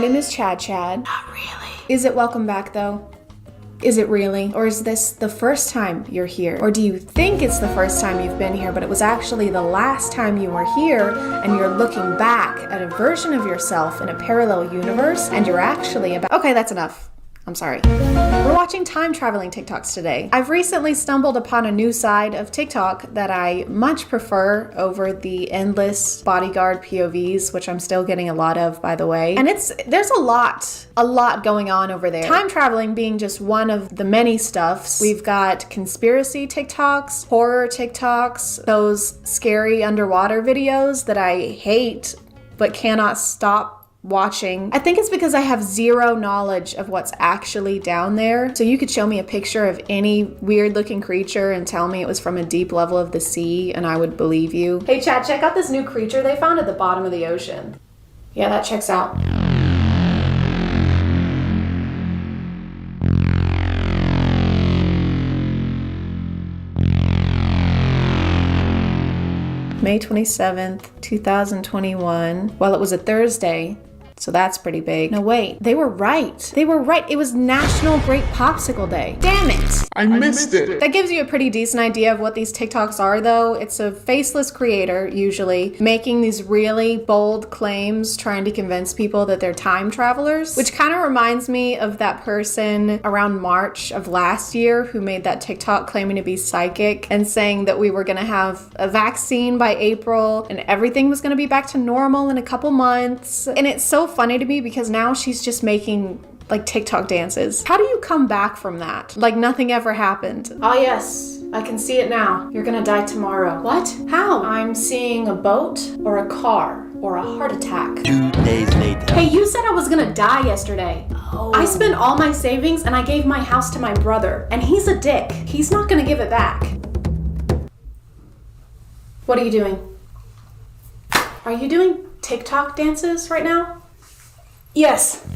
My name is ChadChad. Not really. Is it welcome back though? Is it really? Or is this the first time you're here? Or do you think it's the first time you've been here, but it was actually the last time you were here and you're looking back at a version of yourself in a parallel universe and you're actually about— Okay, that's enough. I'm sorry. We're watching time traveling TikToks today. I've recently stumbled upon a new side of TikTok that I much prefer over the endless bodyguard POVs, which I'm still getting a lot of, by the way. And there's a lot going on over there. Time traveling being just one of the many stuffs. We've got conspiracy TikToks, horror TikToks, those scary underwater videos that I hate but cannot stop watching. I think it's because I have zero knowledge of what's actually down there. So you could show me a picture of any weird looking creature and tell me it was from a deep level of the sea and I would believe you. Hey Chad, check out this new creature they found at the bottom of the ocean. Yeah, that checks out. May 27th, 2021. Well, it was a Thursday, so that's pretty big. No, wait, they were right. They were right. It was National Grape Popsicle Day. Damn it. I missed it. That gives you a pretty decent idea of what these TikToks are, though. It's a faceless creator, usually, making these really bold claims, trying to convince people that they're time travelers, which kind of reminds me of that person around March of last year who made that TikTok claiming to be psychic and saying that we were going to have a vaccine by April and everything was going to be back to normal in a couple months. And it's so funny to me because now she's just making like TikTok dances. How do you come back from that? Like nothing ever happened. Ah yes, I can see it now. You're gonna die tomorrow. What? How? I'm seeing a boat or a car or a heart attack. 2 days later. Hey, you said I was gonna die yesterday. Oh. I spent all my savings and I gave my house to my brother and he's a dick. He's not gonna give it back. What are you doing? Are you doing TikTok dances right now? Yes.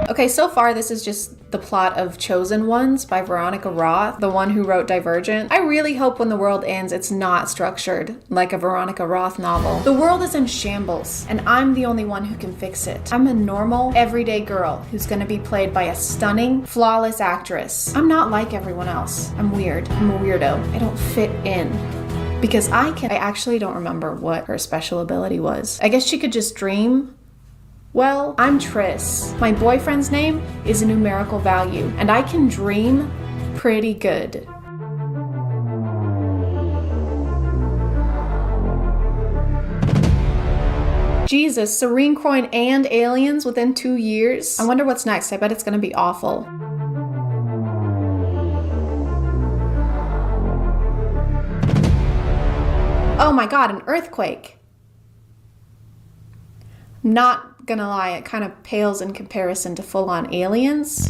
Okay, so far this is just the plot of Chosen Ones by Veronica Roth, the one who wrote Divergent. I really hope when the world ends it's not structured like a Veronica Roth novel. The world is in shambles, and I'm the only one who can fix it. I'm a normal, everyday girl who's gonna be played by a stunning, flawless actress. I'm not like everyone else. I'm weird. I'm a weirdo. I don't fit in. Because I actually don't remember what her special ability was. I guess she could just dream. Well, I'm Tris. My boyfriend's name is a numerical value, and I can dream pretty good. Jesus, Serene Croyne and aliens within 2 years? I wonder what's next. I bet it's gonna be awful. Oh my god, an earthquake. Not gonna lie, it kind of pales in comparison to full-on aliens.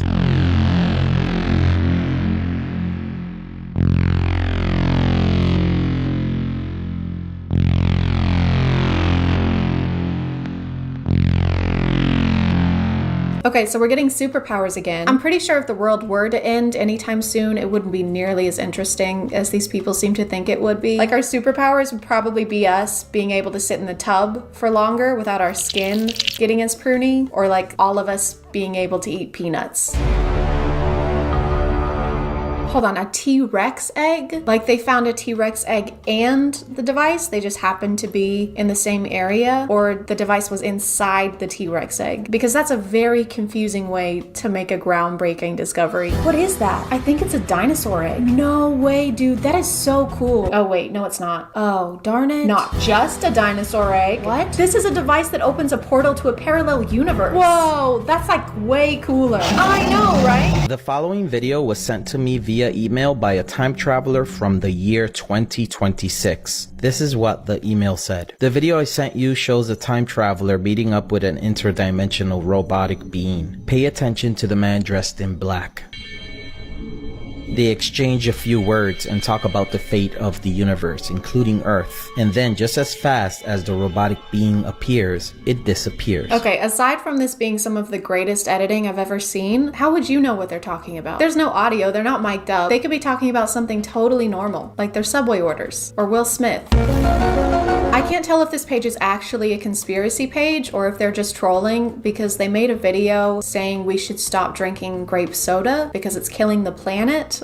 Okay, so we're getting superpowers again. I'm pretty sure if the world were to end anytime soon, it wouldn't be nearly as interesting as these people seem to think it would be. Like our superpowers would probably be us being able to sit in the tub for longer without our skin getting as pruny, or like all of us being able to eat peanuts. Hold on, a T-Rex egg? Like they found a T-Rex egg and the device, they just happened to be in the same area, or the device was inside the T-Rex egg? Because that's a very confusing way to make a groundbreaking discovery. What is that? I think it's a dinosaur egg. No way, dude, that is so cool. Oh wait, no it's not. Oh, darn it. Not just a dinosaur egg. What? This is a device that opens a portal to a parallel universe. Whoa, that's like way cooler. I know, right? The following video was sent to me via email by a time traveler from the year 2026. This is what the email said. The video I sent you shows a time traveler meeting up with an interdimensional robotic being. Pay attention to the man dressed in black. They exchange a few words and talk about the fate of the universe, including Earth. And then just as fast as the robotic being appears, it disappears. Okay, aside from this being some of the greatest editing I've ever seen, how would you know what they're talking about? There's no audio, they're not mic'd up. They could be talking about something totally normal, like their Subway orders, or Will Smith. I can't tell if this page is actually a conspiracy page or if they're just trolling, because they made a video saying we should stop drinking grape soda because it's killing the planet.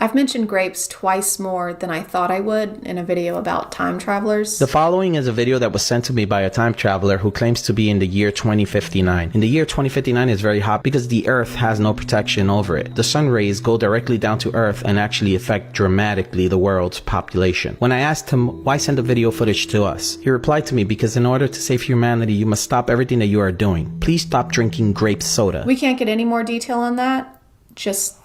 I've mentioned grapes twice more than I thought I would in a video about time travelers. The following is a video that was sent to me by a time traveler who claims to be in the year 2059. In the year 2059 is very hot because the Earth has no protection over it. The sun rays go directly down to Earth and actually affect dramatically the world's population. When I asked him why send the video footage to us, he replied to me, because in order to save humanity, you must stop everything that you are doing. Please stop drinking grape soda. We can't get any more detail on that. Just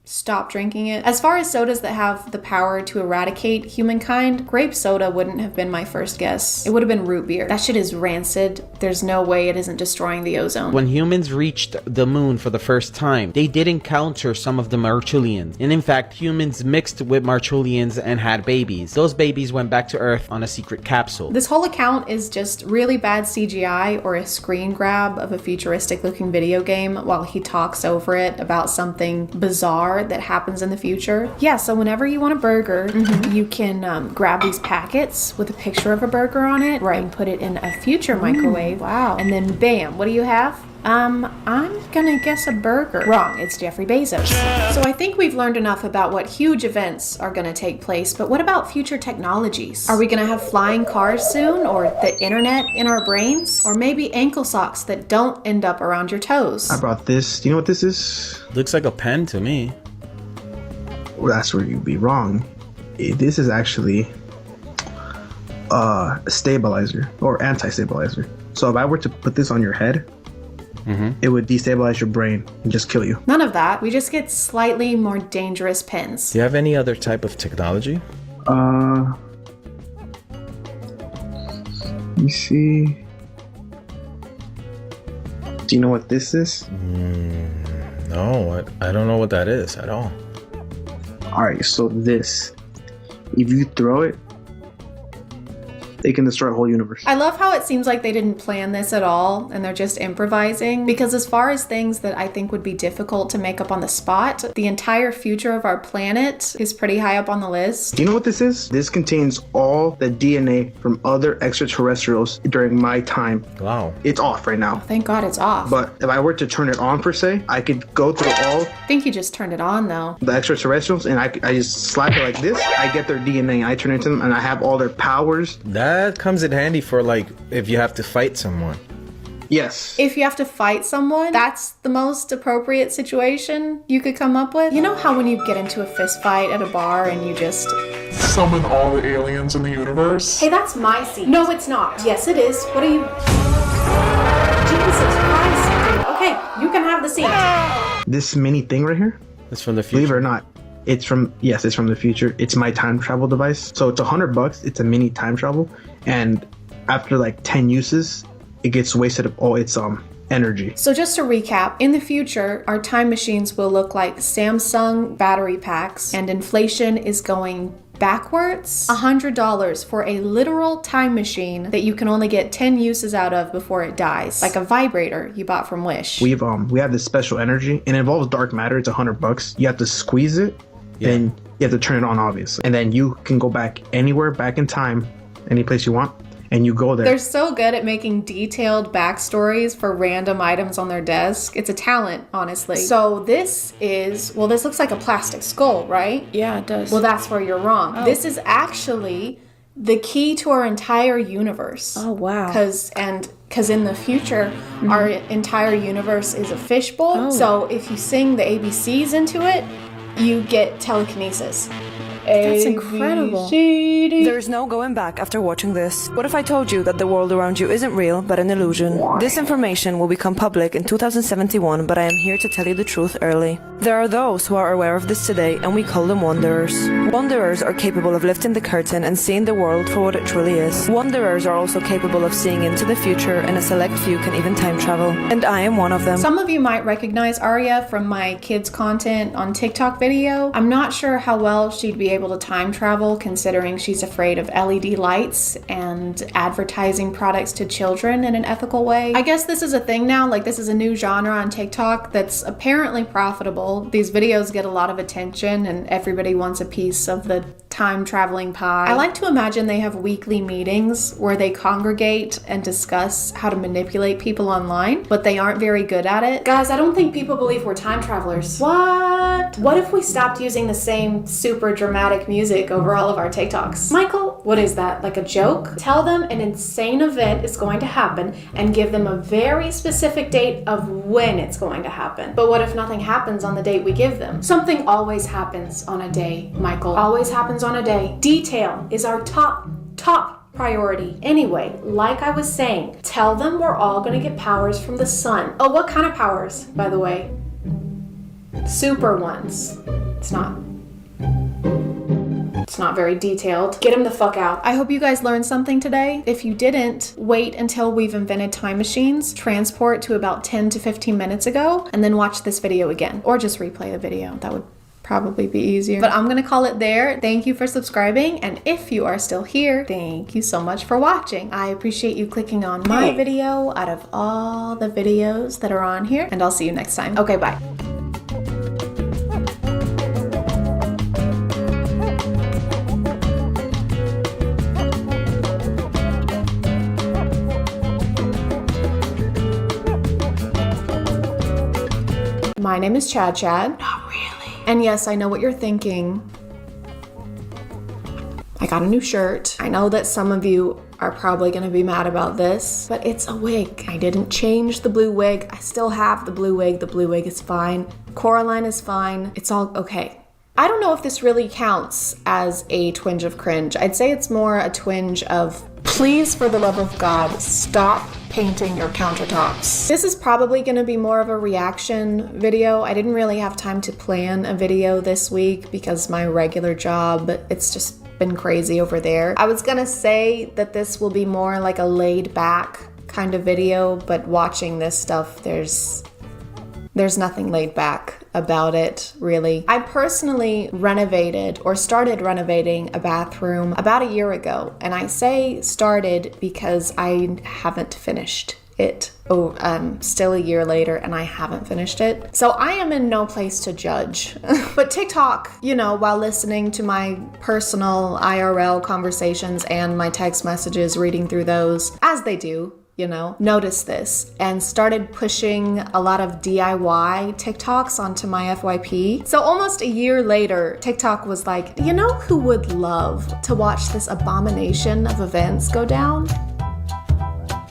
stop drinking it. As far as sodas that have the power to eradicate humankind, grape soda wouldn't have been my first guess. It would have been root beer. That shit is rancid. There's no way it isn't destroying the ozone. When humans reached the moon for the first time, they did encounter some of the Marchulians. And in fact, humans mixed with Marchulians and had babies. Those babies went back to Earth on a secret capsule. This whole account is just really bad CGI or a screen grab of a futuristic looking video game while he talks over it about something bizarre that happens in the future. Yeah, so whenever you want a burger, you can grab these packets with a picture of a burger on it, right, and put it in a future microwave. Wow. And then bam, what do you have? I'm gonna guess a burger. Wrong, it's Jeffrey Bezos. So I think we've learned enough about what huge events are gonna take place, but what about future technologies? Are we gonna have flying cars soon, or the internet in our brains? Or maybe ankle socks that don't end up around your toes? I brought this. Do you know what this is? Looks like a pen to me. Well, that's where you'd be wrong. This is actually a stabilizer or anti-stabilizer. So if I were to put this on your head, it would destabilize your brain and just kill you. None of that. We just get slightly more dangerous pins. Do you have any other type of technology? Let me see. Do you know what this is? No, I don't know what that is at all. Alright, so this, if you throw it, it can destroy a whole universe. I love how it seems like they didn't plan this at all and they're just improvising, because as far as things that I think would be difficult to make up on the spot, the entire future of our planet is pretty high up on the list. Do you know what this is? This contains all the DNA from other extraterrestrials during my time. Wow. It's off right now. Thank God it's off. But if I were to turn it on per se, I could go through all I think you just turned it on though. the extraterrestrials and I just slap it like this. I get their DNA, I turn it into them, and I have all their powers. That comes in handy for like if you have to fight someone. Yes. If you have to fight someone, that's the most appropriate situation you could come up with. You know how when you get into a fist fight at a bar and you just summon all the aliens in the universe? Hey, that's my seat. No, it's not. Yes, it is. What are you... Jesus Christ. Okay, you can have the seat. This mini thing right here, It's from the believe it future. or not, it's from the future. It's my time travel device. So it's $100. It's a mini time travel, and after like 10 uses, it gets wasted of all its energy. So just to recap, in the future, our time machines will look like Samsung battery packs, and inflation is going backwards. $100 for a literal time machine that you can only get 10 uses out of before it dies, like a vibrator you bought from Wish. We have this special energy, and it involves dark matter. It's $100. You have to squeeze it, then you have to turn it on, obviously, and then you can go back anywhere, back in time, any place you want, and you go there. They're so good at making detailed backstories for random items on their desk. It's a talent, honestly. So this looks like a plastic skull, right? Yeah, it does. Well, that's where you're wrong. This is actually the key to our entire universe. Oh, wow. Because in the future, our entire universe is a fishbowl. Oh. So if you sing the ABCs into it, you get telekinesis. That's incredible. There is no going back after watching this. What if I told you that the world around you isn't real, but an illusion? This information will become public in 2071, but I am here to tell you the truth early. There are those who are aware of this today, and we call them wanderers. Wanderers are capable of lifting the curtain and seeing the world for what it truly is. Wanderers are also capable of seeing into the future, and a select few can even time travel. And I am one of them. Some of you might recognize Arya from my kids' content on TikTok video. I'm not sure how well she'd be able to time travel, considering she's afraid of LED lights and advertising products to children in an ethical way. I guess this is a thing now, like this is a new genre on TikTok that's apparently profitable. These videos get a lot of attention and everybody wants a piece of the time traveling pie. I like to imagine they have weekly meetings where they congregate and discuss how to manipulate people online, but they aren't very good at it. Guys, I don't think people believe we're time travelers. What? What if we stopped using the same super dramatic music over all of our TikToks? Michael, what is that? Like a joke? Tell them an insane event is going to happen and give them a very specific date of when it's going to happen. But what if nothing happens on the date we give them? Something always happens on a day, Michael. Always happens on a day. Detail is our top priority. Anyway, like I was saying, tell them we're all gonna get powers from the sun. Oh, what kind of powers, by the way? Super ones. It's not very detailed. Get him the fuck out. I hope you guys learned something today. If you didn't, wait until we've invented time machines, transport to about 10 to 15 minutes ago, and then watch this video again. Or just replay the video. That would probably be easier. But I'm gonna call it there. Thank you for subscribing, and if you are still here, thank you so much for watching. I appreciate you clicking on my video out of all the videos that are on here, and I'll see you next time. Okay, bye. My name is ChadChad. Not really. And yes, I know what you're thinking. I got a new shirt. I know that some of you are probably gonna be mad about this, but it's a wig. I didn't change the blue wig. I still have the blue wig. The blue wig is fine. Coraline is fine. It's all okay. I don't know if this really counts as a twinge of cringe. I'd say it's more a twinge of, please, for the love of God, stop painting your countertops. This is probably going to be more of a reaction video. I didn't really have time to plan a video this week because my regular job, it's just been crazy over there. I was gonna say that this will be more like a laid back kind of video, but watching this stuff, there's nothing laid back about it, really. I personally renovated or started renovating a bathroom about a year ago, and I say started because I haven't finished it. Still a year later and I haven't finished it. So I am in no place to judge. But TikTok, you know, while listening to my personal IRL conversations and my text messages, reading through those, as they do, you know, noticed this and started pushing a lot of DIY TikToks onto my FYP. So almost a year later, TikTok was like, you know who would love to watch this abomination of events go down?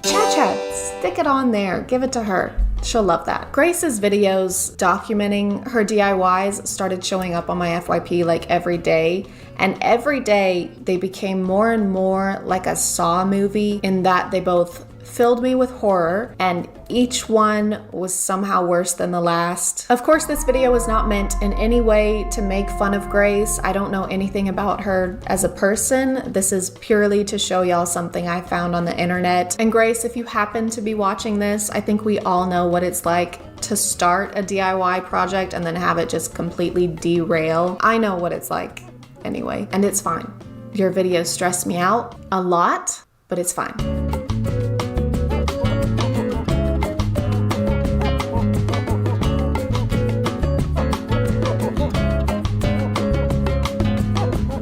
ChadChad, stick it on there, give it to her. She'll love that. Grace's videos documenting her DIYs started showing up on my FYP like every day. And every day they became more and more like a Saw movie in that they both filled me with horror and each one was somehow worse than the last. Of course, this video was not meant in any way to make fun of Grace. I don't know anything about her as a person. This is purely to show y'all something I found on the internet. And Grace, if you happen to be watching this, I think we all know what it's like to start a DIY project and then have it just completely derail. I know what it's like anyway, and it's fine. Your videos stress me out a lot, but it's fine.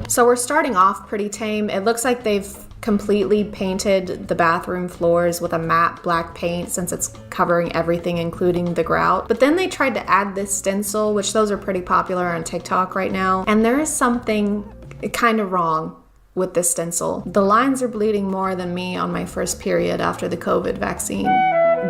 So we're starting off pretty tame. It looks like they've completely painted the bathroom floors with a matte black paint since it's covering everything, including the grout. But then they tried to add this stencil, which those are pretty popular on TikTok right now. And there is something kind of wrong with this stencil. The lines are bleeding more than me on my first period after the COVID vaccine.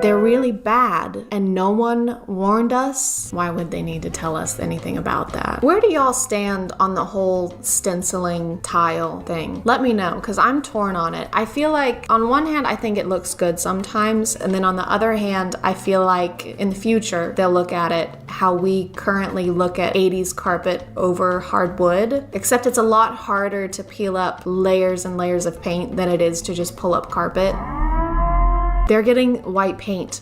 they're really bad and no one warned us. Why would they need to tell us anything about that? Where do y'all stand on the whole stenciling tile thing? Let me know, because I'm torn on it. I feel like on one hand, I think it looks good sometimes, and then on the other hand, I feel like in the future, they'll look at it how we currently look at 80s carpet over hardwood, except it's a lot harder to peel up layers and layers of paint than it is to just pull up carpet. They're getting white paint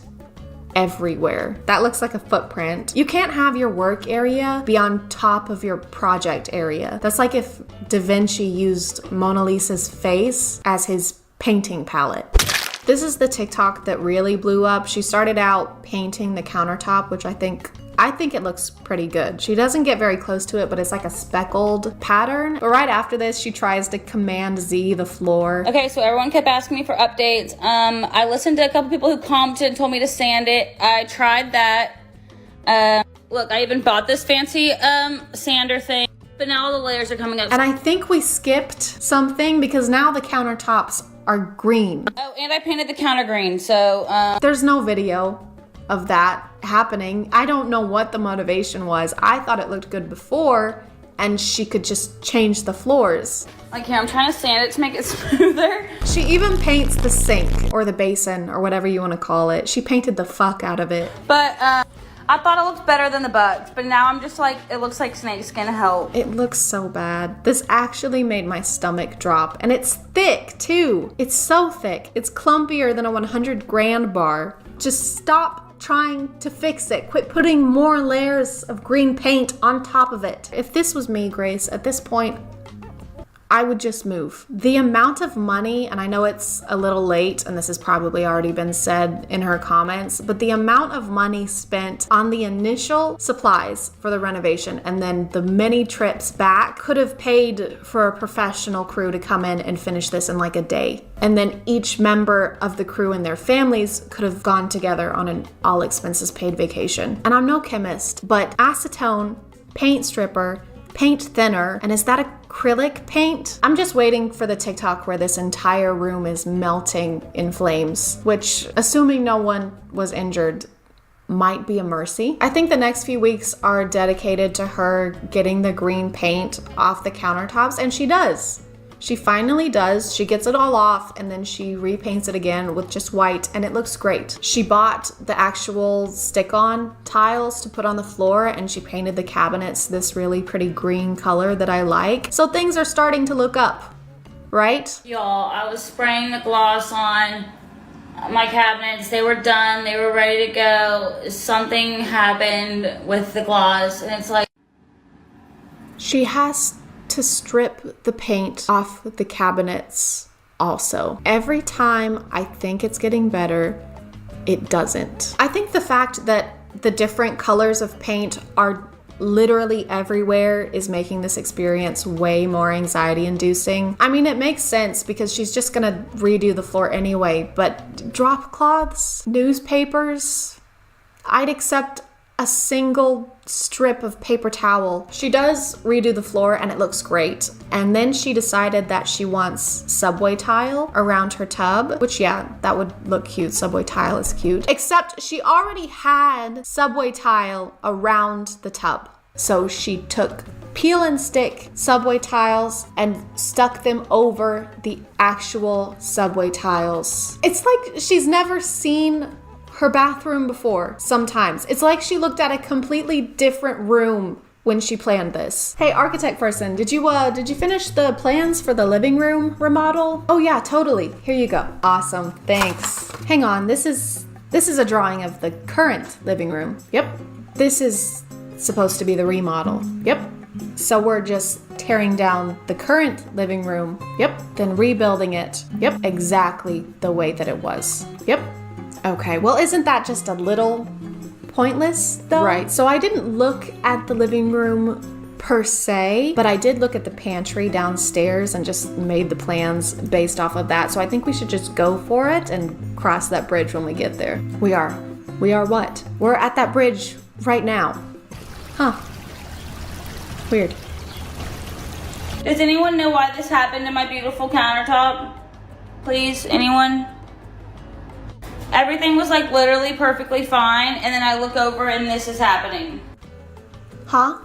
everywhere. That looks like a footprint. You can't have your work area be on top of your project area. That's like if Da Vinci used Mona Lisa's face as his painting palette. This is the TikTok that really blew up. She started out painting the countertop, which I think it looks pretty good. She doesn't get very close to it, but it's like a speckled pattern. But right after this, she tries to Command Z the floor. Okay, so everyone kept asking me for updates. I listened to a couple people who commented and told me to sand it. I tried that. Look, I even bought this fancy sander thing, but now all the layers are coming up. And I think we skipped something because now the countertops are green. Oh, and I painted the counter green, so there's no video of that happening. I don't know what the motivation was. I thought it looked good before and she could just change the floors. like here, I'm trying to sand it to make it smoother. She even paints the sink or the basin or whatever you want to call it. She painted the fuck out of it. But I thought it looked better than the bugs, but now I'm just like, it looks like snakeskin help. It looks so bad. This actually made my stomach drop, and it's thick too. It's so thick. It's clumpier than a 100 grand bar. Just stop trying to fix it. Quit putting more layers of green paint on top of it. If this was me, Grace, at this point, I would just move. The amount of money, and I know it's a little late, and this has probably already been said in her comments, but the amount of money spent on the initial supplies for the renovation and then the many trips back could have paid for a professional crew to come in and finish this in like a day. And then each member of the crew and their families could have gone together on an all expenses paid vacation. And I'm no chemist, but acetone, paint stripper, paint thinner, and is that acrylic paint? I'm just waiting for the TikTok where this entire room is melting in flames, which, assuming no one was injured, might be a mercy. I think the next few weeks are dedicated to her getting the green paint off the countertops, and she does. She finally does. She gets it all off and then she repaints it again with just white and it looks great. She bought the actual stick-on tiles to put on the floor and she painted the cabinets this really pretty green color that I like. So things are starting to look up, right? Y'all, I was spraying the gloss on my cabinets. They were done. They were ready to go. Something happened with the gloss and it's like... She has to strip the paint off the cabinets also. Every time I think it's getting better, it doesn't. I think the fact that the different colors of paint are literally everywhere is making this experience way more anxiety inducing. I mean, it makes sense because she's just gonna redo the floor anyway, but drop cloths, newspapers, I'd accept a single strip of paper towel. She does redo the floor and it looks great. And then she decided that she wants subway tile around her tub, which yeah, that would look cute. Subway tile is cute. Except she already had subway tile around the tub. So she took peel and stick subway tiles and stuck them over the actual subway tiles. It's like she's never seen her bathroom before. Sometimes it's like she looked at a completely different room when she planned this. Hey, architect person, did you finish the plans for the living room remodel? Oh yeah, totally. Here you go. Awesome. Thanks. Hang on. This is a drawing of the current living room. Yep. This is supposed to be the remodel. Yep. So we're just tearing down the current living room. Yep. Then rebuilding it. Yep. Exactly the way that it was. Yep. Okay, well, isn't that just a little pointless, though? Right, so I didn't look at the living room per se, but I did look at the pantry downstairs and just made the plans based off of that. So I think we should just go for it and cross that bridge when we get there. We are what? We're at that bridge right now. Huh. Weird. Does anyone know why this happened to my beautiful countertop? Please, anyone? Everything was like literally perfectly fine, and then I look over and this is happening. Huh?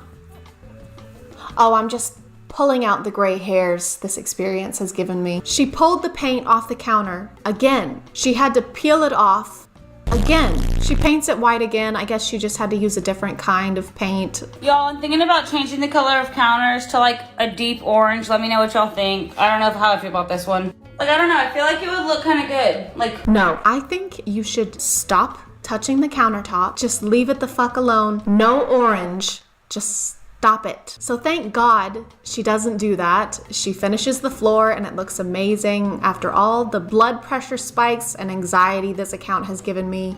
Oh, I'm just pulling out the gray hairs this experience has given me. She pulled the paint off the counter again. She had to peel it off again. She paints it white again. I guess she just had to use a different kind of paint. Y'all, I'm thinking about changing the color of counters to like a deep orange. Let me know what y'all think. I don't know how I feel about this one. Like, I don't know. I feel like it would look kind of good. Like, no, I think you should stop touching the countertop. Just leave it the fuck alone. No orange. Just stop it. So thank God she doesn't do that. She finishes the floor and it looks amazing. After all the blood pressure spikes and anxiety this account has given me,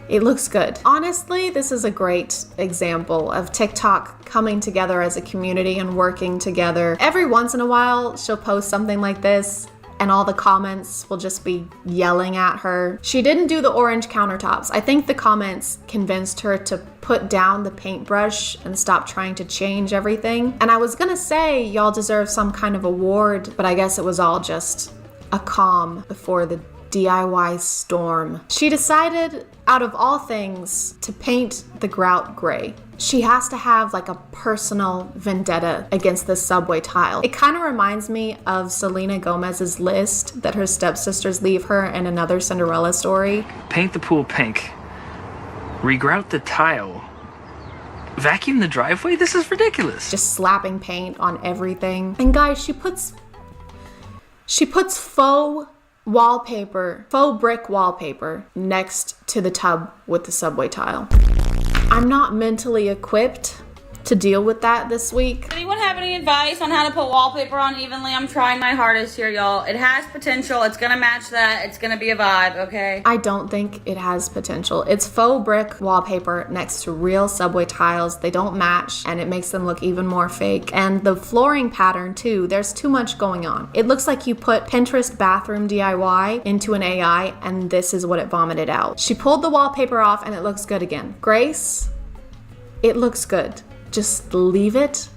it looks good. Honestly, this is a great example of TikTok coming together as a community and working together. Every once in a while, she'll post something like this and all the comments will just be yelling at her. She didn't do the orange countertops. I think the comments convinced her to put down the paintbrush and stop trying to change everything. And I was gonna say y'all deserve some kind of award, but I guess it was all just a calm before the DIY storm. She decided, out of all things, to paint the grout gray. She has to have like a personal vendetta against this subway tile. It kind of reminds me of Selena Gomez's list that her stepsisters leave her in another Cinderella story. Paint the pool pink. Regrout the tile. Vacuum the driveway? This is ridiculous. Just slapping paint on everything. And guys, she puts faux wallpaper, faux brick wallpaper next to the tub with the subway tile. I'm not mentally equipped to deal with that this week. Does anyone have any advice on how to put wallpaper on evenly? I'm trying my hardest here, y'all. It has potential. It's gonna match that. It's gonna be a vibe, okay? I don't think it has potential. It's faux brick wallpaper next to real subway tiles. They don't match and it makes them look even more fake. And the flooring pattern too, there's too much going on. It looks like you put Pinterest bathroom DIY into an AI and this is what it vomited out. She pulled the wallpaper off and it looks good again. Grace, it looks good. Just leave it.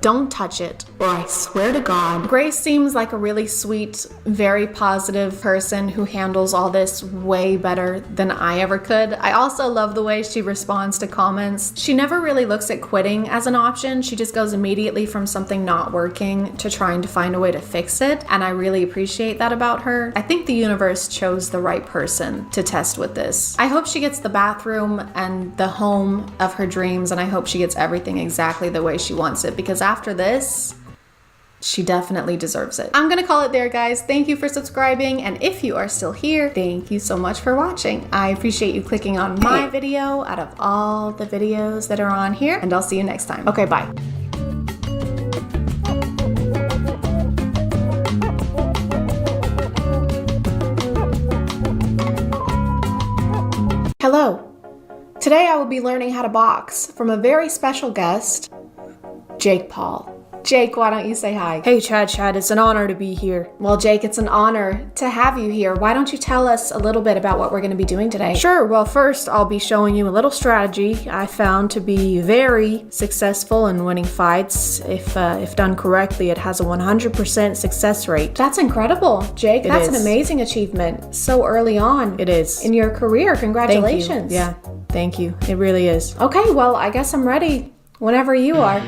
Don't touch it, or I swear to God. Grace seems like a really sweet, very positive person who handles all this way better than I ever could. I also love the way she responds to comments. She never really looks at quitting as an option. She just goes immediately from something not working to trying to find a way to fix it, and I really appreciate that about her. I think the universe chose the right person to test with this. I hope she gets the bathroom and the home of her dreams, and I hope she gets everything exactly the way she wants it, because after this, she definitely deserves it. I'm gonna call it there, guys. Thank you for subscribing, and if you are still here, thank you so much for watching. I appreciate you clicking on my video out of all the videos that are on here, and I'll see you next time. Okay, bye. Hello. Today I will be learning how to box from a very special guest, Jake Paul. Jake, why don't you say hi? Hey ChadChad, it's an honor to be here. Well, Jake, it's an honor to have you here. Why don't you tell us a little bit about what we're going to be doing today? Sure, well first I'll be showing you a little strategy I found to be very successful in winning fights. If done correctly, it has a 100% success rate. That's incredible, Jake. That's an amazing achievement so early on. It is. In your career. Congratulations. Thank you. Yeah, thank you. It really is. Okay, well, I guess I'm ready whenever you are.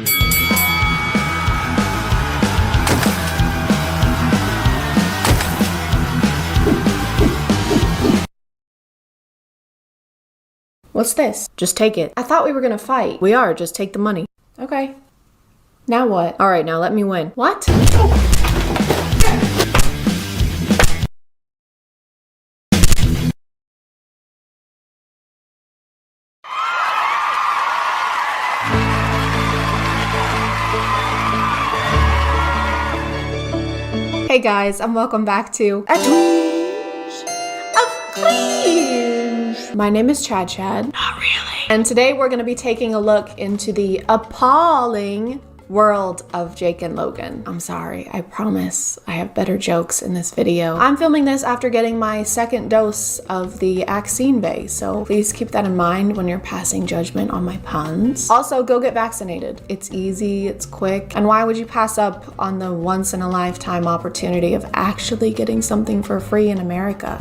What's this? Just take it. I thought we were gonna fight. We are, just take the money. Okay. Now what? All right, now let me win. What? Hey guys, and welcome back to A Twinge of Cringe. My name is ChadChad. Not really. And today we're going to be taking a look into the appalling world of Jake and Logan. I'm sorry, I promise I have better jokes in this video. I'm filming this after getting my second dose of the vaccine bay, so please keep that in mind when you're passing judgment on my puns. Also, go get vaccinated. It's easy, it's quick, and why would you pass up on the once-in-a-lifetime opportunity of actually getting something for free in America?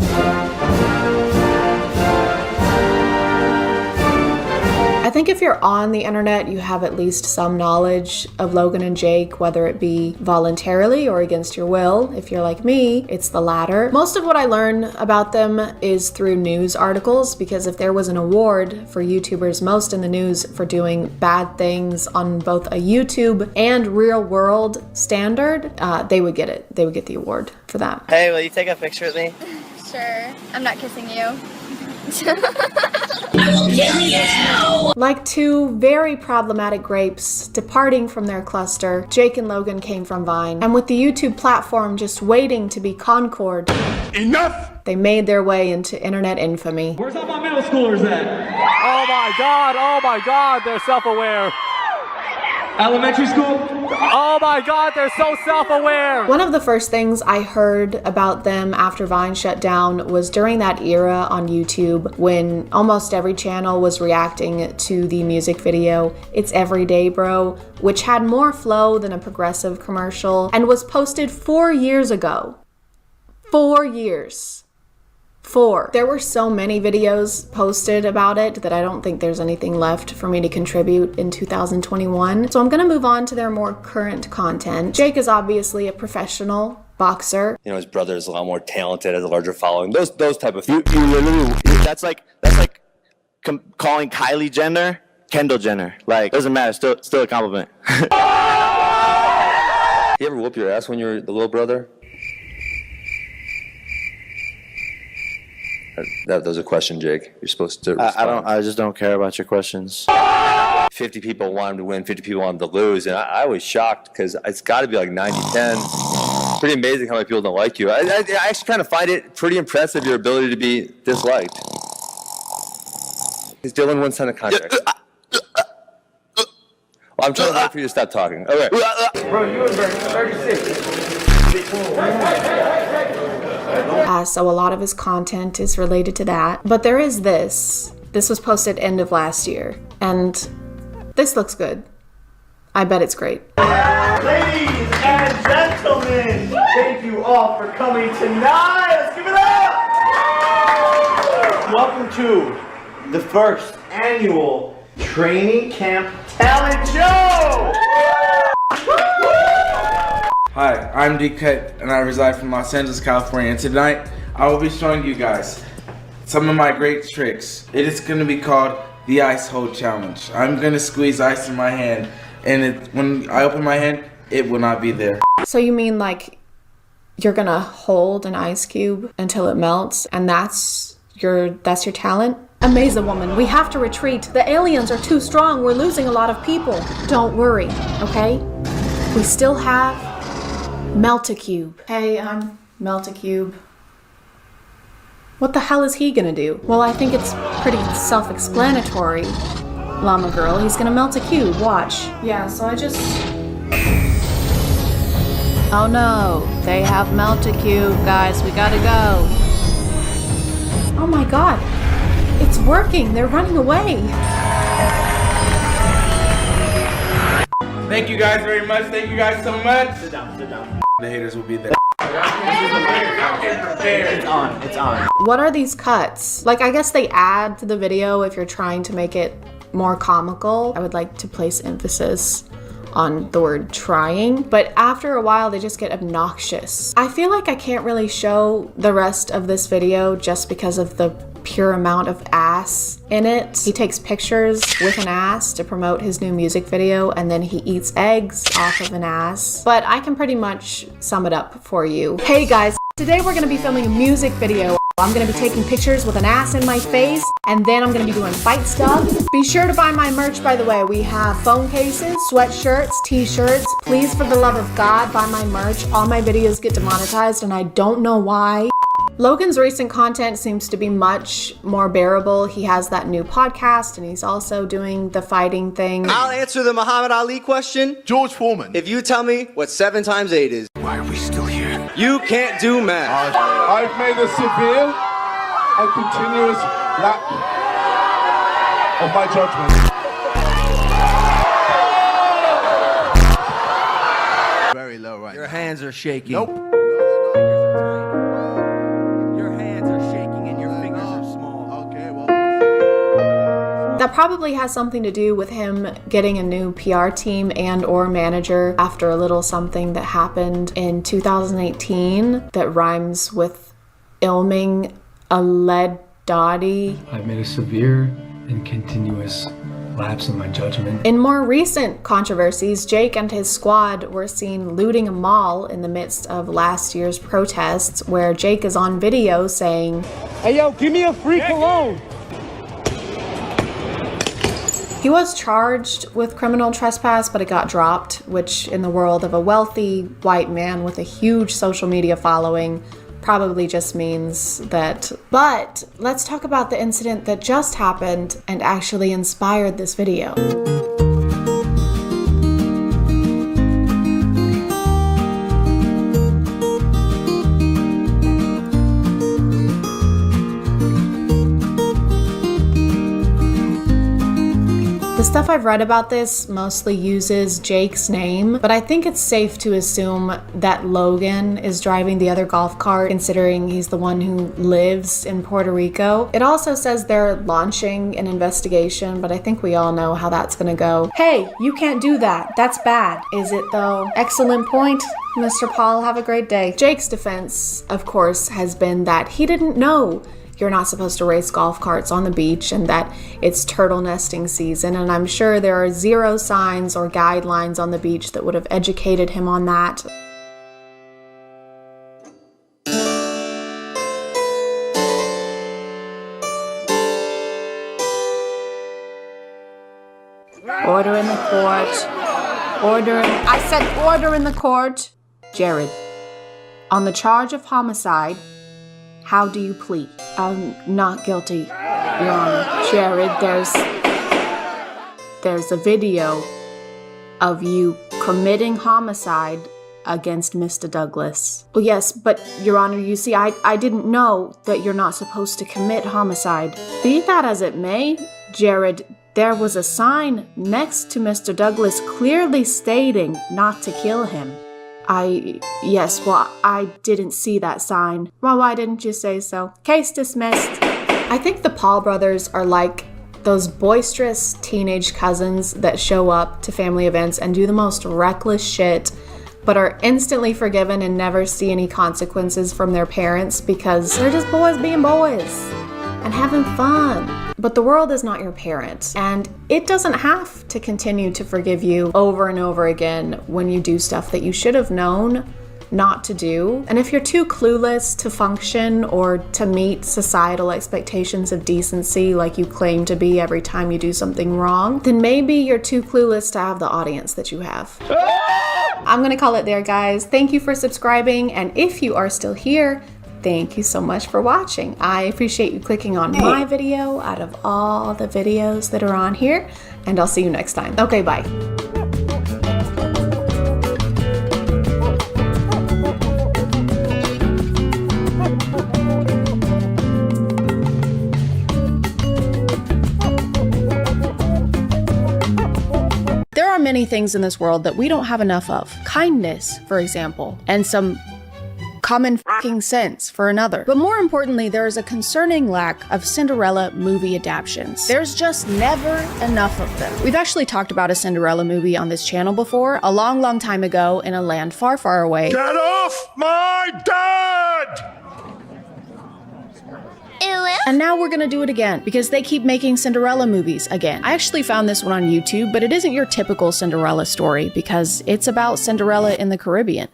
think if you're on the internet, you have at least some knowledge of Logan and Jake, whether it be voluntarily or against your will. If you're like me, it's the latter. Most of what I learn about them is through news articles, because if there was an award for YouTubers most in the news for doing bad things on both a YouTube and real world standard, they would get it. They would get the award for that. Hey, will you take a picture with me? Sure. I'm not kissing you. Like two very problematic grapes departing from their cluster, Jake and Logan came from Vine, and with the YouTube platform just waiting to be Concord, Enough! they made their way into internet infamy. Where's all my middle schoolers at? Oh my god, they're self-aware. Elementary school? Oh my god, they're so self-aware! One of the first things I heard about them after Vine shut down was during that era on YouTube when almost every channel was reacting to the music video It's Everyday Bro, which had more flow than a progressive commercial and was posted 4 years ago. 4 years. 4. There were so many videos posted about it that I don't think there's anything left for me to contribute in 2021. So I'm gonna move on to their more current content. Jake is obviously a professional boxer. You know, his brother is a lot more talented, has a larger following. Those type of things. You literally, that's like calling Kylie Jenner Kendall Jenner. Like, doesn't matter. Still a compliment. You ever whoop your ass when you were the little brother? That was a question, Jake. You're supposed to respond. I just don't care about your questions. 50 people want him to win, 50 people want him to lose, and I was shocked because it's got to be like 90-10. Pretty amazing how many people don't like you. I actually kind of find it pretty impressive, your ability to be disliked. Is Dylan one sign of contract? Well, I'm trying to wait for you to stop talking. Okay. Bro, you were 36. So a lot of his content is related to that. But there is this. This was posted end of last year. And this looks good. I bet it's great. Ladies and gentlemen, thank you all for coming tonight. Let's give it up! Welcome to the first annual training camp talent show! Hi, I'm D-Cut and I reside from Los Angeles, California, and tonight I will be showing you guys some of my great tricks. It is going to be called the Ice Hole Challenge. I'm going to squeeze ice in my hand, and when I open my hand, it will not be there. So you mean like you're going to hold an ice cube until it melts, and that's your talent? Amazing woman, we have to retreat. The aliens are too strong. We're losing a lot of people. Don't worry, okay? We still have Melt-A-Cube. Hey, I'm Melt-A-Cube. What the hell is he gonna do? Well, I think it's pretty self-explanatory, Llama Girl. He's gonna melt a cube, watch. Yeah, so I just... Oh no, they have Melt-A-Cube, guys, we gotta go. Oh my god, it's working, they're running away. Thank you guys very much, thank you guys so much. Sit down, sit down. The haters will be there. It's on. What are these cuts? Like, I guess they add to the video if you're trying to make it more comical. I would like to place emphasis on the word trying, but after a while they just get obnoxious. I feel like I can't really show the rest of this video just because of the pure amount of ass in it. He takes pictures with an ass to promote his new music video, and then he eats eggs off of an ass. But I can pretty much sum it up for you. Hey guys, today we're gonna be filming a music video. I'm gonna be taking pictures with an ass in my face, and then I'm gonna be doing fight stuff. Be sure to buy my merch, by the way. We have phone cases, sweatshirts, t-shirts. Please, for the love of God, buy my merch. All my videos get demonetized, and I don't know why. Logan's recent content seems to be much more bearable. He has that new podcast, and he's also doing the fighting thing. I'll answer the Muhammad Ali question. George Foreman. If you tell me what 7 times 8 is. Why are we still here? You can't do math. I've made a severe and continuous lap of my judgment. Very low right Your hands are shaking. Nope. Your hands are shaking and your fingers are small. That That probably has something to do with him getting a new PR team and or manager after a little something that happened in 2018 that rhymes with ilming a lead dotty. I've made a severe and continuous lapse in my judgment. In more recent controversies, Jake and his squad were seen looting a mall in the midst of last year's protests, where Jake is on video saying, "Hey yo, give me a free cologne." He was charged with criminal trespass, but it got dropped, which in the world of a wealthy white man with a huge social media following probably just means that. But let's talk about the incident that just happened and actually inspired this video. The stuff I've read about this mostly uses Jake's name, but I think it's safe to assume that Logan is driving the other golf cart, considering he's the one who lives in Puerto Rico. It also says they're launching an investigation, but I think we all know how that's gonna go. Hey, you can't do that. That's bad. Is it though? Excellent point, Mr. Paul. Have a great day. Jake's defense, of course, has been that he didn't know you're not supposed to race golf carts on the beach and that it's turtle nesting season, and I'm sure there are zero signs or guidelines on the beach that would have educated him on that. Order in the court. I said order in the court. Jared, on the charge of homicide, how do you plead? Not guilty, Your Honor. Jared, there's a video of you committing homicide against Mr. Douglas. Well, yes, but Your Honor, you see, I didn't know that you're not supposed to commit homicide. Be that as it may, Jared, there was a sign next to Mr. Douglas clearly stating not to kill him. Yes, well, I didn't see that sign. Well, why didn't you say so? Case dismissed. I think the Paul brothers are like those boisterous teenage cousins that show up to family events and do the most reckless shit, but are instantly forgiven and never see any consequences from their parents because they're just boys being boys and having fun. But the world is not your parent, and it doesn't have to continue to forgive you over and over again when you do stuff that you should have known not to do. And if you're too clueless to function or to meet societal expectations of decency like you claim to be every time you do something wrong, then maybe you're too clueless to have the audience that you have. I'm gonna call it there, guys. Thank you for subscribing, and if you are still here, thank you so much for watching. I appreciate you clicking on my video out of all the videos that are on here, and I'll see you next time. Okay, bye. There are many things in this world that we don't have enough of. Kindness, for example, and some common fucking sense for another. But more importantly, there is a concerning lack of Cinderella movie adaptations. There's just never enough of them. We've actually talked about a Cinderella movie on this channel before, a long time ago in a land far, far away. Get off my dad! And now we're gonna do it again, because they keep making Cinderella movies again. I actually found this one on YouTube, but it isn't your typical Cinderella story, because it's about Cinderella in the Caribbean.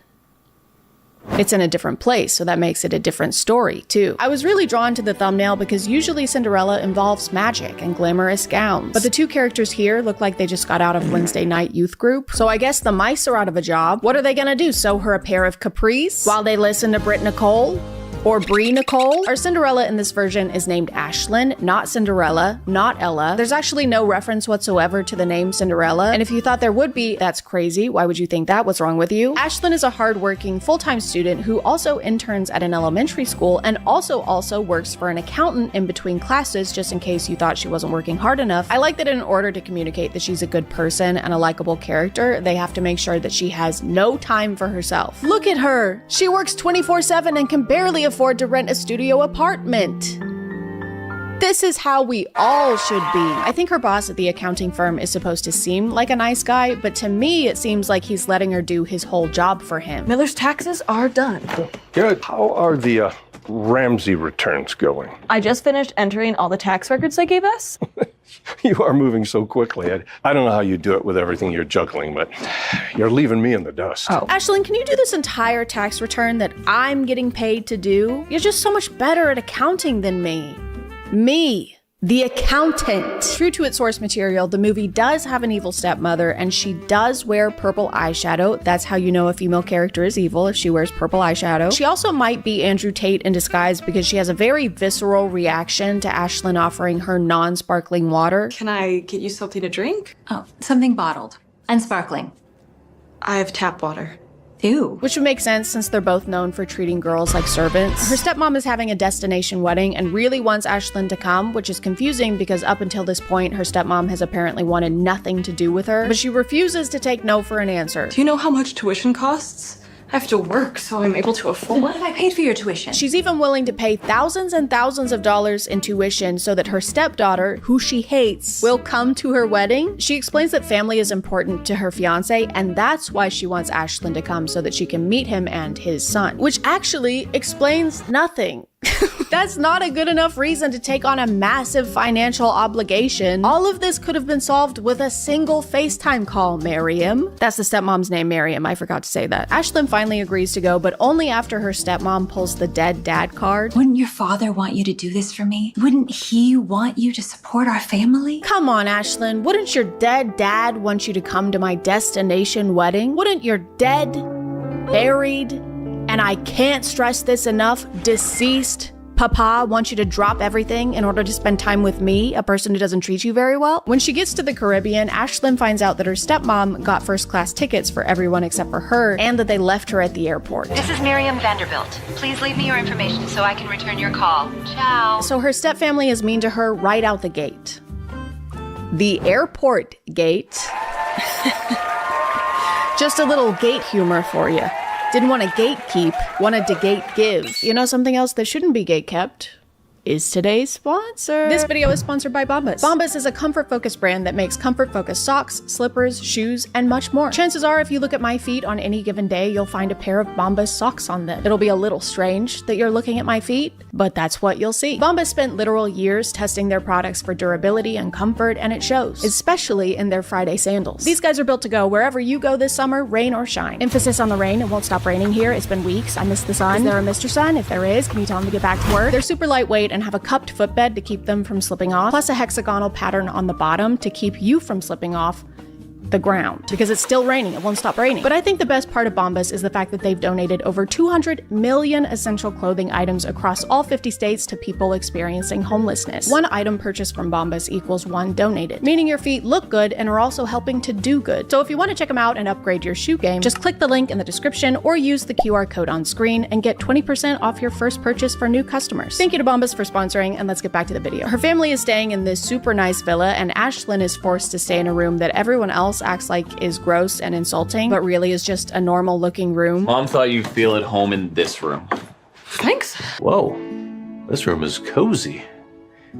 It's in a different place, so that makes it a different story, too. I was really drawn to the thumbnail because usually Cinderella involves magic and glamorous gowns. But the two characters here look like they just got out of Wednesday night youth group. So I guess the mice are out of a job. What are they gonna do, sew her a pair of capris while they listen to Britt Nicole? Or Brie Nicole? Our Cinderella in this version is named Ashlyn, not Cinderella, not Ella. There's actually no reference whatsoever to the name Cinderella, and if you thought there would be, that's crazy. Why would you think that? What's wrong with you? Ashlyn is a hardworking, full-time student who also interns at an elementary school and also works for an accountant in between classes, just in case you thought she wasn't working hard enough. I like that in order to communicate that she's a good person and a likable character, they have to make sure that she has no time for herself. Look at her! She works 24/7 and can barely afford to rent a studio apartment. This is how we all should be. I think her boss at the accounting firm is supposed to seem like a nice guy, but to me, it seems like he's letting her do his whole job for him. Miller's taxes are done. Good. How are the Ramsey returns going? I just finished entering all the tax records they gave us. You are moving so quickly. I don't know how you do it with everything you're juggling, but you're leaving me in the dust. Oh. Ashlyn, can you do this entire tax return that I'm getting paid to do? You're just so much better at accounting than me. Me, the accountant. True to its source material, the movie does have an evil stepmother, and she does wear purple eyeshadow. That's how you know a female character is evil, if she wears purple eyeshadow. She also might be Andrew Tate in disguise because she has a very visceral reaction to Ashlyn offering her non-sparkling water. Can I get you something to drink? Oh, something bottled and sparkling. I have tap water. Ew. Which would make sense since they're both known for treating girls like servants. Her stepmom is having a destination wedding and really wants Ashlyn to come, which is confusing because up until this point, her stepmom has apparently wanted nothing to do with her, but she refuses to take no for an answer. Do you know how much tuition costs? I have to work so I'm able to afford. What have I paid for your tuition? She's even willing to pay thousands and thousands of dollars in tuition so that her stepdaughter, who she hates, will come to her wedding. She explains that family is important to her fiance, and that's why she wants Ashlyn to come so that she can meet him and his son, which actually explains nothing. That's not a good enough reason to take on a massive financial obligation. All of this could have been solved with a single FaceTime call, Miriam. That's the stepmom's name, Miriam. I forgot to say that. Ashlyn finally agrees to go, but only after her stepmom pulls the dead dad card. Wouldn't your father want you to do this for me? Wouldn't he want you to support our family? Come on, Ashlyn. Wouldn't your dead dad want you to come to my destination wedding? Wouldn't your dead, buried, and I can't stress this enough, deceased Papa wants you to drop everything in order to spend time with me, a person who doesn't treat you very well? When she gets to the Caribbean, Ashlyn finds out that her stepmom got first-class tickets for everyone except for her, and that they left her at the airport. This is Miriam Vanderbilt. Please leave me your information so I can return your call. Ciao. So her stepfamily is mean to her right out the gate. The airport gate. Just a little gate humor for you. Didn't want to gatekeep, wanted to gate give. You know something else that shouldn't be gate kept? Is today's sponsor. This video is sponsored by Bombas. Bombas is a comfort-focused brand that makes comfort-focused socks, slippers, shoes, and much more. Chances are, if you look at my feet on any given day, you'll find a pair of Bombas socks on them. It'll be a little strange that you're looking at my feet, but that's what you'll see. Bombas spent literal years testing their products for durability and comfort, and it shows, especially in their Friday sandals. These guys are built to go wherever you go this summer, rain or shine. Emphasis on the rain. It won't stop raining here. It's been weeks. I miss the sun. Is there a Mr. Sun? If there is, can you tell him to get back to work? They're super lightweight and have a cupped footbed to keep them from slipping off, plus a hexagonal pattern on the bottom to keep you from slipping off the ground, because it's still raining. It won't stop raining. But I think the best part of Bombas is the fact that they've donated over 200 million essential clothing items across all 50 states to people experiencing homelessness. One item purchased from Bombas equals one donated, meaning your feet look good and are also helping to do good. So if you want to check them out and upgrade your shoe game, just click the link in the description or use the QR code on screen and get 20% off your first purchase for new customers. Thank you to Bombas for sponsoring, and let's get back to the video. Her family is staying in this super nice villa, and Ashlyn is forced to stay in a room that everyone else acts like is gross and insulting, but really is just a normal looking room. Mom thought you'd feel at home in this room. Thanks. Whoa, this room is cozy.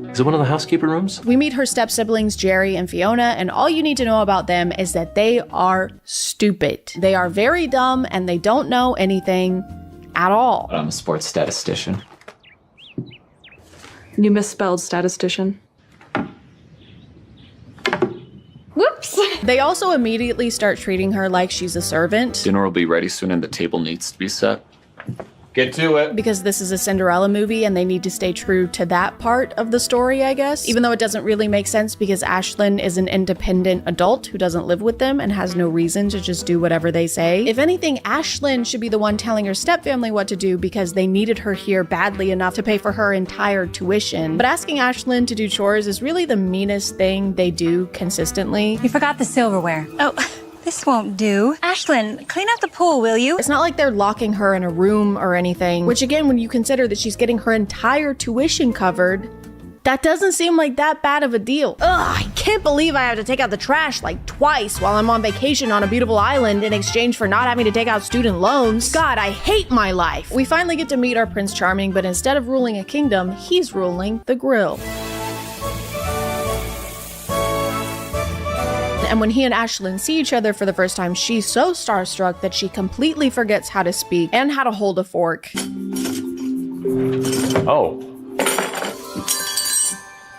Is it one of the housekeeper rooms? We meet her step-siblings, Jerry and Fiona, and all you need to know about them is that they are stupid. They are very dumb, and they don't know anything at all. I'm a sports statistician. You misspelled statistician. Whoops. They also immediately start treating her like she's a servant. Dinner will be ready soon and the table needs to be set. Get to it. Because this is a Cinderella movie and they need to stay true to that part of the story, I guess. Even though it doesn't really make sense because Ashlyn is an independent adult who doesn't live with them and has no reason to just do whatever they say. If anything, Ashlyn should be the one telling her stepfamily what to do because they needed her here badly enough to pay for her entire tuition. But asking Ashlyn to do chores is really the meanest thing they do consistently. You forgot the silverware. Oh. This won't do. Ashlyn, clean up the pool, will you? It's not like they're locking her in a room or anything, which again, when you consider that she's getting her entire tuition covered, that doesn't seem like that bad of a deal. Ugh, I can't believe I have to take out the trash like twice while I'm on vacation on a beautiful island in exchange for not having to take out student loans. God, I hate my life. We finally get to meet our Prince Charming, but instead of ruling a kingdom, he's ruling the grill. And when he and Ashlyn see each other for the first time, she's so starstruck that she completely forgets how to speak and how to hold a fork. Oh.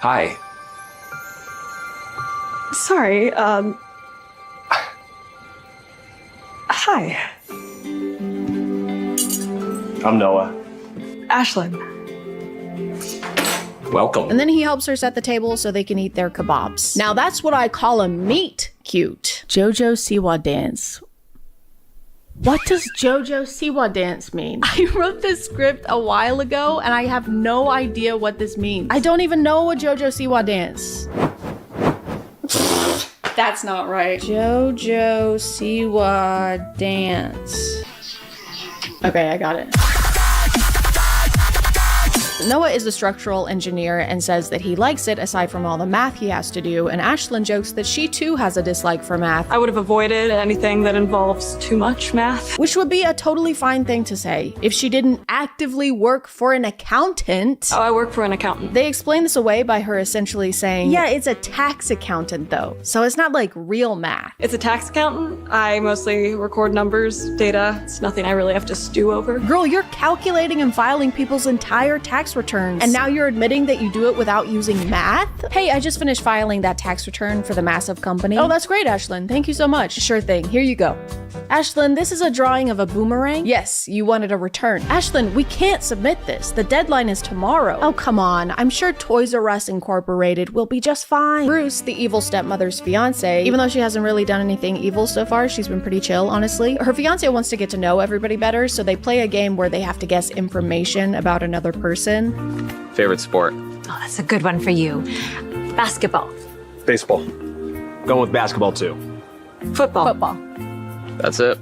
Hi. Sorry, hi. I'm Noah. Ashlyn. Welcome. And then he helps her set the table so they can eat their kebabs. Now that's what I call a meet cute. JoJo Siwa dance. What does JoJo Siwa dance mean? I wrote this script a while ago and I have no idea what this means. I don't even know a JoJo Siwa dance. That's not right. JoJo Siwa dance. Okay, I got it. Noah is a structural engineer and says that he likes it aside from all the math he has to do, and Ashlyn jokes that she too has a dislike for math. I would have avoided anything that involves too much math. Which would be a totally fine thing to say if she didn't actively work for an accountant. Oh, I work for an accountant. They explain this away by her essentially saying, yeah, it's a tax accountant though, so it's not like real math. It's a tax accountant. I mostly record numbers, data. It's nothing I really have to stew over. Girl, you're calculating and filing people's entire tax returns, and now you're admitting that you do it without using math? Hey, I just finished filing that tax return for the massive company. Oh, that's great, Ashlyn. Thank you so much. Sure thing. Here you go. Ashlyn, this is a drawing of a boomerang? Yes, you wanted a return. Ashlyn, we can't submit this. The deadline is tomorrow. Oh, come on. I'm sure Toys R Us Incorporated will be just fine. Bruce, the evil stepmother's fiance, even though she hasn't really done anything evil so far, she's been pretty chill, honestly. Her fiance wants to get to know everybody better, so they play a game where they have to guess information about another person. Favorite sport? Oh, that's a good one for you. Basketball. Baseball. Going with basketball too. Football. That's it.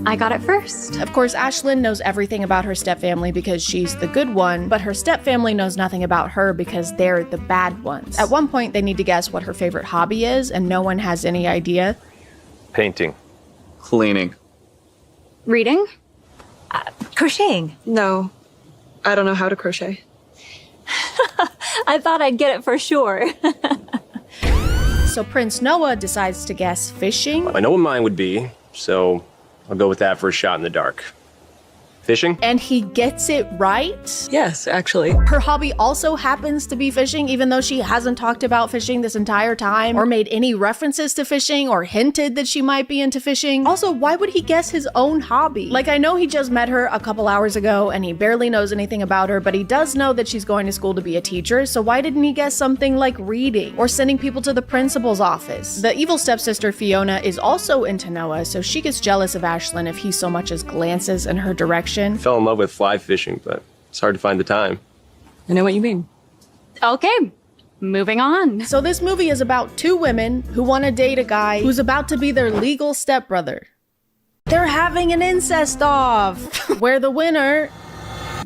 I got it first. Of course, Ashlyn knows everything about her stepfamily because she's the good one, but her stepfamily knows nothing about her because they're the bad ones. At one point, they need to guess what her favorite hobby is, and no one has any idea. Painting. Cleaning. Reading? Crocheting. No, I don't know how to crochet. I thought I'd get it for sure. So Prince Noah decides to guess fishing. I know what mine would be, so I'll go with that for a shot in the dark. Fishing? And he gets it right? Yes, actually. Her hobby also happens to be fishing, even though she hasn't talked about fishing this entire time, or made any references to fishing, or hinted that she might be into fishing. Also, why would he guess his own hobby? Like, I know he just met her a couple hours ago, and he barely knows anything about her, but he does know that she's going to school to be a teacher, so why didn't he guess something like reading, or sending people to the principal's office? The evil stepsister Fiona is also into Noah, so she gets jealous of Ashlyn if he so much as glances in her direction. Fell in love with fly fishing, but it's hard to find the time. I know what you mean. Okay, moving on. So this movie is about two women who want to date a guy who's about to be their legal stepbrother. They're having an incest off, where the winner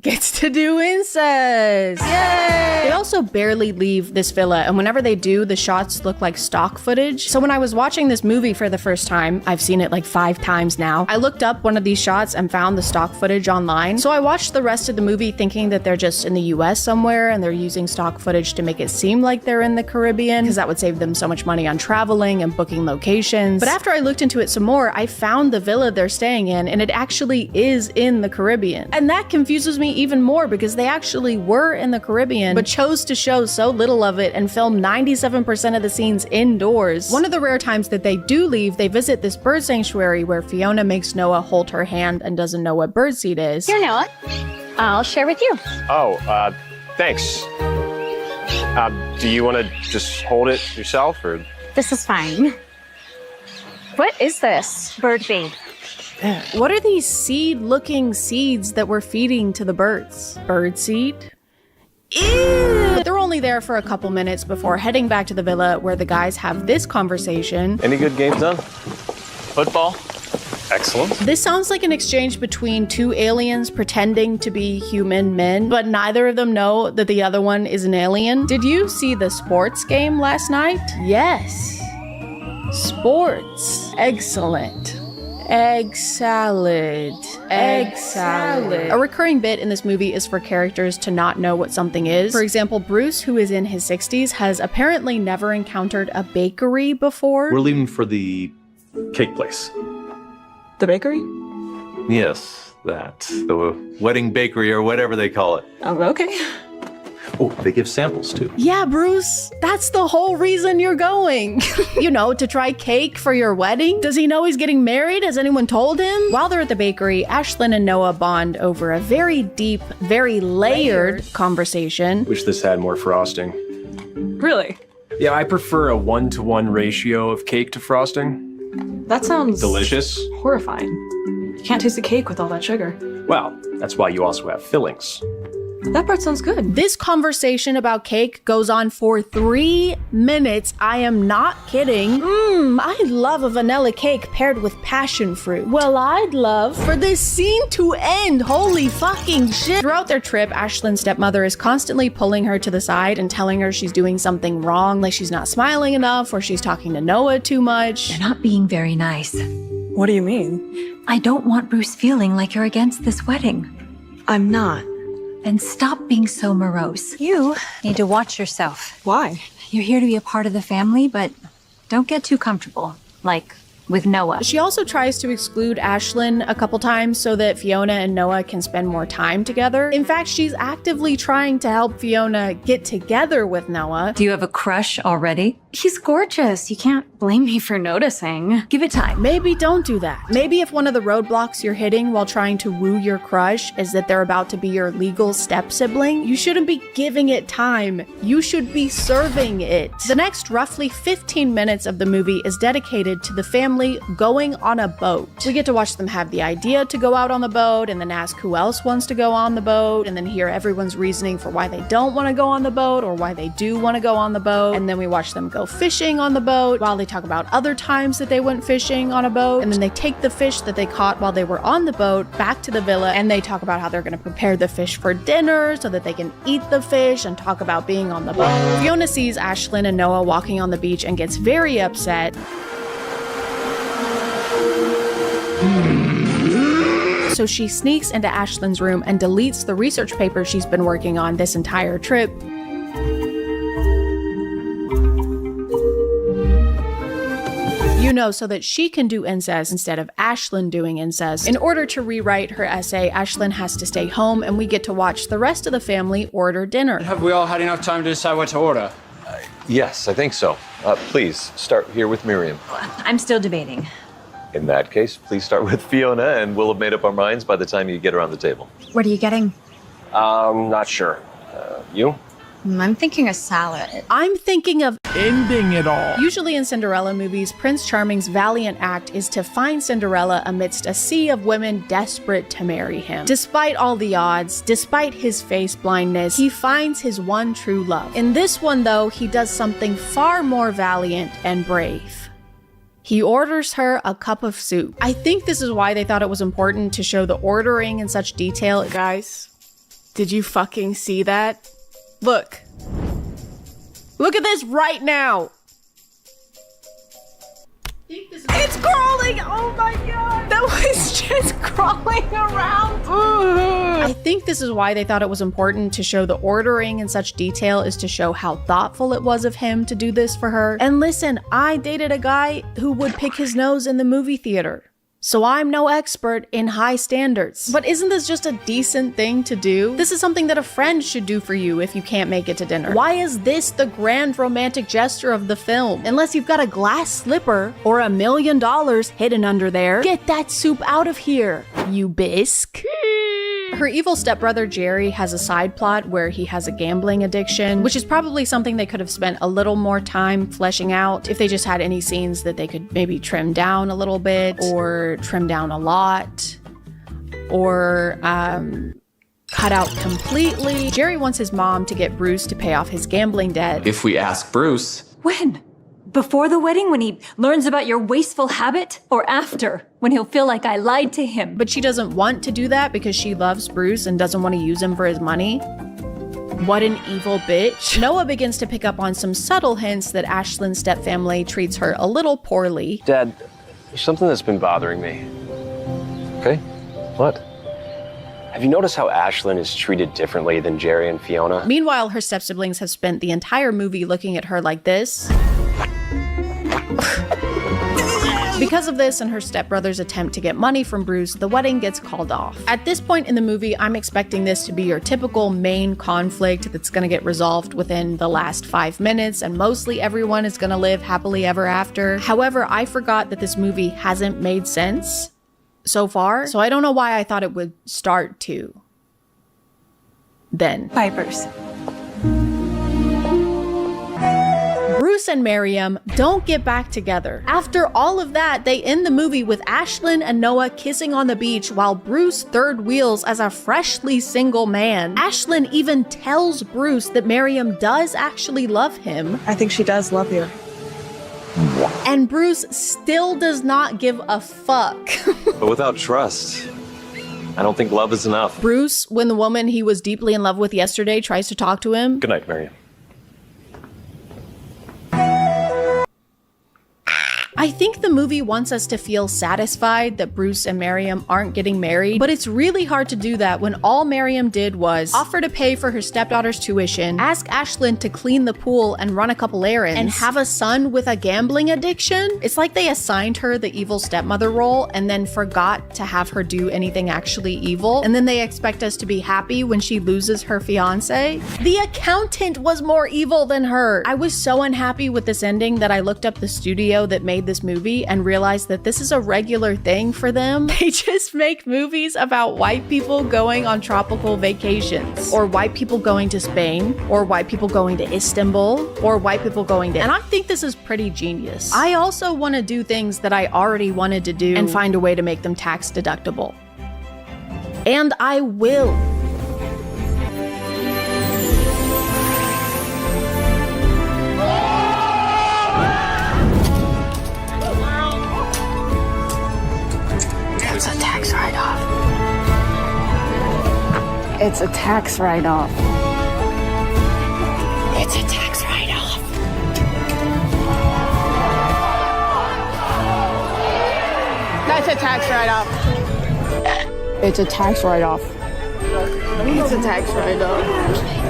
gets to do incest. Yay! They also barely leave this villa, and whenever they do, the shots look like stock footage. So when I was watching this movie for the first time, I've seen it like 5 times now, I looked up one of these shots and found the stock footage online. So I watched the rest of the movie thinking that they're just in the US somewhere and they're using stock footage to make it seem like they're in the Caribbean, because that would save them so much money on traveling and booking locations. But after I looked into it some more, I found the villa they're staying in, and it actually is in the Caribbean. And that confuses me even more because they actually were in the Caribbean, but chose to show so little of it and film 97% of the scenes indoors. One of the rare times that they do leave, they visit this bird sanctuary where Fiona makes Noah hold her hand and doesn't know what birdseed is. Here, Noah. I'll share with you. Oh, thanks. Do you want to just hold it yourself, or? This is fine. What is this? Bird feed. What are these seed-looking seeds that we're feeding to the birds? Birdseed? Ew! They're only there for a couple minutes before heading back to the villa where the guys have this conversation. Any good games done? Football? Excellent. This sounds like an exchange between two aliens pretending to be human men, but neither of them know that the other one is an alien. Did you see the sports game last night? Yes. Sports. Excellent. Egg salad. Egg salad. A recurring bit in this movie is for characters to not know what something is. For example, Bruce, who is in his 60s, has apparently never encountered a bakery before. We're leaving for the cake place. The bakery? Yes, that. The wedding bakery or whatever they call it. Oh, okay. Oh, they give samples too. Yeah, Bruce, that's the whole reason you're going. You know, to try cake for your wedding? Does he know he's getting married? Has anyone told him? While they're at the bakery, Ashlyn and Noah bond over a very deep, very layered conversation. Wish this had more frosting. Really? Yeah, I prefer a 1-to-1 ratio of cake to frosting. That sounds delicious. Horrifying. You can't taste the cake with all that sugar. Well, that's why you also have fillings. That part sounds good. This conversation about cake goes on for 3 minutes. I am not kidding. I love a vanilla cake paired with passion fruit. Well, I'd love for this scene to end. Holy fucking shit. Throughout their trip, Ashlyn's stepmother is constantly pulling her to the side and telling her she's doing something wrong, like she's not smiling enough or she's talking to Noah too much. You're not being very nice. What do you mean? I don't want Bruce feeling like you're against this wedding. I'm not. Then stop being so morose. You need to watch yourself. Why? You're here to be a part of the family, but don't get too comfortable. Like with Noah. She also tries to exclude Ashlyn a couple times so that Fiona and Noah can spend more time together. In fact, she's actively trying to help Fiona get together with Noah. Do you have a crush already? He's gorgeous. You can't blame me for noticing. Give it time. Maybe don't do that. Maybe if one of the roadblocks you're hitting while trying to woo your crush is that they're about to be your legal step-sibling, you shouldn't be giving it time. You should be serving it. The next roughly 15 minutes of the movie is dedicated to the family going on a boat. We get to watch them have the idea to go out on the boat and then ask who else wants to go on the boat and then hear everyone's reasoning for why they don't want to go on the boat or why they do want to go on the boat. And then we watch them go fishing on the boat while they talk about other times that they went fishing on a boat. And then they take the fish that they caught while they were on the boat back to the villa and they talk about how they're going to prepare the fish for dinner so that they can eat the fish and talk about being on the boat. Fiona sees Ashlyn and Noah walking on the beach and gets very upset. So she sneaks into Ashlyn's room and deletes the research paper she's been working on this entire trip. You know, so that she can do incest instead of Ashlyn doing incest. In order to rewrite her essay, Ashlyn has to stay home and we get to watch the rest of the family order dinner. Have we all had enough time to decide what to order? Yes, I think so. Please, start here with Miriam. I'm still debating. In that case, please start with Fiona, and we'll have made up our minds by the time you get around the table. What are you getting? Not sure. You? I'm thinking a salad. I'm thinking of ending it all. Usually in Cinderella movies, Prince Charming's valiant act is to find Cinderella amidst a sea of women desperate to marry him. Despite all the odds, despite his face blindness, he finds his one true love. In this one, though, he does something far more valiant and brave. He orders her a cup of soup. I think this is why they thought it was important to show the ordering in such detail. Guys, did you fucking see that? Look. Look at this right now. It's crawling! Oh my god! That was just crawling around. I think this is why they thought it was important to show the ordering in such detail, is to show how thoughtful it was of him to do this for her. And listen, I dated a guy who would pick his nose in the movie theater. So I'm no expert in high standards. But isn't this just a decent thing to do? This is something that a friend should do for you if you can't make it to dinner. Why is this the grand romantic gesture of the film? Unless you've got a glass slipper or $1 million hidden under there. Get that soup out of here, you bisque. Her evil stepbrother Jerry has a side plot where he has a gambling addiction, which is probably something they could have spent a little more time fleshing out if they just had any scenes that they could maybe trim down a little bit or trim down a lot or cut out completely. Jerry wants his mom to get Bruce to pay off his gambling debt. If we ask Bruce... When? Before the wedding, when he learns about your wasteful habit? Or after, when he'll feel like I lied to him? But she doesn't want to do that because she loves Bruce and doesn't want to use him for his money. What an evil bitch. Noah begins to pick up on some subtle hints that Ashlyn's stepfamily treats her a little poorly. Dad, there's something that's been bothering me. Okay. What? Have you noticed how Ashlyn is treated differently than Jerry and Fiona? Meanwhile, her step-siblings have spent the entire movie looking at her like this. Because of this and her stepbrother's attempt to get money from Bruce, the wedding gets called off. At this point in the movie, I'm expecting this to be your typical main conflict that's gonna get resolved within the last 5 minutes, and mostly everyone is gonna live happily ever after. However, I forgot that this movie hasn't made sense so far, so I don't know why I thought it would start to then. Vipers. Bruce and Miriam don't get back together. After all of that, they end the movie with Ashlyn and Noah kissing on the beach while Bruce third wheels as a freshly single man. Ashlyn even tells Bruce that Miriam does actually love him. I think she does love you. And Bruce still does not give a fuck. But without trust, I don't think love is enough. Bruce, when the woman he was deeply in love with yesterday tries to talk to him. Good night, Miriam. I think the movie wants us to feel satisfied that Bruce and Miriam aren't getting married, but it's really hard to do that when all Miriam did was offer to pay for her stepdaughter's tuition, ask Ashlyn to clean the pool and run a couple errands, and have a son with a gambling addiction. It's like they assigned her the evil stepmother role and then forgot to have her do anything actually evil, and then they expect us to be happy when she loses her fiance. The accountant was more evil than her. I was so unhappy with this ending that I looked up the studio that made this movie and realized that this is a regular thing for them. They just make movies about white people going on tropical vacations, or white people going to Spain, or white people going to Istanbul, or white people going to... And I think this is pretty genius. I also want to do things that I already wanted to do and find a way to make them tax deductible. And I will. It's a tax write-off. It's a tax write-off. It's a tax write-off. That's a tax write-off. It's a tax write-off. It's a tax write-off.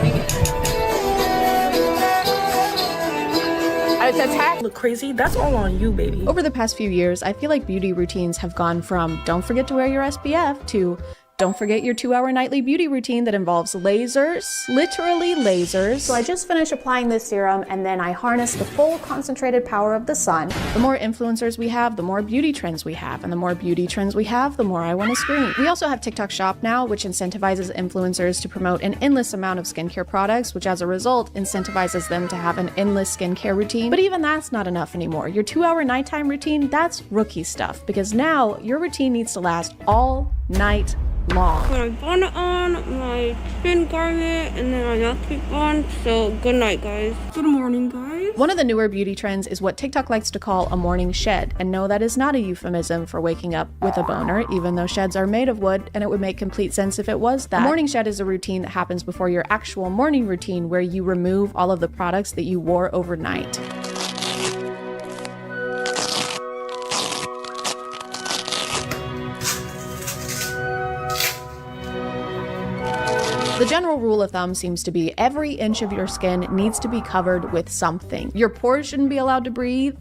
It's a tax. Look crazy? That's all on you, baby. Over the past few years, I feel like beauty routines have gone from don't forget to wear your SPF to don't forget your 2-hour nightly beauty routine that involves lasers, literally lasers. So I just finished applying this serum and then I harness the full concentrated power of the sun. The more influencers we have, the more beauty trends we have, and the more beauty trends we have, the more I want to scream. We also have TikTok Shop now, which incentivizes influencers to promote an endless amount of skincare products, which as a result incentivizes them to have an endless skincare routine. But even that's not enough anymore. Your 2-hour nighttime routine, that's rookie stuff, because now your routine needs to last all night long. Put my bonnet on, my skin garment, and then my outfit on. So good night, guys. Good morning, guys. One of the newer beauty trends is what TikTok likes to call a morning shed. And no, that is not a euphemism for waking up with a boner, even though sheds are made of wood, and it would make complete sense if it was that. A morning shed is a routine that happens before your actual morning routine, where you remove all of the products that you wore overnight. The general rule of thumb seems to be every inch of your skin needs to be covered with something. Your pores shouldn't be allowed to breathe.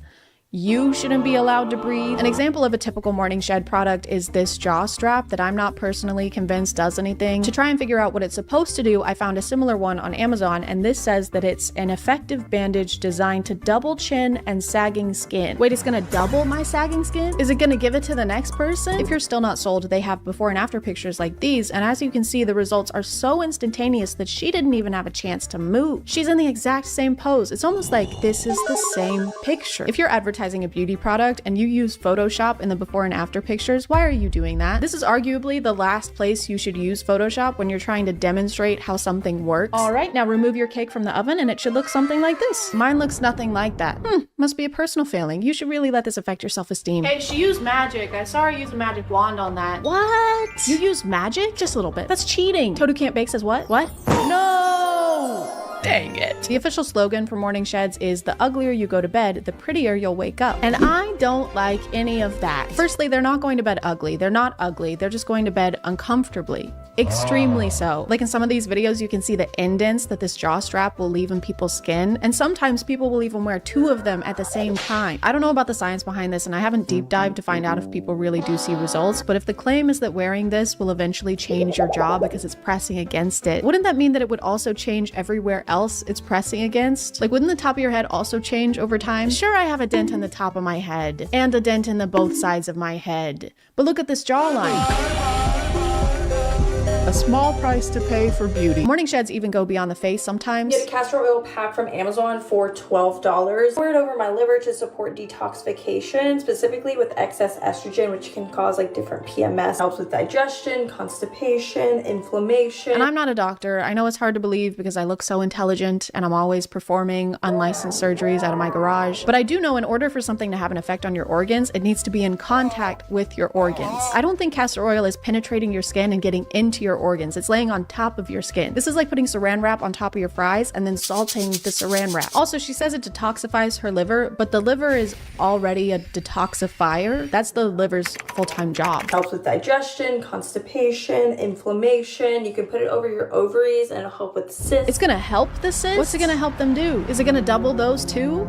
You shouldn't be allowed to breathe. An example of a typical morning shed product is this jaw strap that I'm not personally convinced does anything. To try and figure out what it's supposed to do, I found a similar one on Amazon, and this says that it's an effective bandage designed to double chin and sagging skin. Wait, it's gonna double my sagging skin? Is it gonna give it to the next person? If you're still not sold, they have before and after pictures like these, and as you can see, the results are so instantaneous that she didn't even have a chance to move. She's in the exact same pose. It's almost like this is the same picture. If you're advertising a beauty product and you use Photoshop in the before and after pictures, why are you doing that? This is arguably the last place you should use Photoshop when you're trying to demonstrate how something works. All right, now remove your cake from the oven and it should look something like this. Mine looks nothing like that. Must be a personal failing. You should really let this affect your self-esteem. Hey, she used magic. I saw her use a magic wand on that. What? You used magic? Just a little bit. That's cheating. Toad Who Can't Bake says what? What? No! Dang it. The official slogan for Morning Sheds is the uglier you go to bed, the prettier you'll wake up. And I don't like any of that. Firstly, they're not going to bed ugly. They're not ugly. They're just going to bed uncomfortably. Extremely so. Like in some of these videos, you can see the indents that this jaw strap will leave in people's skin. And sometimes people will even wear 2 of them at the same time. I don't know about the science behind this, and I haven't deep dived to find out if people really do see results, but if the claim is that wearing this will eventually change your jaw because it's pressing against it, wouldn't that mean that it would also change everywhere else it's pressing against? Like, wouldn't the top of your head also change over time? Sure, I have a dent in the top of my head and a dent in the both sides of my head, but look at this jawline. A small price to pay for beauty. Morning Sheds even go beyond the face sometimes. Get a castor oil pack from Amazon for $12. Pour it over my liver to support detoxification, specifically with excess estrogen, which can cause like different PMS. Helps with digestion, constipation, inflammation. And I'm not a doctor. I know it's hard to believe because I look so intelligent and I'm always performing unlicensed surgeries out of my garage. But I do know in order for something to have an effect on your organs, it needs to be in contact with your organs. I don't think castor oil is penetrating your skin and getting into your organs. It's laying on top of your skin. This is like putting saran wrap on top of your fries and then salting the saran wrap. Also, she says it detoxifies her liver, but the liver is already a detoxifier. That's the liver's full-time job. Helps with digestion, constipation, inflammation. You can put it over your ovaries and it'll help with cysts. It's gonna help the cysts? What's it gonna help them do? Is it gonna double those too?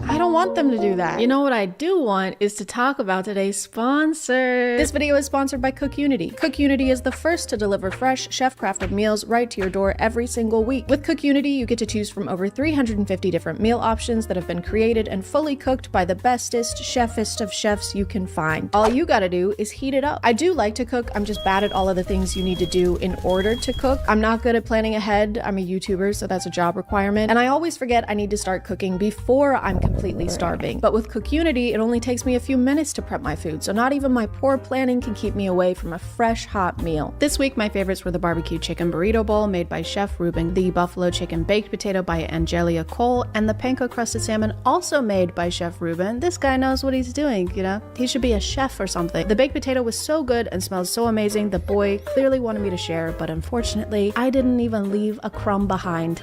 I don't want them to do that. You know what I do want is to talk about today's sponsor. This video is sponsored by CookUnity. CookUnity is the first to deliver fresh, chef-crafted meals right to your door every single week. With CookUnity, you get to choose from over 350 different meal options that have been created and fully cooked by the bestest, chefest of chefs you can find. All you gotta do is heat it up. I do like to cook, I'm just bad at all of the things you need to do in order to cook. I'm not good at planning ahead. I'm a YouTuber, so that's a job requirement. And I always forget I need to start cooking before I'm completely starving. But with CookUnity, it only takes me a few minutes to prep my food, so not even my poor planning can keep me away from a fresh, hot meal. This week, my favorites were the barbecue chicken burrito bowl made by Chef Ruben, the buffalo chicken baked potato by Angelia Cole, and the panko crusted salmon also made by Chef Ruben. This guy knows what he's doing, you know? He should be a chef or something. The baked potato was so good and smelled so amazing, the boy clearly wanted me to share, but unfortunately, I didn't even leave a crumb behind.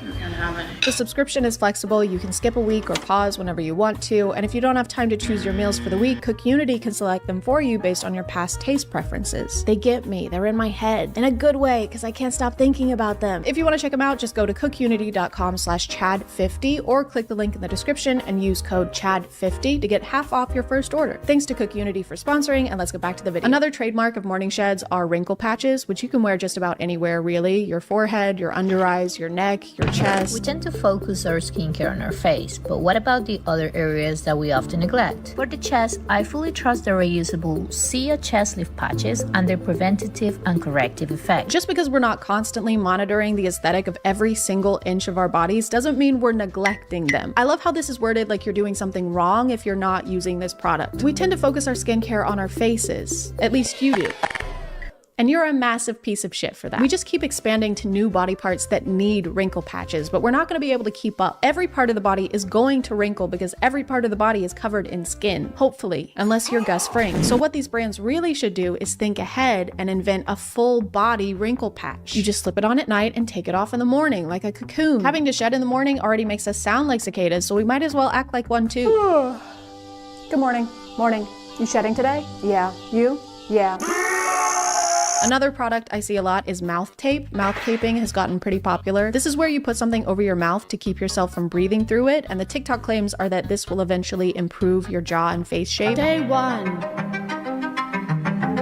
The subscription is flexible. You can skip a week or pause whenever you want to, and if you don't have time to choose your meals for the week, CookUnity can select them for you based on your past taste preferences. They get me. They're in my head. In a good way, because I can't stop thinking about them. If you want to check them out, just go to cookunity.com/Chad50 or click the link in the description and use code Chad50 to get half off your first order. Thanks to CookUnity for sponsoring, and let's get back to the video. Another trademark of Morning Sheds are wrinkle patches, which you can wear just about anywhere, really. Your forehead, your under eyes, your neck, your chest. We tend to focus our skincare on our face, but what about the other areas that we often neglect? For the chest, I fully trust the reusable Sia chest lift patches and their preventative and corrective effect. Just because we're not constantly monitoring the aesthetic of every single inch of our bodies doesn't mean we're neglecting them. I love how this is worded like you're doing something wrong if you're not using this product. We tend to focus our skincare on our faces. At least you do. And you're a massive piece of shit for that. We just keep expanding to new body parts that need wrinkle patches, but we're not gonna be able to keep up. Every part of the body is going to wrinkle because every part of the body is covered in skin, hopefully, unless you're Gus Fring. So what these brands really should do is think ahead and invent a full body wrinkle patch. You just slip it on at night and take it off in the morning, like a cocoon. Having to shed in the morning already makes us sound like cicadas, so we might as well act like one too. Good morning. Morning. You shedding today? Yeah. You? Yeah. Another product I see a lot is mouth tape. Mouth taping has gotten pretty popular. This is where you put something over your mouth to keep yourself from breathing through it, and the TikTok claims are that this will eventually improve your jaw and face shape. Day 1.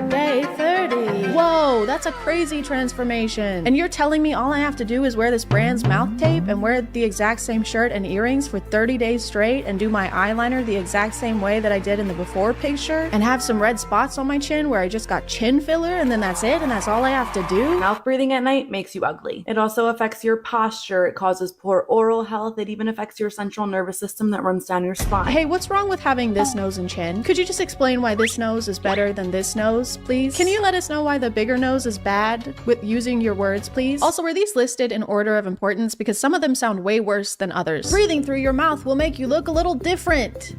Day 30. Whoa, that's a crazy transformation. And you're telling me all I have to do is wear this brand's mouth tape and wear the exact same shirt and earrings for 30 days straight and do my eyeliner the exact same way that I did in the before picture and have some red spots on my chin where I just got chin filler and then that's it and that's all I have to do? Mouth breathing at night makes you ugly. It also affects your posture. It causes poor oral health. It even affects your central nervous system that runs down your spine. Hey, what's wrong with having this nose and chin? Could you just explain why this nose is better than this nose, please? Can you let us know why the bigger nose is bad with using your words, please? Also, were these listed in order of importance? Because some of them sound way worse than others. Breathing through your mouth will make you look a little different.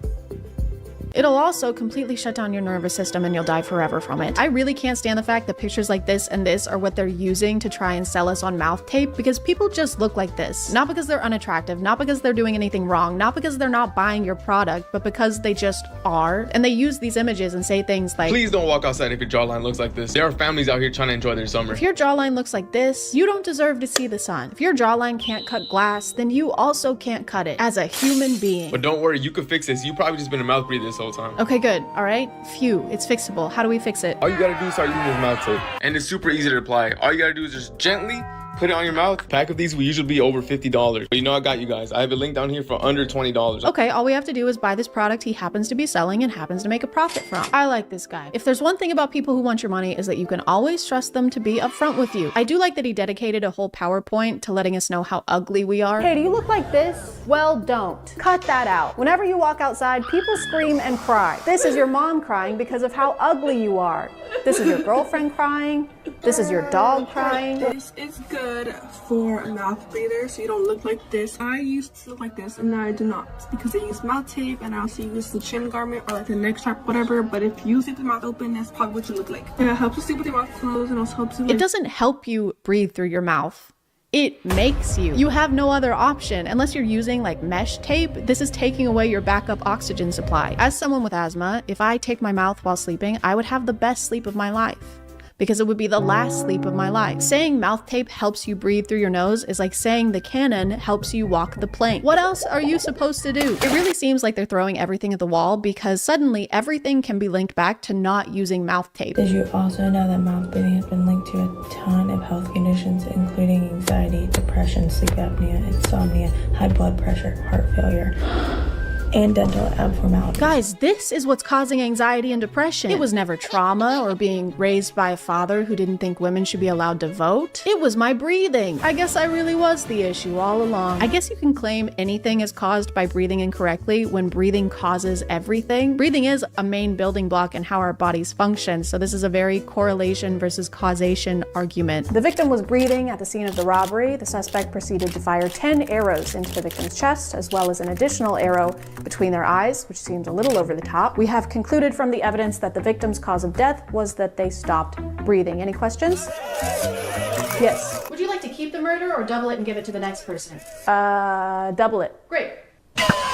It'll also completely shut down your nervous system and you'll die forever from it. I really can't stand the fact that pictures like this and this are what they're using to try and sell us on mouth tape, because people just look like this. Not because they're unattractive, not because they're doing anything wrong, not because they're not buying your product, but because they just are. And they use these images and say things like, please don't walk outside if your jawline looks like this. There are families out here trying to enjoy their summer. If your jawline looks like this, you don't deserve to see the sun. If your jawline can't cut glass, then you also can't cut it as a human being. But don't worry, you can fix this. You probably just been a mouth breather this whole time. Okay, good. All right. Phew, it's fixable. How do we fix it? All you gotta do is start using this mouth tape. And it's super easy to apply. All you gotta do is just gently put it on your mouth. A pack of these will usually be over $50. But you know I got you guys. I have a link down here for under $20. Okay, all we have to do is buy this product he happens to be selling and happens to make a profit from. I like this guy. If there's one thing about people who want your money is that you can always trust them to be upfront with you. I do like that he dedicated a whole PowerPoint to letting us know how ugly we are. Hey, do you look like this? Well, don't. Cut that out. Whenever you walk outside, people scream and cry. This is your mom crying because of how ugly you are. This is your girlfriend crying. This is your dog crying. This is good for mouth breathers, so you don't look like this. I used to look like this, and now I do not, because I use mouth tape, and I also use the chin garment or like the neck strap, whatever. But if you sleep with your mouth open, that's probably what you look like. And it helps you sleep with your mouth closed, and also helps you. It doesn't help you breathe through your mouth. It makes you. You have no other option. Unless you're using like mesh tape, this is taking away your backup oxygen supply. As someone with asthma, if I take my mouth while sleeping, I would have the best sleep of my life, because it would be the last sleep of my life. Saying mouth tape helps you breathe through your nose is like saying the cannon helps you walk the plank. What else are you supposed to do? It really seems like they're throwing everything at the wall, because suddenly everything can be linked back to not using mouth tape. Did you also know that mouth breathing has been linked to a ton of health conditions, including anxiety, depression, sleep apnea, insomnia, high blood pressure, heart failure, and dental abnormalities? Guys, this is what's causing anxiety and depression. It was never trauma or being raised by a father who didn't think women should be allowed to vote. It was my breathing. I guess I really was the issue all along. I guess you can claim anything is caused by breathing incorrectly when breathing causes everything. Breathing is a main building block in how our bodies function, so this is a very correlation versus causation argument. The victim was breathing at the scene of the robbery. The suspect proceeded to fire 10 arrows into the victim's chest, as well as an additional arrow between their eyes, which seemed a little over the top. We have concluded from the evidence that the victim's cause of death was that they stopped breathing. Any questions? Yes. Would you like to keep the murder or double it and give it to the next person? Double it. Great.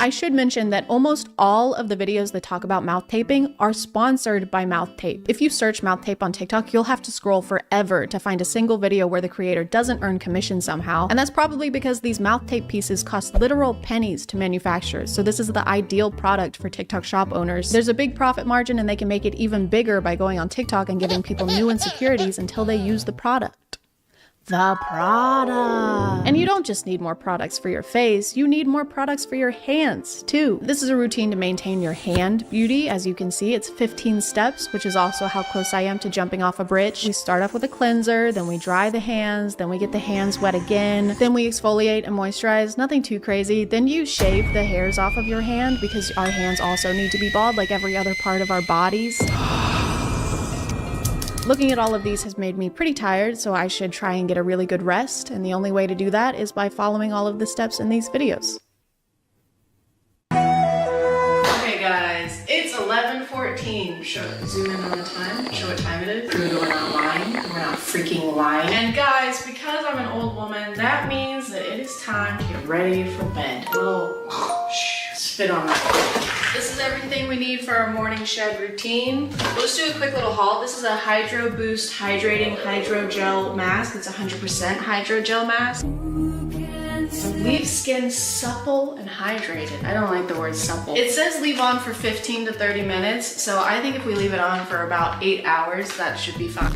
I should mention that almost all of the videos that talk about mouth taping are sponsored by mouth tape. If you search mouth tape on TikTok, you'll have to scroll forever to find a single video where the creator doesn't earn commission somehow. And that's probably because these mouth tape pieces cost literal pennies to manufacture. So this is the ideal product for TikTok shop owners. There's a big profit margin, and they can make it even bigger by going on TikTok and giving people new insecurities until they use the product. The product. And you don't just need more products for your face, you need more products for your hands too. This is a routine to maintain your hand beauty. As you can see, it's 15 steps, which is also how close I am to jumping off a bridge. We start off with a cleanser, then we dry the hands, then we get the hands wet again, then we exfoliate and moisturize, nothing too crazy. Then you shave the hairs off of your hand, because our hands also need to be bald like every other part of our bodies. Looking at all of these has made me pretty tired, so I should try and get a really good rest, and the only way to do that is by following all of the steps in these videos. Okay guys, it's 11:14. Zoom in on the time, show what time it is. We're not lying, we're not freaking lying. And guys, because I'm an old woman, that means that it is time to get ready for bed. A little spit on that. This is everything we need for our morning shed routine. We'll just do a quick little haul. This is a Hydro Boost Hydrating Hydrogel Mask. It's 100% hydrogel mask. Leaves skin supple and hydrated. I don't like the word supple. It says leave on for 15 to 30 minutes, so I think if we leave it on for about 8 hours, that should be fine.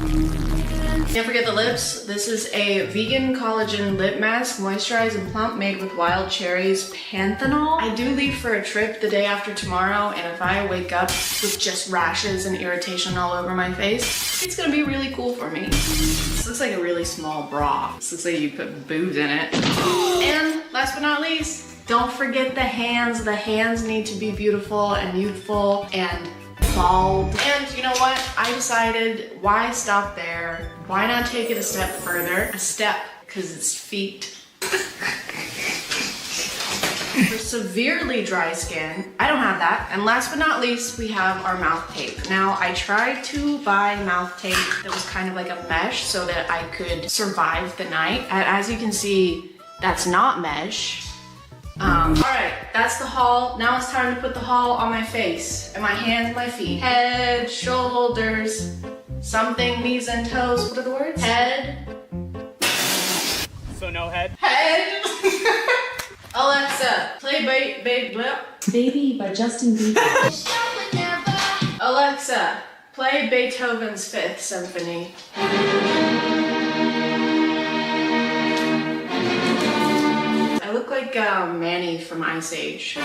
Can't forget the lips. This is a vegan collagen lip mask, moisturize and plump, made with wild cherries panthenol. I do leave for a trip the day after tomorrow, and if I wake up with just rashes and irritation all over my face, it's gonna be really cool for me. This looks like a really small bra. This looks like you put boobs in it. And last but not least, don't forget the hands. The hands need to be beautiful and youthful and bald. And you know what? I decided, why stop there? Why not take it a step further? A step, because it's feet. For severely dry skin, I don't have that. And last but not least, we have our mouth tape. Now, I tried to buy mouth tape that was kind of like a mesh so that I could survive the night. And as you can see, that's not mesh. All right, that's the haul. Now it's time to put the haul on my face and my hands, my feet. Head, shoulders, something, knees and toes. What are the words? Head. So no head? Head. Alexa, play Baby by Justin Bieber. Alexa, play Beethoven's Fifth Symphony. I look like Manny from Ice Age.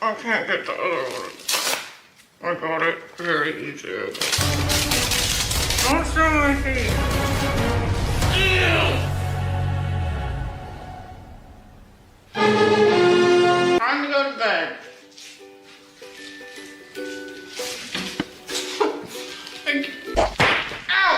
I can't get the other one. I got it very easy. Don't show my feet. Time to go to bed.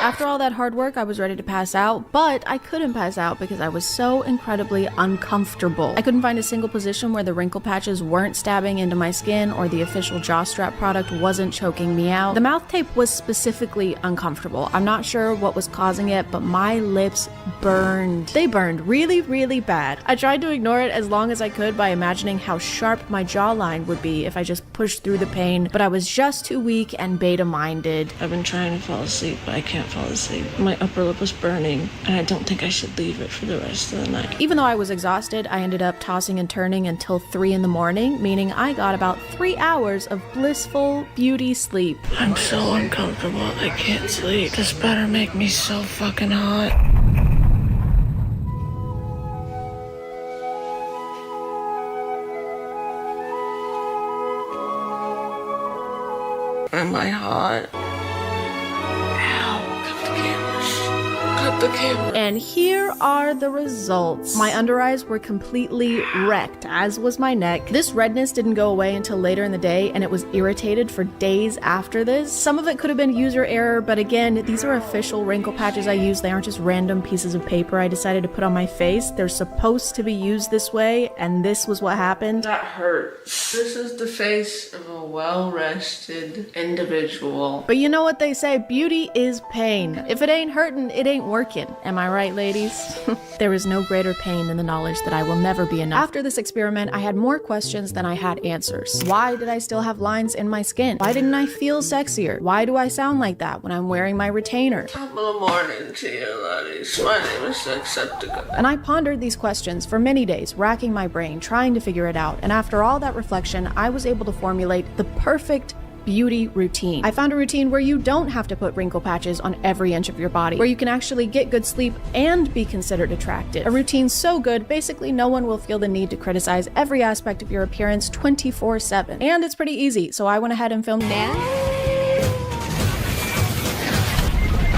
After all that hard work, I was ready to pass out, but I couldn't pass out because I was so incredibly uncomfortable. I couldn't find a single position where the wrinkle patches weren't stabbing into my skin or the official jaw strap product wasn't choking me out. The mouth tape was specifically uncomfortable. I'm not sure what was causing it, but my lips burned. They burned really, really bad. I tried to ignore it as long as I could by imagining how sharp my jawline would be if I just pushed through the pain, but I was just too weak and beta-minded. I've been trying to fall asleep, but I can't fall asleep. My upper lip was burning, and I don't think I should leave it for the rest of the night. Even though I was exhausted, I ended up tossing and turning until 3 in the morning, meaning I got about 3 hours of blissful beauty sleep. I'm so uncomfortable, I can't sleep. This better make me so fucking hot. Am I hot? And here are the results. My under eyes were completely wrecked, as was my neck. This redness didn't go away until later in the day, and it was irritated for days after this. Some of it could have been user error, but again, these are official wrinkle patches I use. They aren't just random pieces of paper I decided to put on my face. They're supposed to be used this way, and this was what happened. That hurts. This is the face of a well-rested individual. But you know what they say, beauty is pain. If it ain't hurting, it ain't working. Am I right, ladies? There is no greater pain than the knowledge that I will never be enough. After this experiment, I had more questions than I had answers. Why did I still have lines in my skin? Why didn't I feel sexier? Why do I sound like that when I'm wearing my retainer? Top of the morning to you, ladies. My name is Sexcepticon. And I pondered these questions for many days, racking my brain, trying to figure it out. And after all that reflection, I was able to formulate the perfect beauty routine. I found a routine where you don't have to put wrinkle patches on every inch of your body, where you can actually get good sleep and be considered attractive. A routine so good, basically no one will feel the need to criticize every aspect of your appearance 24/7. And it's pretty easy, so I went ahead and filmed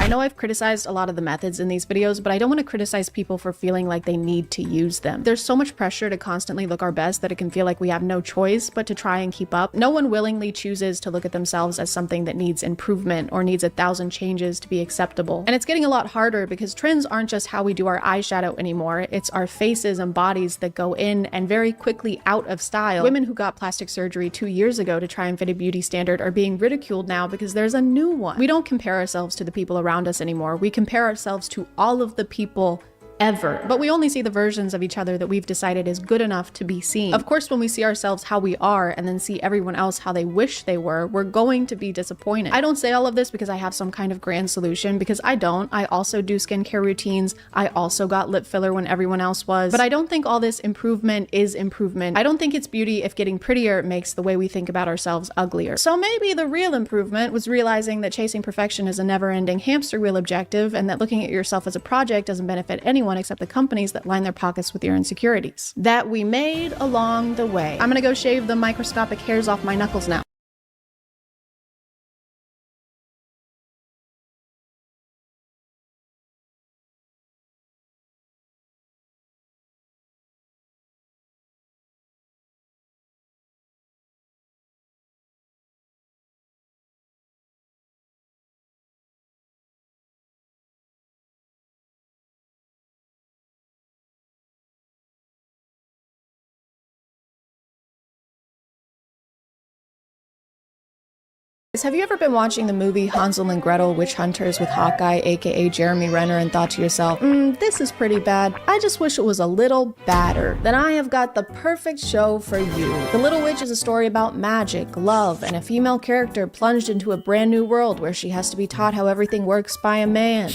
I know I've criticized a lot of the methods in these videos, but I don't want to criticize people for feeling like they need to use them. There's so much pressure to constantly look our best that it can feel like we have no choice but to try and keep up. No one willingly chooses to look at themselves as something that needs improvement or needs 1,000 changes to be acceptable. And it's getting a lot harder because trends aren't just how we do our eyeshadow anymore. It's our faces and bodies that go in and very quickly out of style. Women who got plastic surgery 2 years ago to try and fit a beauty standard are being ridiculed now because there's a new one. We don't compare ourselves to the people around us anymore. We compare ourselves to all of the people ever. But we only see the versions of each other that we've decided is good enough to be seen. Of course, when we see ourselves how we are and then see everyone else how they wish they were, we're going to be disappointed. I don't say all of this because I have some kind of grand solution, because I don't. I also do skincare routines. I also got lip filler when everyone else was. But I don't think all this improvement is improvement. I don't think it's beauty if getting prettier makes the way we think about ourselves uglier. So maybe the real improvement was realizing that chasing perfection is a never-ending hamster wheel objective, and that looking at yourself as a project doesn't benefit anyone except the companies that line their pockets with your insecurities. That we made along the way. I'm gonna go shave the microscopic hairs off my knuckles now. Have you ever been watching the movie Hansel and Gretel Witch Hunters with Hawkeye, aka Jeremy Renner, and thought to yourself, this is pretty bad. I just wish it was a little badder. Then I have got the perfect show for you. The Little Witch is a story about magic, love, and a female character plunged into a brand new world where she has to be taught how everything works by a man.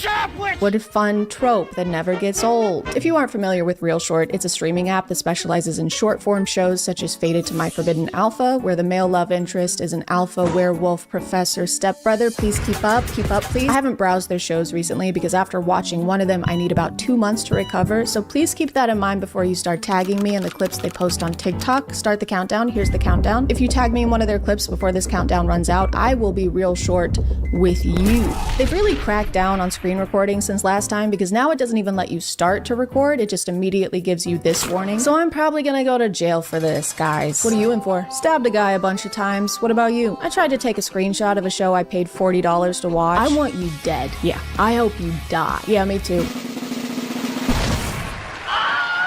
What a fun trope that never gets old. If you aren't familiar with Real Short, it's a streaming app that specializes in short form shows such as Fated to My Forbidden Alpha, where the male love interest is an alpha werewolf professor stepbrother. Please keep up please. I haven't browsed their shows recently because after watching one of them I need about 2 months to recover, so please keep that in mind before you start tagging me in the clips they post on TikTok. Start the countdown, here's the countdown. If you tag me in one of their clips before this countdown runs out, I will be Real Short with you. They've really cracked down on screen recording since last time because now it doesn't even let you start to record, it just immediately gives you this warning. So I'm probably gonna go to jail for this, guys. What are you in for? Stabbed a guy a bunch of times. What about you? I tried to take a screenshot of a show I paid $40 to watch. I want you dead. Yeah, I hope you die. Yeah, me too.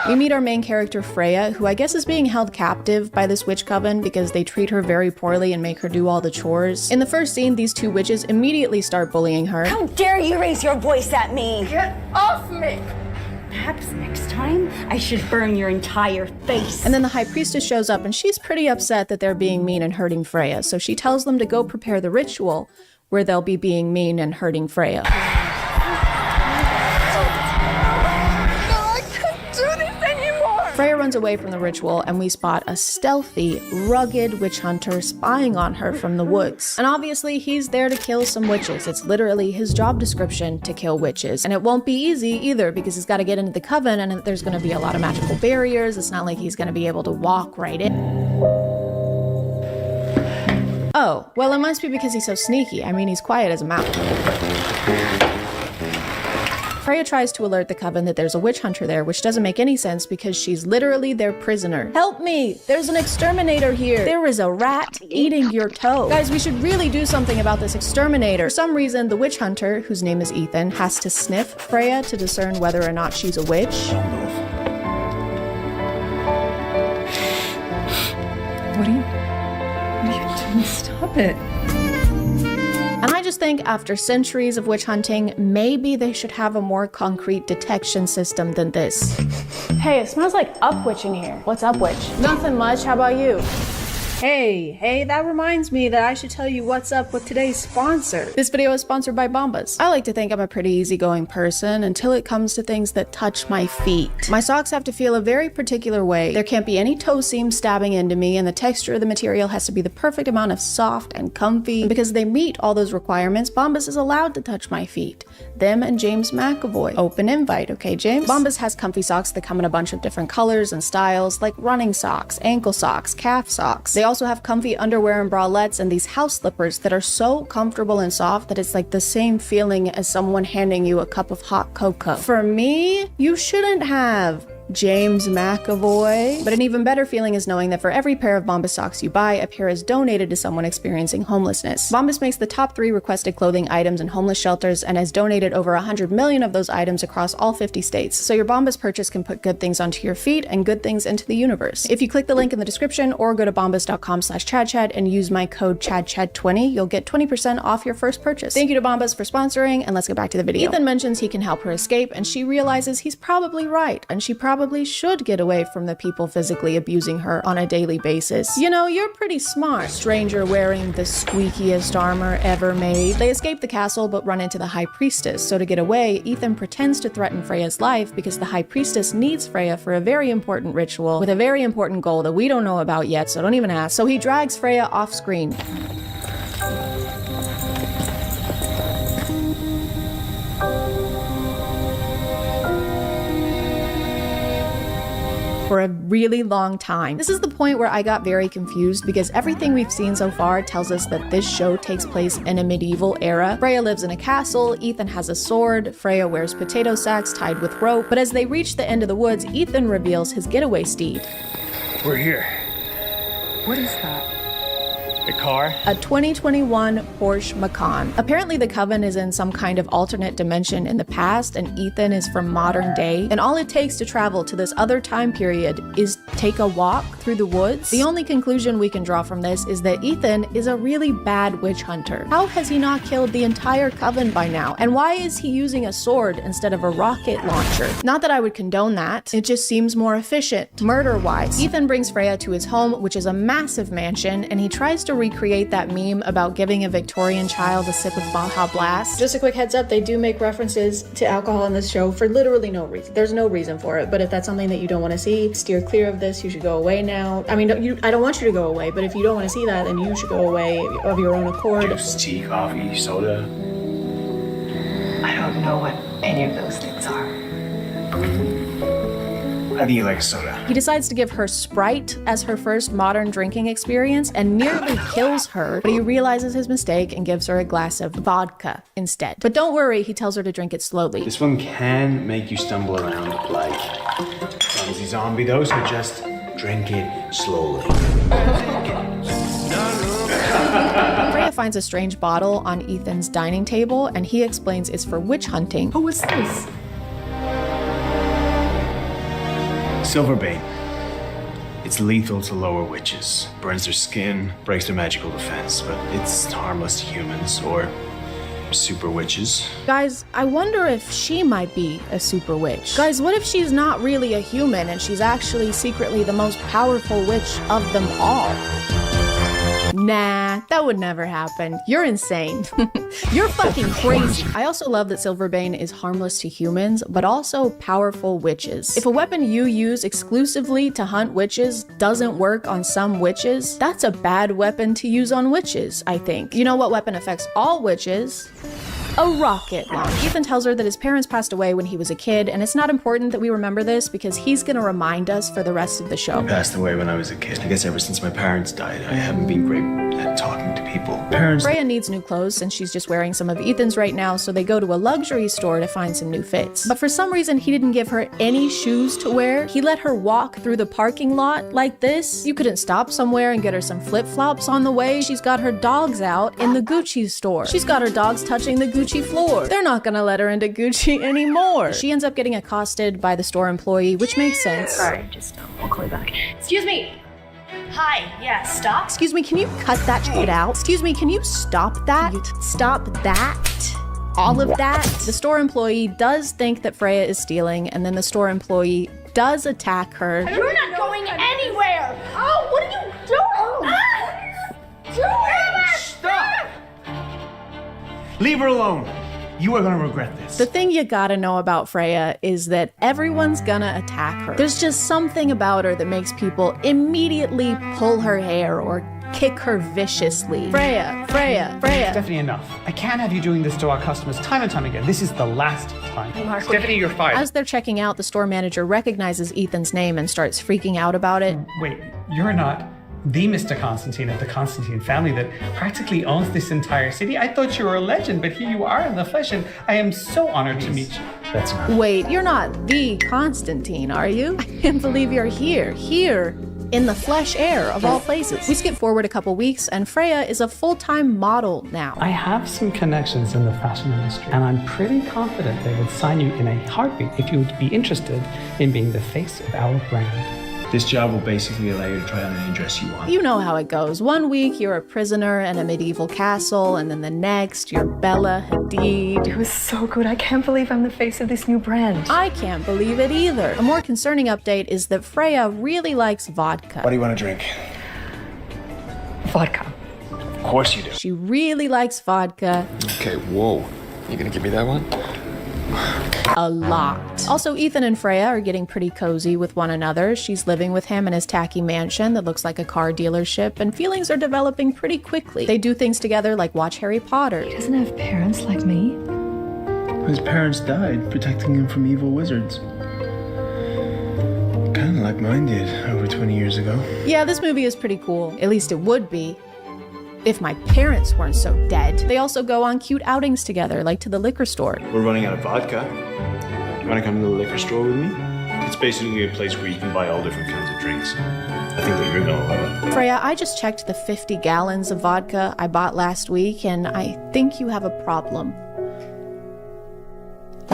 We meet our main character Freya, who I guess is being held captive by this witch coven because they treat her very poorly and make her do all the chores. In the first scene, these two witches immediately start bullying her. How dare you raise your voice at me? Get off me! Perhaps next time I should burn your entire face. And then the high priestess shows up and she's pretty upset that they're being mean and hurting Freya, so she tells them to go prepare the ritual where they'll be being mean and hurting Freya. Freya runs away from the ritual and we spot a stealthy, rugged witch hunter spying on her from the woods. And obviously he's there to kill some witches. It's literally his job description to kill witches. And it won't be easy either because he's got to get into the coven and there's going to be a lot of magical barriers. It's not like he's going to be able to walk right in. Oh, well it must be because he's so sneaky. I mean, he's quiet as a mouse. Freya tries to alert the coven that there's a witch hunter there, which doesn't make any sense because she's literally their prisoner. Help me! There's an exterminator here! There is a rat eating your toe. Guys, we should really do something about this exterminator. For some reason, the witch hunter, whose name is Ethan, has to sniff Freya to discern whether or not she's a witch. What are you doing? Stop it. And I just think after centuries of witch hunting, maybe they should have a more concrete detection system than this. Hey, it smells like Upwitch in here. What's Upwitch? Nothing much, how about you? Hey, that reminds me that I should tell you what's up with today's sponsor. This video is sponsored by Bombas. I like to think I'm a pretty easygoing person until it comes to things that touch my feet. My socks have to feel a very particular way. There can't be any toe seams stabbing into me, and the texture of the material has to be the perfect amount of soft and comfy. And because they meet all those requirements, Bombas is allowed to touch my feet. Them and James McAvoy. Open invite, okay, James? Bombas has comfy socks that come in a bunch of different colors and styles, like running socks, ankle socks, calf socks. They also have comfy underwear and bralettes and these house slippers that are so comfortable and soft that it's like the same feeling as someone handing you a cup of hot cocoa. For me, you shouldn't have James McAvoy. But an even better feeling is knowing that for every pair of Bombas socks you buy, a pair is donated to someone experiencing homelessness. Bombas makes the top 3 requested clothing items in homeless shelters and has donated over 100 million of those items across all 50 states. So your Bombas purchase can put good things onto your feet and good things into the universe. If you click the link in the description or go to bombas.com/ChadChad and use my code ChadChad20, you'll get 20% off your first purchase. Thank you to Bombas for sponsoring, and let's get back to the video. Ethan mentions he can help her escape, and she realizes he's probably right, and she probably should get away from the people physically abusing her on a daily basis. You know, you're pretty smart. Stranger wearing the squeakiest armor ever made. They escape the castle but run into the high priestess, so to get away, Ethan pretends to threaten Freya's life because the high priestess needs Freya for a very important ritual with a very important goal that we don't know about yet, so don't even ask. So he drags Freya off screen. For a really long time. This is the point where I got very confused because everything we've seen so far tells us that this show takes place in a medieval era. Freya lives in a castle, Ethan has a sword, Freya wears potato sacks tied with rope, but as they reach the end of the woods, Ethan reveals his getaway steed. We're here. What is that? A car? A 2021 Porsche Macan. Apparently the Coven is in some kind of alternate dimension in the past and Ethan is from modern day, and all it takes to travel to this other time period is take a walk through the woods. The only conclusion we can draw from this is that Ethan is a really bad witch hunter. How has he not killed the entire Coven by now? And why is he using a sword instead of a rocket launcher? Not that I would condone that, it just seems more efficient, murder-wise. Ethan brings Freya to his home, which is a massive mansion, and he tries to recreate that meme about giving a Victorian child a sip of Baja Blast. Just a quick heads up, they do make references to alcohol in this show for literally no reason. There's no reason for it, but if that's something that you don't want to see, steer clear of this. You should go away now. I mean, I don't want you to go away, but if you don't want to see that, then you should go away of your own accord. Juice, tea, coffee, soda. I don't know what any of those things are. How do you like soda? He decides to give her Sprite as her first modern drinking experience and nearly kills her, but he realizes his mistake and gives her a glass of vodka instead. But don't worry, he tells her to drink it slowly. This one can make you stumble around like clumsy zombie though, so just drink it slowly. Freya finds a strange bottle on Ethan's dining table and he explains it's for witch hunting. Oh, what's this? Silverbane. It's lethal to lower witches. Burns their skin, breaks their magical defense, but it's harmless to humans or super witches. Guys, I wonder if she might be a super witch. Guys, what if she's not really a human and she's actually secretly the most powerful witch of them all? Nah, that would never happen. You're insane. You're fucking crazy. I also love that Silverbane is harmless to humans, but also powerful witches. If a weapon you use exclusively to hunt witches doesn't work on some witches, that's a bad weapon to use on witches, I think. You know what weapon affects all witches? A rocket launch. Ethan tells her that his parents passed away when he was a kid, and it's not important that we remember this because he's gonna remind us for the rest of the show. I passed away when I was a kid. I guess ever since my parents died, I haven't been great at talking to people. Freya needs new clothes since she's just wearing some of Ethan's right now, so they go to a luxury store to find some new fits. But for some reason, he didn't give her any shoes to wear. He let her walk through the parking lot like this. You couldn't stop somewhere and get her some flip-flops on the way. She's got her dogs out in the Gucci store. She's got her dogs touching the Gucci floor. They're not gonna let her into Gucci anymore. She ends up getting accosted by the store employee, which makes sense. Sorry, I'll call you back. Excuse me. Hi, yeah, stop. Excuse me, can you cut that shit out? Excuse me, can you stop that? Stop that? All of that? The store employee does think that Freya is stealing, and then the store employee does attack her. You're not going anywhere. Oh, what are you doing? Stop! Leave her alone. You are gonna regret this. The thing you gotta know about Freya is that everyone's gonna attack her. There's just something about her that makes people immediately pull her hair or kick her viciously. Freya. Stephanie, enough. I can't have you doing this to our customers time and time again. This is the last time. Stephanie, you're fired. As they're checking out, the store manager recognizes Ethan's name and starts freaking out about it. Wait, you're not the Mr. Constantine of the Constantine family that practically owns this entire city? I thought you were a legend, but here you are in the flesh, and I am so honored to meet you. That's not. Wait, you're not the Constantine, are you? I can't believe you're here in the flesh air of all places. We skip forward a couple weeks, and Freya is a full-time model now. I have some connections in the fashion industry, and I'm pretty confident they would sign you in a heartbeat if you would be interested in being the face of our brand. This job will basically allow you to try on any dress you want. You know how it goes. One week you're a prisoner in a medieval castle, and then the next you're Bella Hadid. It was so good. I can't believe I'm the face of this new brand. I can't believe it either. A more concerning update is that Freya really likes vodka. What do you want to drink? Vodka. Of course you do. She really likes vodka. Okay, whoa. You gonna give me that one? A lot. Also, Ethan and Freya are getting pretty cozy with one another. She's living with him in his tacky mansion that looks like a car dealership, and feelings are developing pretty quickly. They do things together like watch Harry Potter. He doesn't have parents like me. His parents died protecting him from evil wizards. Kind of like mine did over 20 years ago. Yeah, this movie is pretty cool. At least it would be if my parents weren't so dead. They also go on cute outings together, like to the liquor store. We're running out of vodka. You want to come to the liquor store with me? It's basically a place where you can buy all different kinds of drinks. I think that you're gonna love it. Freya, I just checked the 50 gallons of vodka I bought last week, and I think you have a problem.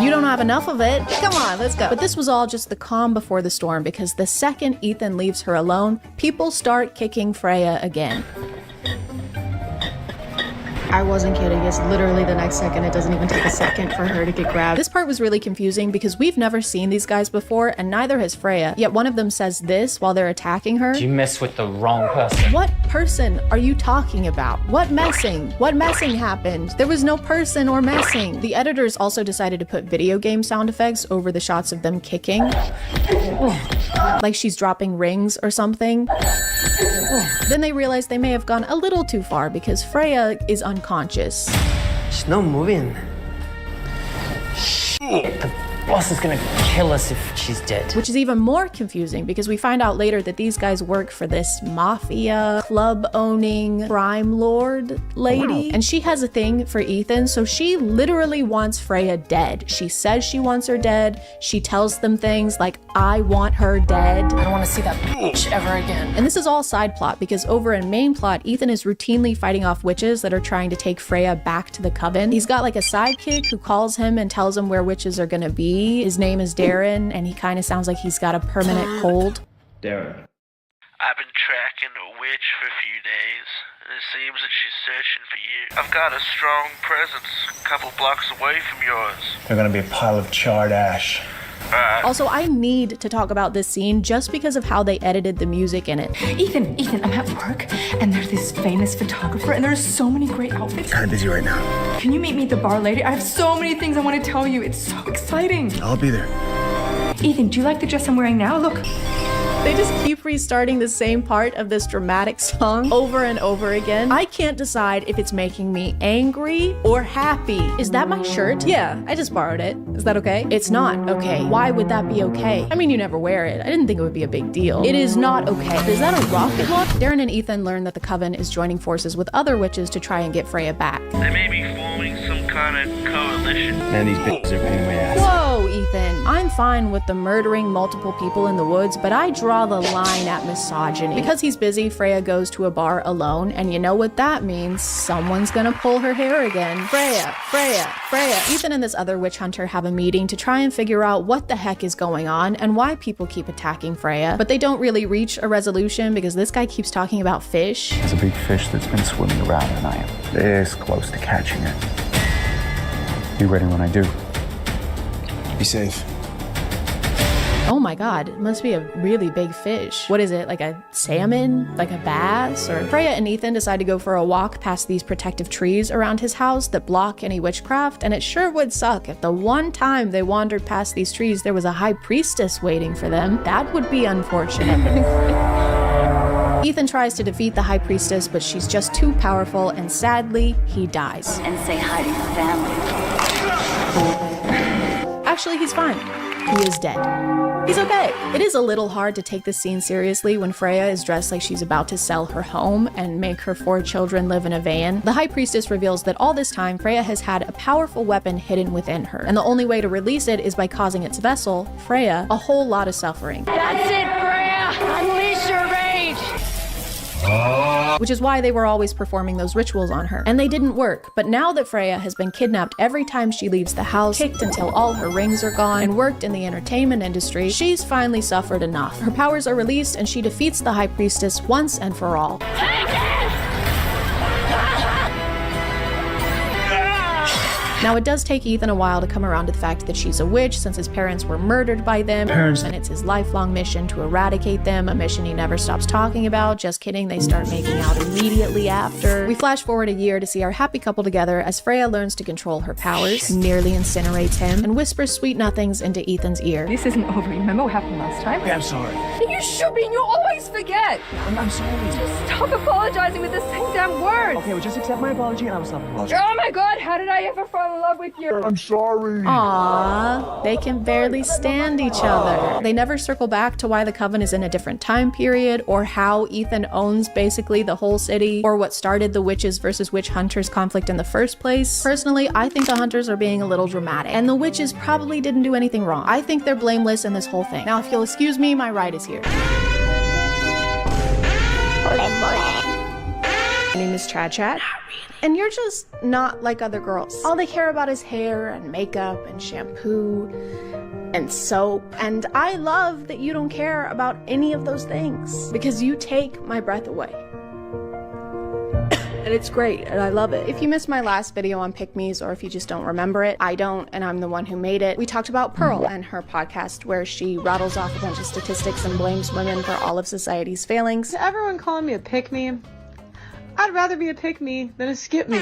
You don't have enough of it. Come on, let's go. But this was all just the calm before the storm, because the second Ethan leaves her alone, people start kicking Freya again. I wasn't kidding. It's literally the next second. It doesn't even take a second for her to get grabbed. This part was really confusing because we've never seen these guys before, and neither has Freya. Yet one of them says this while they're attacking her. You mess with the wrong person. What person are you talking about? What messing? What messing happened? There was no person or messing. The editors also decided to put video game sound effects over the shots of them kicking. Like she's dropping rings or something. Then they realized they may have gone a little too far because Freya is unconscious. She's not moving. Shit, the boss is gonna kill us if she's dead. Which is even more confusing because we find out later that these guys work for this mafia, club-owning, crime lord lady. And she has a thing for Ethan, so she literally wants Freya dead. She says she wants her dead. She tells them things like, I want her dead. I don't want to see that bitch ever again. And this is all side plot because over in main plot, Ethan is routinely fighting off witches that are trying to take Freya back to the coven. He's got like a sidekick who calls him and tells him where witches are gonna be. His name is Darren, and he kind of sounds like he's got a permanent cold. Darren. I've been tracking a witch for a few days, and it seems that she's searching for you. I've got a strong presence a couple blocks away from yours. They're gonna be a pile of charred ash. Also, I need to talk about this scene just because of how they edited the music in it. Ethan, I'm at work, and there's this famous photographer, and there's so many great outfits. Kind of busy right now. Can you meet me at the bar later? I have so many things I want to tell you. It's so exciting. I'll be there. Ethan, do you like the dress I'm wearing now? Look. They just keep restarting the same part of this dramatic song over and over again. I can't decide if it's making me angry or happy. Is that my shirt? Yeah, I just borrowed it. Is that okay? It's not okay. Why would that be okay? I mean, you never wear it. I didn't think it would be a big deal. It is not okay. Is that a rocket launch? Darren and Ethan learn that the coven is joining forces with other witches to try and get Freya back. They may be forming some kind of coalition. Man, these bitches are paying my ass. Whoa, Ethan. I'm fine with the murdering multiple people in the woods, but I draw the line at misogyny. Because he's busy, Freya goes to a bar alone, and you know what that means. Someone's gonna pull her hair again. Freya, Freya, Freya. Ethan and this other witch hunter have a meeting to try and figure out what the heck is going on and why people keep attacking Freya. But they don't really reach a resolution because this guy keeps talking about fish. It's a big fish that's been swimming around and I am this close to catching it. Be ready when I do. Be safe. Oh my god, it must be a really big fish. What is it, like a salmon? Like a bass? Or Freya and Ethan decide to go for a walk past these protective trees around his house that block any witchcraft, and it sure would suck if the one time they wandered past these trees there was a high priestess waiting for them. That would be unfortunate. Ethan tries to defeat the high priestess, but she's just too powerful, and sadly, he dies. And say hi to your family. Actually, he's fine. He is dead. He's okay. It is a little hard to take this scene seriously when Freya is dressed like she's about to sell her home and make her 4 children live in a van. The High Priestess reveals that all this time, Freya has had a powerful weapon hidden within her, and the only way to release it is by causing its vessel, Freya, a whole lot of suffering. That's it, Freya! Unleash your rage! Which is why they were always performing those rituals on her. And they didn't work, but now that Freya has been kidnapped every time she leaves the house, kicked until all her rings are gone, and worked in the entertainment industry, she's finally suffered enough. Her powers are released and she defeats the High Priestess once and for all. Now, it does take Ethan a while to come around to the fact that she's a witch since his parents were murdered by them, and it's his lifelong mission to eradicate them, a mission he never stops talking about. Just kidding, they start making out immediately after. We flash forward a year to see our happy couple together as Freya learns to control her powers, nearly incinerates him, and whispers sweet nothings into Ethan's ear. This isn't over. Remember what happened last time? Yeah, I'm sorry. You should be, and you always forget. I'm sorry. Just stop apologizing with the same damn words. Okay, well, just accept my apology and I will stop apologizing. Oh my god, how did I ever fall in love with you? I'm sorry. Aww, they can barely stand each other. They never circle back to why the coven is in a different time period, or how Ethan owns basically the whole city, or what started the witches versus witch hunters conflict in the first place. Personally, I think the hunters are being a little dramatic, and the witches probably didn't do anything wrong. I think they're blameless in this whole thing. Now, if you'll excuse me, my ride is here. My name is ChadChad, and you're just not like other girls. All they care about is hair and makeup and shampoo and soap, and I love that you don't care about any of those things because you take my breath away. And it's great, and I love it. If you missed my last video on pick-me's, or if you just don't remember it, I don't, and I'm the one who made it. We talked about Pearl and her podcast where she rattles off a bunch of statistics and blames women for all of society's failings. To everyone calling me a pick-me, I'd rather be a pick-me than a skip-me.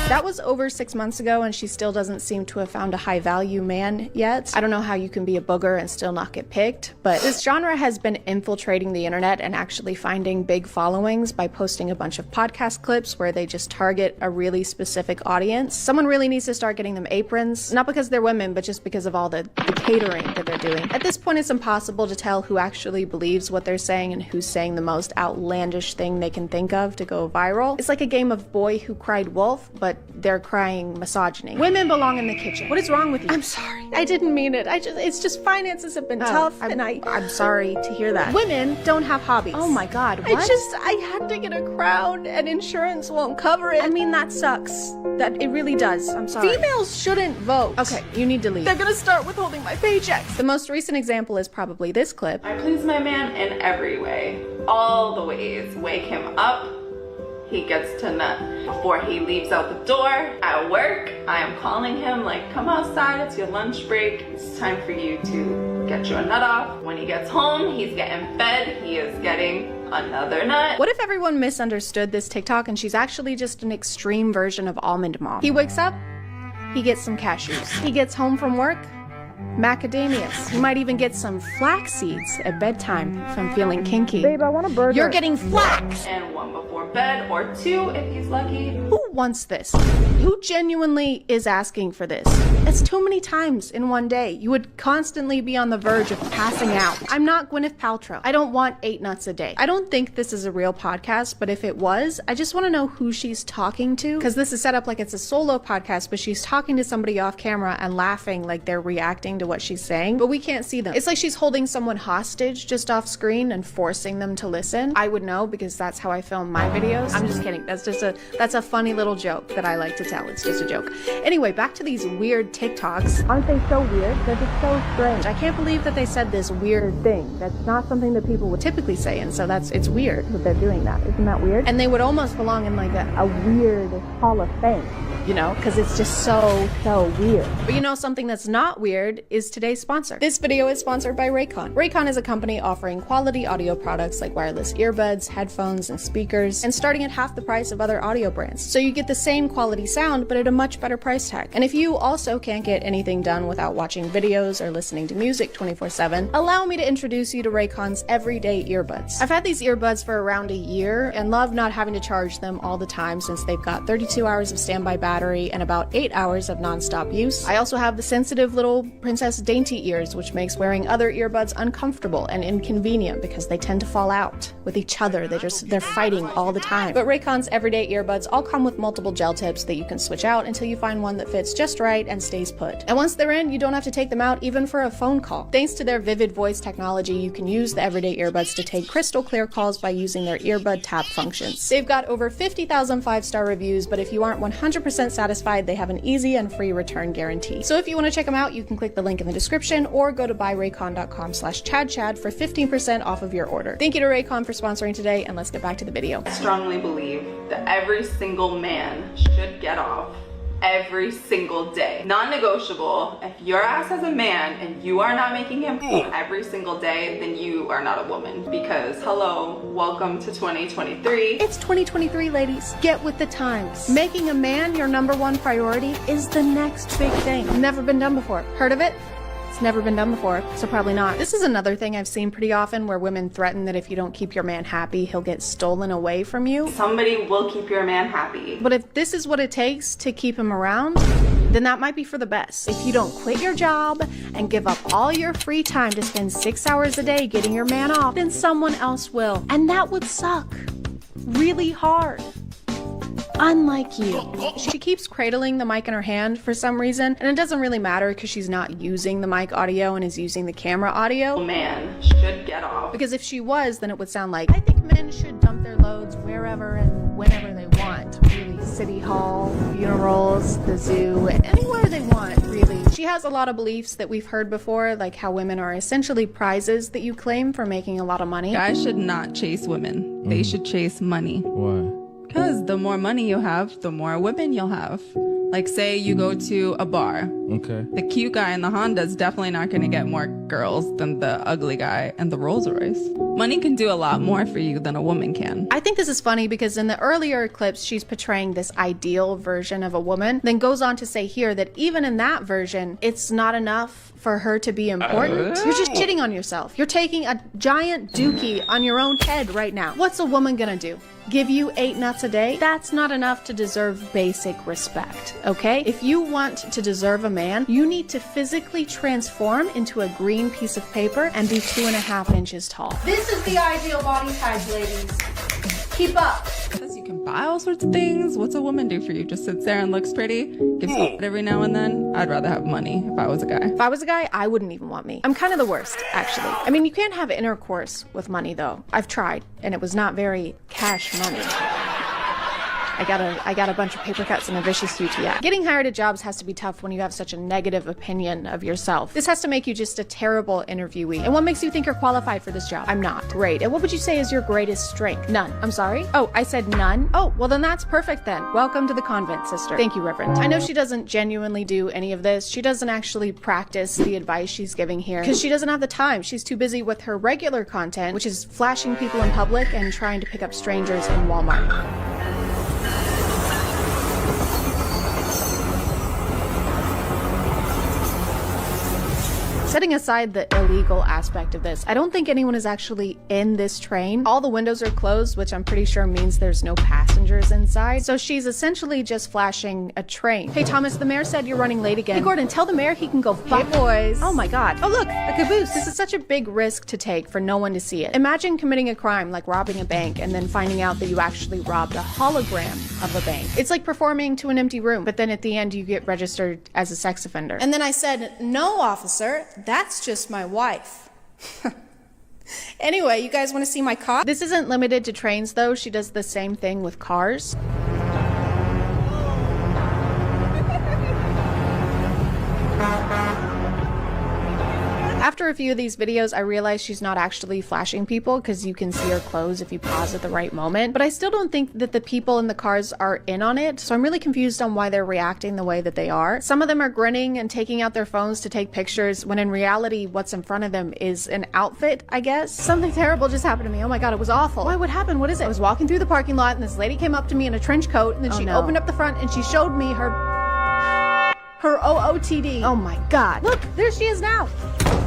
That was over 6 months ago, and she still doesn't seem to have found a high-value man yet. I don't know how you can be a booger and still not get picked, but this genre has been infiltrating the internet and actually finding big followings by posting a bunch of podcast clips where they just target a really specific audience. Someone really needs to start getting them aprons, not because they're women, but just because of all the catering that they're doing. At this point, it's impossible to tell who actually believes what they're saying and who's saying the most outlandish thing they can think of to go viral. It's like a game of Boy Who Cried Wolf, but they're crying misogyny. Women belong in the kitchen. What is wrong with you? I'm sorry. I didn't mean it. It's just finances have been tough, and I'm sorry to hear that. Women don't have hobbies. Oh my God, what? I had to get a crown and insurance won't cover it. I mean, that sucks. That it really does. I'm sorry. Females shouldn't vote. Okay, you need to leave. They're gonna start withholding my paychecks. The most recent example is probably this clip. I please my man in every way. All the ways. Wake him up. He gets to nut. Before he leaves out the door, at work, I am calling him like, come outside, it's your lunch break. It's time for you to get your nut off. When he gets home, he's getting fed. He is getting another nut. What if everyone misunderstood this TikTok and she's actually just an extreme version of Almond Mom? He wakes up, he gets some cashews. He gets home from work, macadamias. You might even get some flax seeds at bedtime if I'm feeling kinky. Babe, I want a burger. You're getting flax! And one before bed, or two if he's lucky. Who wants this? Who genuinely is asking for this? That's too many times in one day. You would constantly be on the verge of passing out. I'm not Gwyneth Paltrow. I don't want 8 nuts a day. I don't think this is a real podcast, but if it was, I just want to know who she's talking to, because this is set up like it's a solo podcast, but she's talking to somebody off camera and laughing like they're reacting to what she's saying, but we can't see them. It's like she's holding someone hostage just off screen and forcing them to listen. I would know because that's how I film my videos. I'm just kidding. That's a funny little joke that I like to tell. It's just a joke. Anyway, back to these weird TikToks. Aren't they so weird? They're just so strange. I can't believe that they said this weird thing. That's not something that people would typically say, and so it's weird that they're doing that. Isn't that weird? And they would almost belong in like a weird Hall of Fame, you know, because it's just so weird. But you know, something that's not weird is today's sponsor. This video is sponsored by Raycon. Raycon is a company offering quality audio products like wireless earbuds, headphones, and speakers, and starting at half the price of other audio brands. So you get the same quality sound, but at a much better price tag. And if you also can't get anything done without watching videos or listening to music 24/7, allow me to introduce you to Raycon's everyday earbuds. I've had these earbuds for around a year and love not having to charge them all the time since they've got 32 hours of standby battery and about 8 hours of non-stop use. I also have the sensitive little Princess Dainty ears, which makes wearing other earbuds uncomfortable and inconvenient because they tend to fall out with each other. They're fighting all the time. But Raycon's everyday earbuds all come with multiple gel tips that you can switch out until you find one that fits just right and stays put. And once they're in, you don't have to take them out even for a phone call. Thanks to their vivid voice technology, you can use the everyday earbuds to take crystal clear calls by using their earbud tap functions. They've got over 50,000 5-star reviews, but if you aren't 100% satisfied, they have an easy and free return guarantee. So if you want to check them out, you can click the link in the description or go to buyraycon.com/ChadChad for 15% off of your order. Thank you to Raycon for sponsoring today, and let's get back to the video. I strongly believe that every single man should get off every single day. Non-negotiable. If your ass as a man and you are not making him every single day, then you are not a woman. Because hello, welcome to 2023. It's 2023, ladies. Get with the times. Making a man your #1 priority is the next big thing. Never been done before. Heard of it? It's never been done before, so probably not. This is another thing I've seen pretty often where women threaten that if you don't keep your man happy, he'll get stolen away from you. Somebody will keep your man happy. But if this is what it takes to keep him around, then that might be for the best. If you don't quit your job and give up all your free time to spend 6 hours a day getting your man off, then someone else will. And that would suck really hard. unlike you. She keeps cradling the mic in her hand for some reason, and it doesn't really matter because she's not using the mic audio and is using the camera audio. Man should get off. Because if she was, then it would sound like, I think men should dump their loads wherever and whenever they want. Really, City Hall, funerals, the zoo, anywhere they want, really. She has a lot of beliefs that we've heard before, like how women are essentially prizes that you claim for making a lot of money. Guys should not chase women. They should chase money. Why? Because the more money you have, the more women you'll have. Like, say you go to a bar. Okay. The cute guy in the Honda is definitely not going to get more girls than the ugly guy in the Rolls Royce. Money can do a lot more for you than a woman can. I think this is funny because in the earlier clips, she's portraying this ideal version of a woman, then goes on to say here that even in that version, it's not enough for her to be important. You're just shitting on yourself. You're taking a giant dookie on your own head right now. What's a woman gonna do? Give you 8 nuts a day? That's not enough to deserve basic respect, okay? If you want to deserve a man, you need to physically transform into a green piece of paper and be 2.5 inches tall. This is the ideal body type, ladies. Keep up. Because you can buy all sorts of things. What's a woman do for you? Just sits there and looks pretty? Gives it every now and then? I'd rather have money if I was a guy. If I was a guy, I wouldn't even want me. I'm kind of the worst, actually. I mean, you can't have intercourse with money, though. I've tried, and it was not very cash money. I got a bunch of paper cuts and a vicious UTI. Getting hired at jobs has to be tough when you have such a negative opinion of yourself. This has to make you just a terrible interviewee. And what makes you think you're qualified for this job? I'm not. Great. And what would you say is your greatest strength? None. I'm sorry? Oh, I said none? Oh, well then that's perfect then. Welcome to the convent, sister. Thank you, Reverend. I know she doesn't genuinely do any of this. She doesn't actually practice the advice she's giving here because she doesn't have the time. She's too busy with her regular content, which is flashing people in public and trying to pick up strangers in Walmart. Setting aside the illegal aspect of this, I don't think anyone is actually in this train. All the windows are closed, which I'm pretty sure means there's no passengers inside. So she's essentially just flashing a train. Hey Thomas, the mayor said you're running late again. Hey Gordon, tell the mayor he can go fuck. Hey boys. Oh my god. Oh look, a caboose. This is such a big risk to take for no one to see it. Imagine committing a crime like robbing a bank and then finding out that you actually robbed a hologram of a bank. It's like performing to an empty room, but then at the end you get registered as a sex offender. And then I said, no officer, that's just my wife. Anyway, you guys want to see my car? This isn't limited to trains though. She does the same thing with cars. After a few of these videos, I realized she's not actually flashing people because you can see her clothes if you pause at the right moment. But I still don't think that the people in the cars are in on it, so I'm really confused on why they're reacting the way that they are. Some of them are grinning and taking out their phones to take pictures when in reality what's in front of them is an outfit, I guess. Something terrible just happened to me. Oh my god, it was awful. Why, what happened? What is it? I was walking through the parking lot and this lady came up to me in a trench coat and then she opened up the front and she showed me her OOTD. Oh my god. Look, there she is now.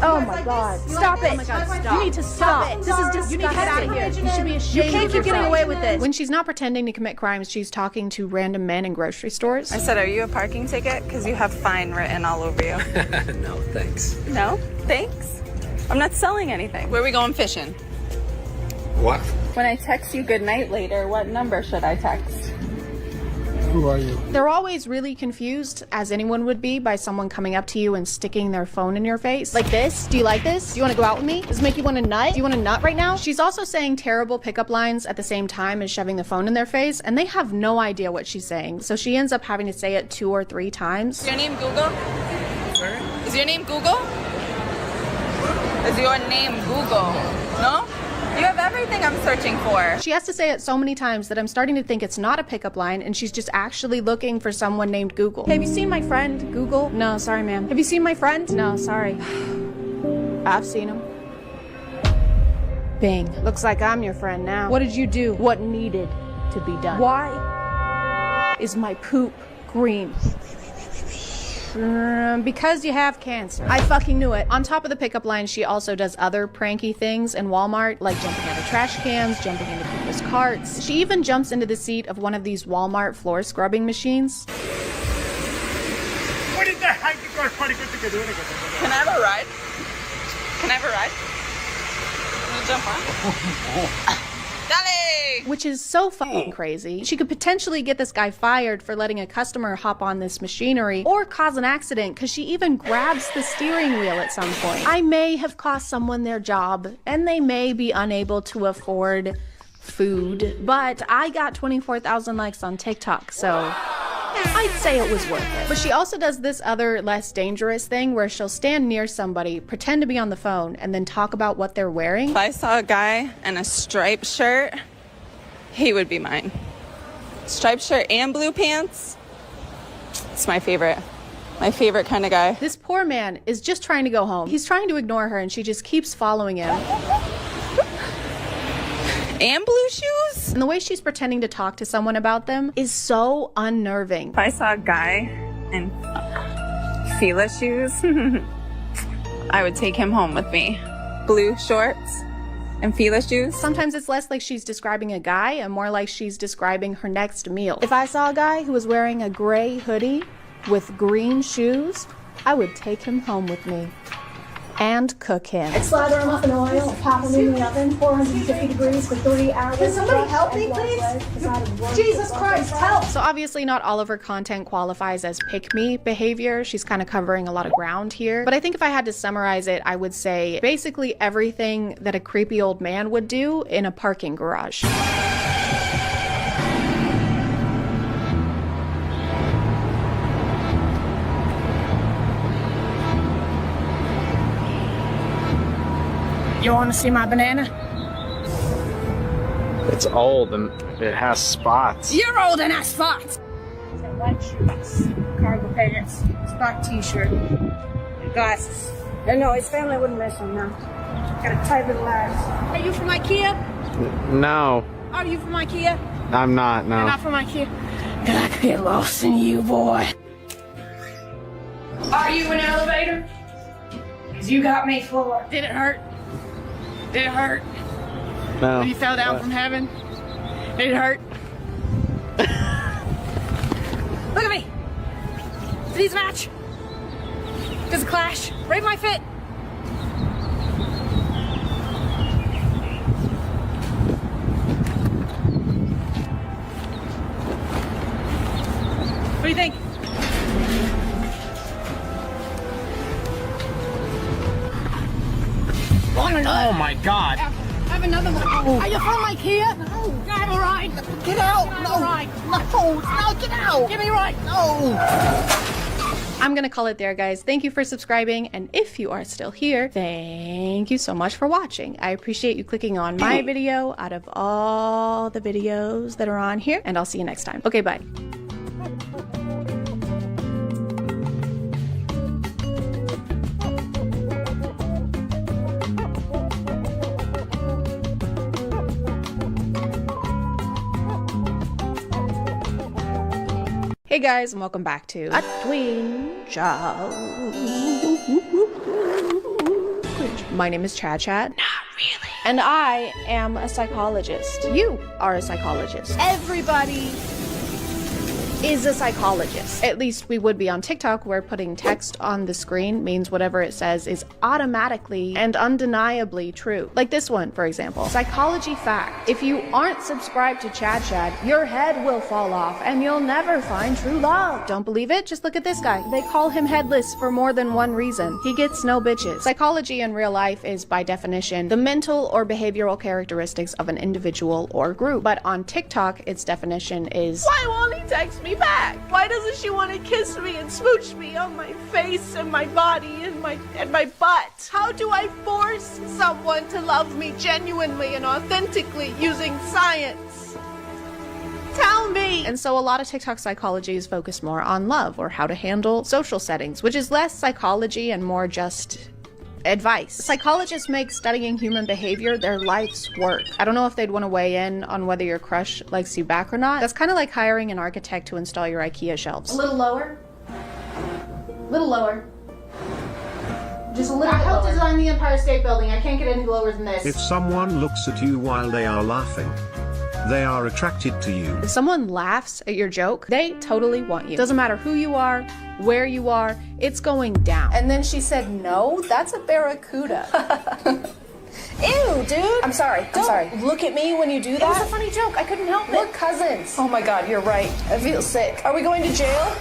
Oh my god. Stop it. Oh my god, stop. You need to stop. This is disgusting. You need to get out of here. You should be ashamed. You can't keep getting away with this. When she's not pretending to commit crimes, she's talking to random men in grocery stores. I said, are you a parking ticket? Because you have fine written all over you. No, thanks. No? Thanks? I'm not selling anything. Where are we going fishing? What? When I text you good night later, what number should I text? Who are you? They're always really confused, as anyone would be, by someone coming up to you and sticking their phone in your face. Like this? Do you like this? Do you want to go out with me? Does it make you want to nut? Do you want to nut right now? She's also saying terrible pickup lines at the same time as shoving the phone in their face, and they have no idea what she's saying. So she ends up having to say it 2 or 3 times. Is your name Google? Sorry? Is your name Google? Is your name Google? No? You have everything I'm searching for. She has to say it so many times that I'm starting to think it's not a pickup line and she's just actually looking for someone named Google. Hey, have you seen my friend, Google? No, sorry, ma'am. Have you seen my friend? No, sorry. I've seen him. Bing. Looks like I'm your friend now. What did you do? What needed to be done? Why is my poop green? Because you have cancer. I fucking knew it. On top of the pickup line, she also does other pranky things in Walmart, like jumping out of trash cans, jumping into people's carts. She even jumps into the seat of one of these Walmart floor scrubbing machines. What is that? Can I have a ride? Can I have a ride? Can I jump on? Which is so fucking crazy. She could potentially get this guy fired for letting a customer hop on this machinery or cause an accident because she even grabs the steering wheel at some point. I may have cost someone their job and they may be unable to afford food, but I got 24,000 likes on TikTok, so I'd say it was worth it. But she also does this other less dangerous thing where she'll stand near somebody, pretend to be on the phone, and then talk about what they're wearing. If I saw a guy in a striped shirt, he would be mine. Striped shirt and blue pants. It's my favorite. My favorite kind of guy. This poor man is just trying to go home. He's trying to ignore her and she just keeps following him. And blue shoes? And the way she's pretending to talk to someone about them is so unnerving. If I saw a guy in Fila shoes, I would take him home with me. Blue shorts and Fila shoes. Sometimes it's less like she's describing a guy and more like she's describing her next meal. If I saw a guy who was wearing a gray hoodie with green shoes, I would take him home with me and cook him. Slather them up in oil, pop them in the oven, 450 degrees for 3 hours. Can somebody help me, please? Jesus Christ, help! So obviously not all of her content qualifies as pick-me behavior. She's kind of covering a lot of ground here. But I think if I had to summarize it, I would say basically everything that a creepy old man would do in a parking garage. You want to see my banana? It's old and it has spots. You're old and have spots. He's got white shoes, cargo pants, black t-shirt, glasses. No, his family wouldn't miss him now. Got a tight little ass. Are you from IKEA? No, Are you from IKEA? I'm not, no. You're not from IKEA? Cause I could get lost in you, boy. Are you an elevator? Cause you got me floored. Did it hurt? Did it hurt? No. When you fell down from heaven? Did it hurt? Look at me! Do these match? Does it clash? Rate my fit! What do you think? Oh my God. Have another one. Are you from IKEA? No. Get a ride. Get out. No. No, get out. Give me a ride. No. I'm gonna call it there, guys. Thank you for subscribing, and if you are still here, thank you so much for watching. I appreciate you clicking on my video out of all the videos that are on here, and I'll see you next time. Okay, bye. Hey guys, and welcome back to A Twin Show. My name is ChadChad. Not really. And I am a psychologist. You are a psychologist. Everybody is a psychologist. At least we would be on TikTok, where putting text on the screen means whatever it says is automatically and undeniably true. Like this one, for example. Psychology fact. If you aren't subscribed to ChadChad, your head will fall off and you'll never find true love. Don't believe it? Just look at this guy. They call him headless for more than one reason. He gets no bitches. Psychology in real life is, by definition, the mental or behavioral characteristics of an individual or group. But on TikTok, its definition is, why won't he text me back? Why doesn't she want to kiss me and smooch me on my face and my body and my butt? How do I force someone to love me genuinely and authentically using science? Tell me! And so a lot of TikTok psychology is focused more on love or how to handle social settings, which is less psychology and more just advice. Psychologists make studying human behavior their life's work. I don't know if they'd want to weigh in on whether your crush likes you back or not. That's kind of like hiring an architect to install your IKEA shelves. A little lower. A little lower. Just a little bit lower. I helped design the Empire State Building. I can't get any lower than this. If someone looks at you while they are laughing, they are attracted to you. If someone laughs at your joke, they totally want you. Doesn't matter who you are, where you are, it's going down. And then she said, no, that's a barracuda. Ew, dude. I'm sorry. Don't look at me when you do that. It was a funny joke. I couldn't help it. We're cousins. Oh my God, you're right. I feel sick. Are we going to jail?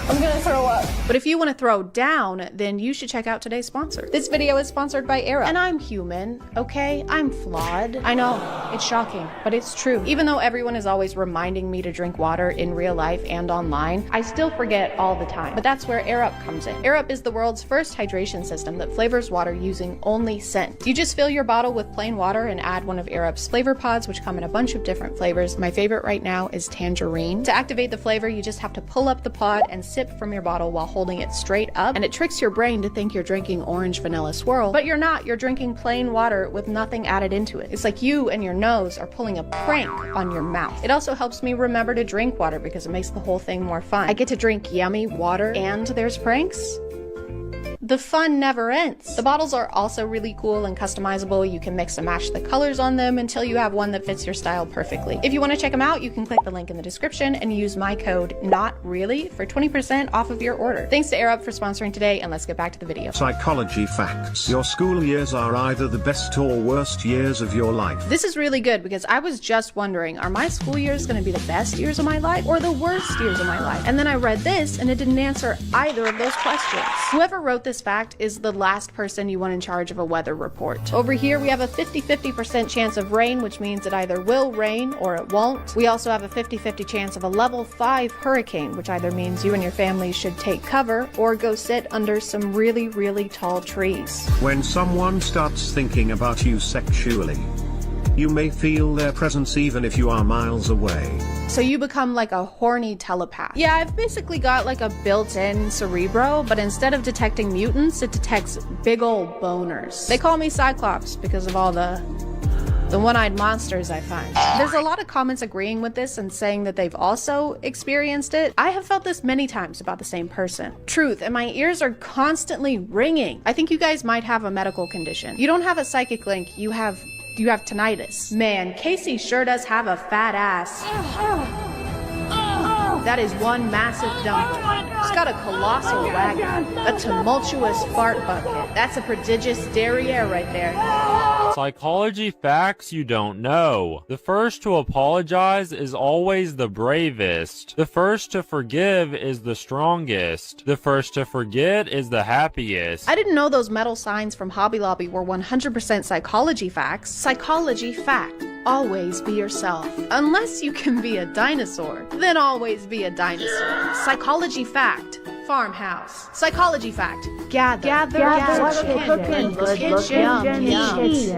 I'm gonna throw up. But if you want to throw down, then you should check out today's sponsor. This video is sponsored by Air Up. And I'm human, okay? I'm flawed. I know, it's shocking, but it's true. Even though everyone is always reminding me to drink water in real life and online, I still forget all the time. But that's where Air Up comes in. Air Up is the world's first hydration system that flavors water using only scent. You just fill your bottle with plain water and add one of Air Up's flavor pods, which come in a bunch of different flavors. My favorite right now is tangerine. To activate the flavor, you just have to pull up the pod and sip from your bottle while holding it straight up, and it tricks your brain to think you're drinking orange vanilla swirl, but you're not. You're drinking plain water with nothing added into it. It's like you and your nose are pulling a prank on your mouth. It also helps me remember to drink water because it makes the whole thing more fun. I get to drink yummy water and there's pranks. The fun never ends. The bottles are also really cool and customizable. You can mix and match the colors on them until you have one that fits your style perfectly. If you want to check them out, you can click the link in the description and use my code NOTREALLY for 20% off of your order. Thanks to Air Up for sponsoring today, and let's get back to the video. Psychology facts. Your school years are either the best or worst years of your life. This is really good because I was just wondering, are my school years going to be the best years of my life or the worst years of my life? And then I read this and it didn't answer either of those questions. Whoever wrote this fact is the last person you want in charge of a weather report. Over here we have a 50-50% chance of rain, which means it either will rain or it won't. We also have a 50-50 chance of a level 5 hurricane, which either means you and your family should take cover or go sit under some really, really tall trees. When someone starts thinking about you sexually, you may feel their presence even if you are miles away. So you become like a horny telepath. Yeah, I've basically got like a built-in Cerebro, but instead of detecting mutants, it detects big old boners. They call me Cyclops because of all the one-eyed monsters I find. There's a lot of comments agreeing with this and saying that they've also experienced it. I have felt this many times about the same person. Truth, and my ears are constantly ringing. I think you guys might have a medical condition. You don't have a psychic link, you have tinnitus. Man, Casey sure does have a fat ass. That is one massive dumpling. It's got a colossal wagon, a tumultuous fart bucket. That's a prodigious derriere right there. Psychology facts you don't know. The first to apologize is always the bravest. The first to forgive is the strongest. The first to forget is the happiest. I didn't know those metal signs from Hobby Lobby were 100% psychology facts. Psychology fact. Always be yourself. Unless you can be a dinosaur, then always be a dinosaur. Psychology fact. Farmhouse. Psychology fact. Gather chicken,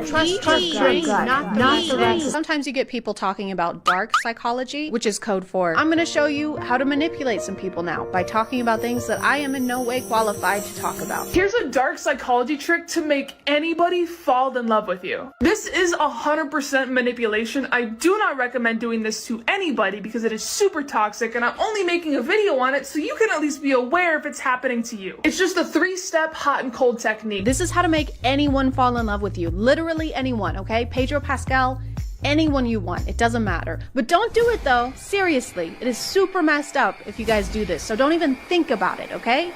trust drink, not the rest. Sometimes you get people talking about dark psychology, which is code for I'm gonna show you how to manipulate some people now by talking about things that I am in no way qualified to talk about. Here's a dark psychology trick to make anybody fall in love with you. This is 100% manipulation. I do not recommend doing this to anybody because it is super toxic, and I'm only making a video on it so you can at least be aware if it's happening to you. It's just a 3-step hot and cold technique. This is how to make anyone fall in love with you. Literally anyone, okay? Pedro Pascal, anyone you want. It doesn't matter. But don't do it though. Seriously. It is super messed up if you guys do this. So don't even think about it, okay?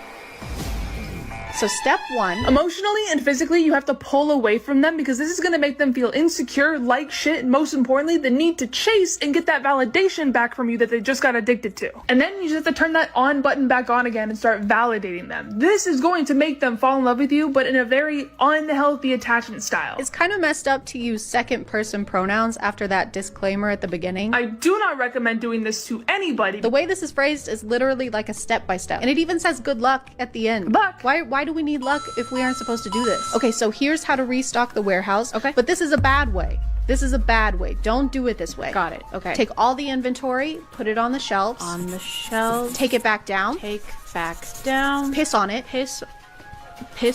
So step 1. Emotionally and physically, you have to pull away from them because this is going to make them feel insecure, like shit, and most importantly, the need to chase and get that validation back from you that they just got addicted to. And then you just have to turn that on button back on again and start validating them. This is going to make them fall in love with you, but in a very unhealthy attachment style. It's kind of messed up to use second person pronouns after that disclaimer at the beginning. I do not recommend doing this to anybody. The way this is phrased is literally like a step-by-step. And it even says good luck at the end. Luck. Why do we need luck if we aren't supposed to do this? Okay, so here's how to restock the warehouse. Okay, but this is a bad way. This is a bad way. Don't do it this way. Got it. Okay. Take all the inventory, put it on the shelves. On the shelves. Take it back down. Take back down. Piss on it. Piss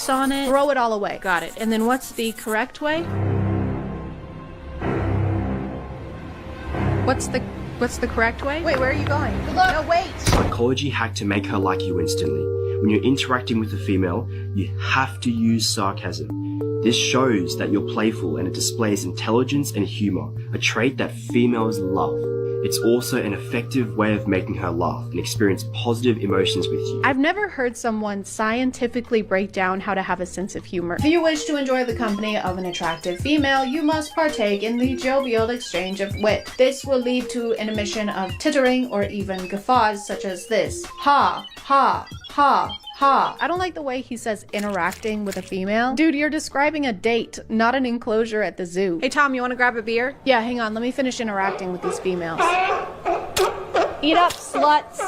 on it. Throw it all away. Got it. And then what's the correct way? What's the correct way? Wait, where are you going? Good luck. No, wait. Psychology hack to make her like you instantly. When you're interacting with a female, you have to use sarcasm. This shows that you're playful and it displays intelligence and humor, a trait that females love. It's also an effective way of making her laugh and experience positive emotions with you. I've never heard someone scientifically break down how to have a sense of humor. If you wish to enjoy the company of an attractive female, you must partake in the jovial exchange of wit. This will lead to an emission of tittering or even guffaws such as this. Ha, ha, ha. Ha. I don't like the way he says interacting with a female. Dude, you're describing a date, not an enclosure at the zoo. Hey Tom, you wanna grab a beer? Yeah, hang on, let me finish interacting with these females. Eat up, sluts.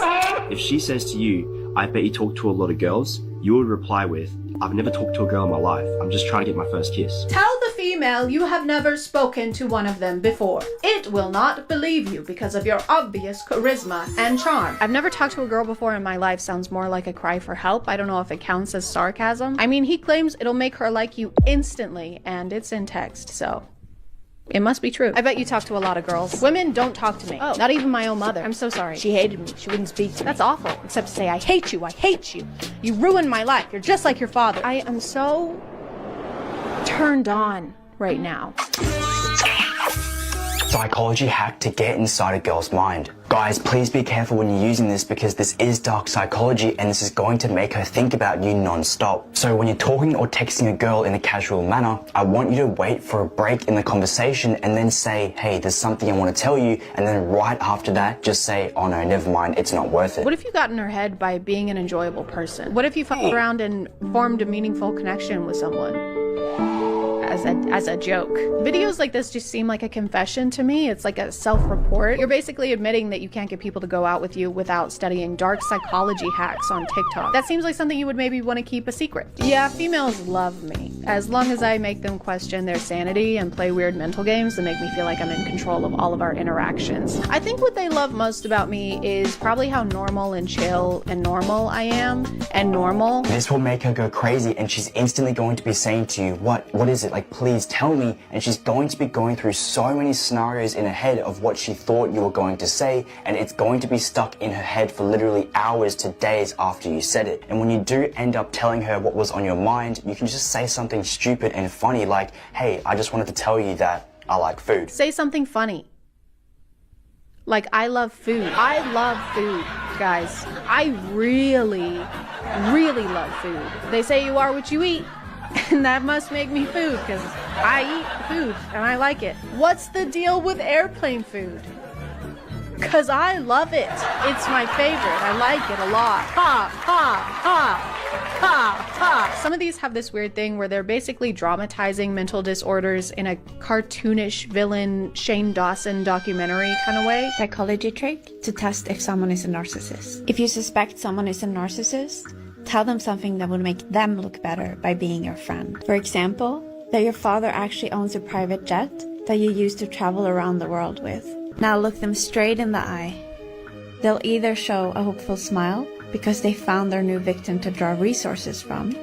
If she says to you, I bet you talk to a lot of girls, you would reply with, I've never talked to a girl in my life. I'm just trying to get my first kiss. Tell the female you have never spoken to one of them before. It will not believe you because of your obvious charisma and charm. I've never talked to a girl before in my life sounds more like a cry for help. I don't know if it counts as sarcasm. I mean, he claims it'll make her like you instantly, and it's in text, so it must be true. I bet you talk to a lot of girls. Women don't talk to me. Oh, not even my own mother. I'm so sorry. She hated me. She wouldn't speak to me. That's awful. Except to say, I hate you. I hate you. You ruined my life. You're just like your father. I am so turned on right now. Psychology hack to get inside a girl's mind. Guys, please be careful when you're using this because this is dark psychology and this is going to make her think about you non-stop. So when you're talking or texting a girl in a casual manner, I want you to wait for a break in the conversation and then say, hey, there's something I want to tell you. And then right after that, just say, oh no, never mind, it's not worth it. What if you got in her head by being an enjoyable person? What if you fucked around and formed a meaningful connection with someone? As a joke. Videos like this just seem like a confession to me. It's like a self-report. You're basically admitting that you can't get people to go out with you without studying dark psychology hacks on TikTok. That seems like something you would maybe want to keep a secret. Yeah, females love me. As long as I make them question their sanity and play weird mental games that make me feel like I'm in control of all of our interactions. I think what they love most about me is probably how normal and chill and normal I am. And normal. This will make her go crazy and she's instantly going to be saying to you, what is it? Like, please tell me. And she's going to be going through so many scenarios in her head of what she thought you were going to say, and it's going to be stuck in her head for literally hours to days after you said it. And when you do end up telling her what was on your mind, you can just say something stupid and funny like, hey, I just wanted to tell you that I like food. Say something funny. Like, I love food. I love food, guys. I really, really love food. They say you are what you eat. And that must make me food, because I eat food and I like it. What's the deal with airplane food? Because I love it. It's my favorite. I like it a lot. Ha, ha, ha, ha, ha. Some of these have this weird thing where they're basically dramatizing mental disorders in a cartoonish villain Shane Dawson documentary kind of way. Psychology trick to test if someone is a narcissist. If you suspect someone is a narcissist, tell them something that would make them look better by being your friend. For example, that your father actually owns a private jet that you use to travel around the world with. Now look them straight in the eye. They'll either show a hopeful smile because they found their new victim to draw resources from,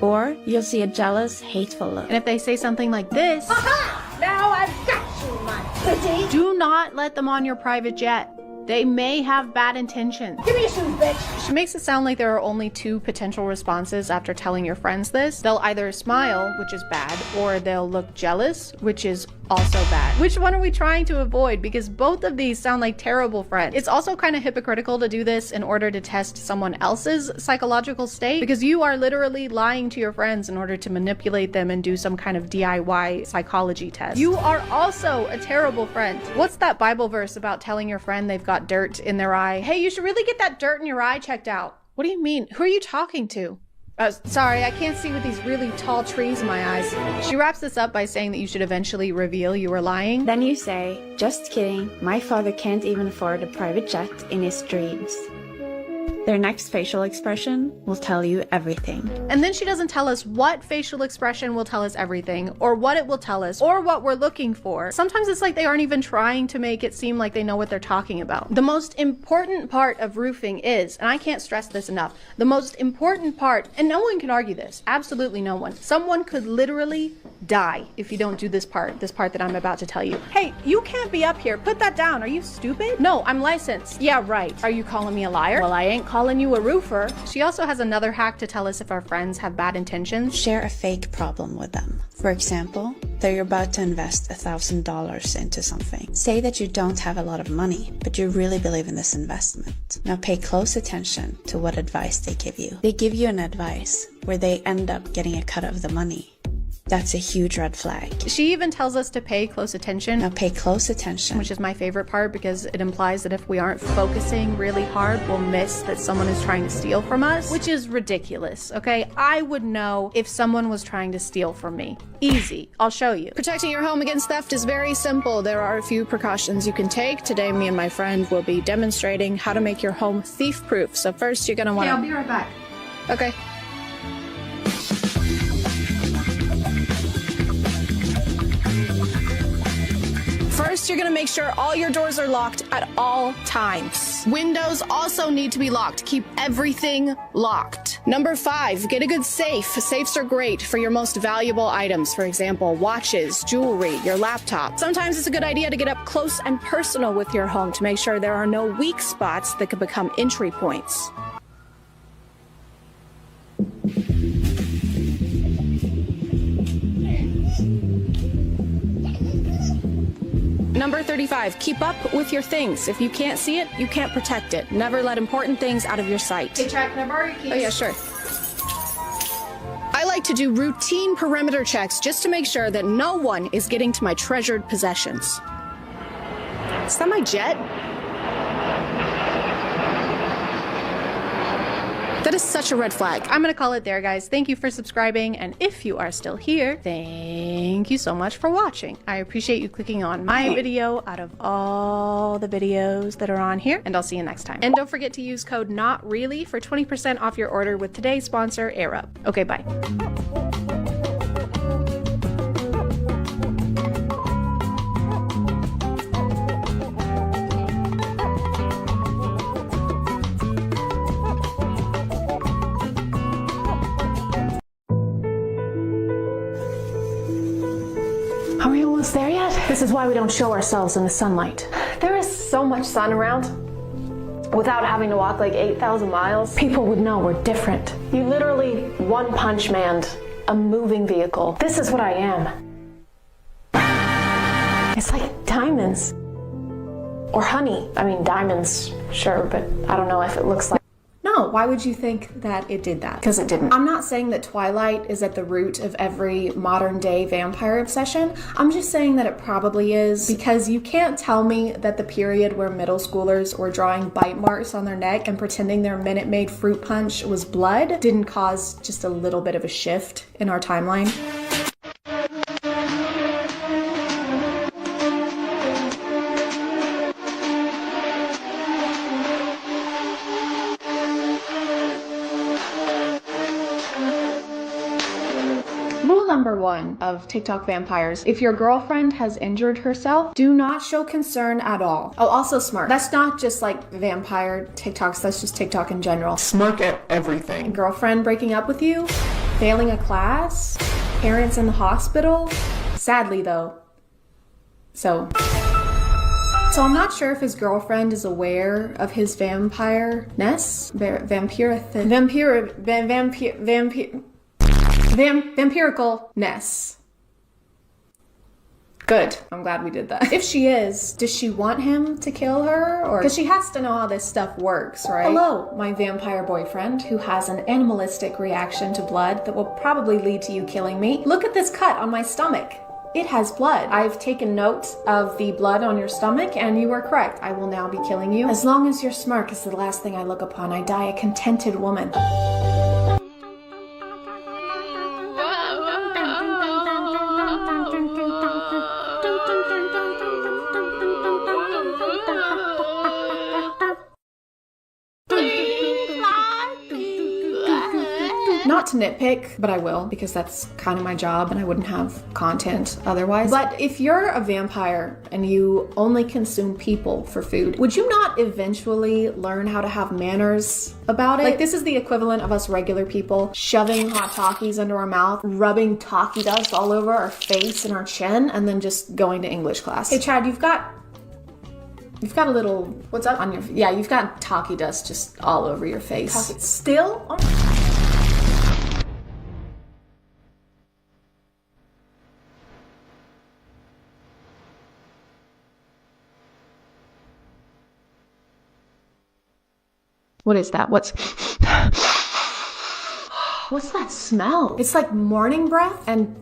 or you'll see a jealous, hateful look. And if they say something like this, aha! Now I've got you, my pretty! Do not let them on your private jet. They may have bad intentions. Give me your shoes, bitch! She makes it sound like there are only two potential responses after telling your friends this. They'll either smile, which is bad, or they'll look jealous, which is also bad. Which one are we trying to avoid? Because both of these sound like terrible friends. It's also kind of hypocritical to do this in order to test someone else's psychological state, because you are literally lying to your friends in order to manipulate them and do some kind of DIY psychology test. You are also a terrible friend. What's that Bible verse about telling your friend they've got dirt in their eye? Hey, you should really get that dirt in your eye checked out. What do you mean? Who are you talking to? Sorry, I can't see with these really tall trees in my eyes. She wraps this up by saying that you should eventually reveal you were lying. Then you say, just kidding, my father can't even afford a private jet in his dreams. Their next facial expression will tell you everything. And then she doesn't tell us what facial expression will tell us everything, or what it will tell us, or what we're looking for. Sometimes it's like they aren't even trying to make it seem like they know what they're talking about. The most important part of roofing is, and I can't stress this enough, the most important part, and no one can argue this, absolutely no one. Someone could literally die if you don't do this part that I'm about to tell you. Hey, you can't be up here. Put that down. Are you stupid? No, I'm licensed. Yeah, right. Are you calling me a liar? Well, I ain't calling calling you a roofer. She also has another hack to tell us if our friends have bad intentions. Share a fake problem with them. For example, that you're about to invest $1,000 into something. Say that you don't have a lot of money, but you really believe in this investment. Now pay close attention to what advice they give you. They give you an advice where they end up getting a cut of the money. That's a huge red flag. She even tells us to pay close attention. Now pay close attention. Which is my favorite part because it implies that if we aren't focusing really hard, we'll miss that someone is trying to steal from us, which is ridiculous, okay? I would know if someone was trying to steal from me. Easy. I'll show you. Protecting your home against theft is very simple. There are a few precautions you can take. Today, me and my friend will be demonstrating how to make your home thief-proof. So first, you're gonna want to... Okay, I'll be right back. Okay. First, you're gonna make sure all your doors are locked at all times. Windows also need to be locked. Keep everything locked. Number 5, get a good safe. Safes are great for your most valuable items. For example, watches, jewelry, your laptop. Sometimes it's a good idea to get up close and personal with your home to make sure there are no weak spots that could become entry points. Number 35, keep up with your things. If you can't see it, you can't protect it. Never let important things out of your sight. Hey, Chad, can I borrow your keys? Oh yeah, sure. I like to do routine perimeter checks just to make sure that no one is getting to my treasured possessions. Is that my jet? That is such a red flag. I'm gonna call it there, guys. Thank you for subscribing, and if you are still here, thank you so much for watching. I appreciate you clicking on my video out of all the videos that are on here, and I'll see you next time. And don't forget to use code NOTREALLY for 20% off your order with today's sponsor, AirUp. Okay, bye. Are we almost there yet? This is why we don't show ourselves in the sunlight. There is so much sun around. Without having to walk like 8,000 miles, people would know we're different. You literally one-punch manned a moving vehicle. This is what I am. It's like diamonds. Or honey. I mean, diamonds, sure, but I don't know if it looks like... No, why would you think that it did that? Because it didn't. I'm not saying that Twilight is at the root of every modern day vampire obsession. I'm just saying that it probably is, because you can't tell me that the period where middle schoolers were drawing bite marks on their neck and pretending their Minute Maid fruit punch was blood didn't cause just a little bit of a shift in our timeline. Rule number 1 of TikTok vampires: if your girlfriend has injured herself, do not show concern at all. Oh, also smirk. That's not just like vampire TikToks, that's just TikTok in general. Smirk at everything. Girlfriend breaking up with you, failing a class, parents in the hospital. Sadly though. So I'm not sure if his girlfriend is aware of his vampire-ness. Vampiricalness. Good. I'm glad we did that. If she is, does she want him to kill her? Or because she has to know how this stuff works, right? Hello, my vampire boyfriend who has an animalistic reaction to blood that will probably lead to you killing me. Look at this cut on my stomach. It has blood. I've taken note of the blood on your stomach, and you are correct. I will now be killing you. As long as your smirk is the last thing I look upon, I die a contented woman. Not to nitpick, but I will, because that's kind of my job and I wouldn't have content otherwise. But if you're a vampire and you only consume people for food, would you not eventually learn how to have manners about it? Like, this is the equivalent of us regular people shoving hot Takis under our mouth, rubbing Taki dust all over our face and our chin, and then just going to English class. Hey Chad, you've got You've got a little, what's up on your, yeah, you've got talkie dust just all over your face. Still? Oh. What is that? What's that smell? It's like morning breath and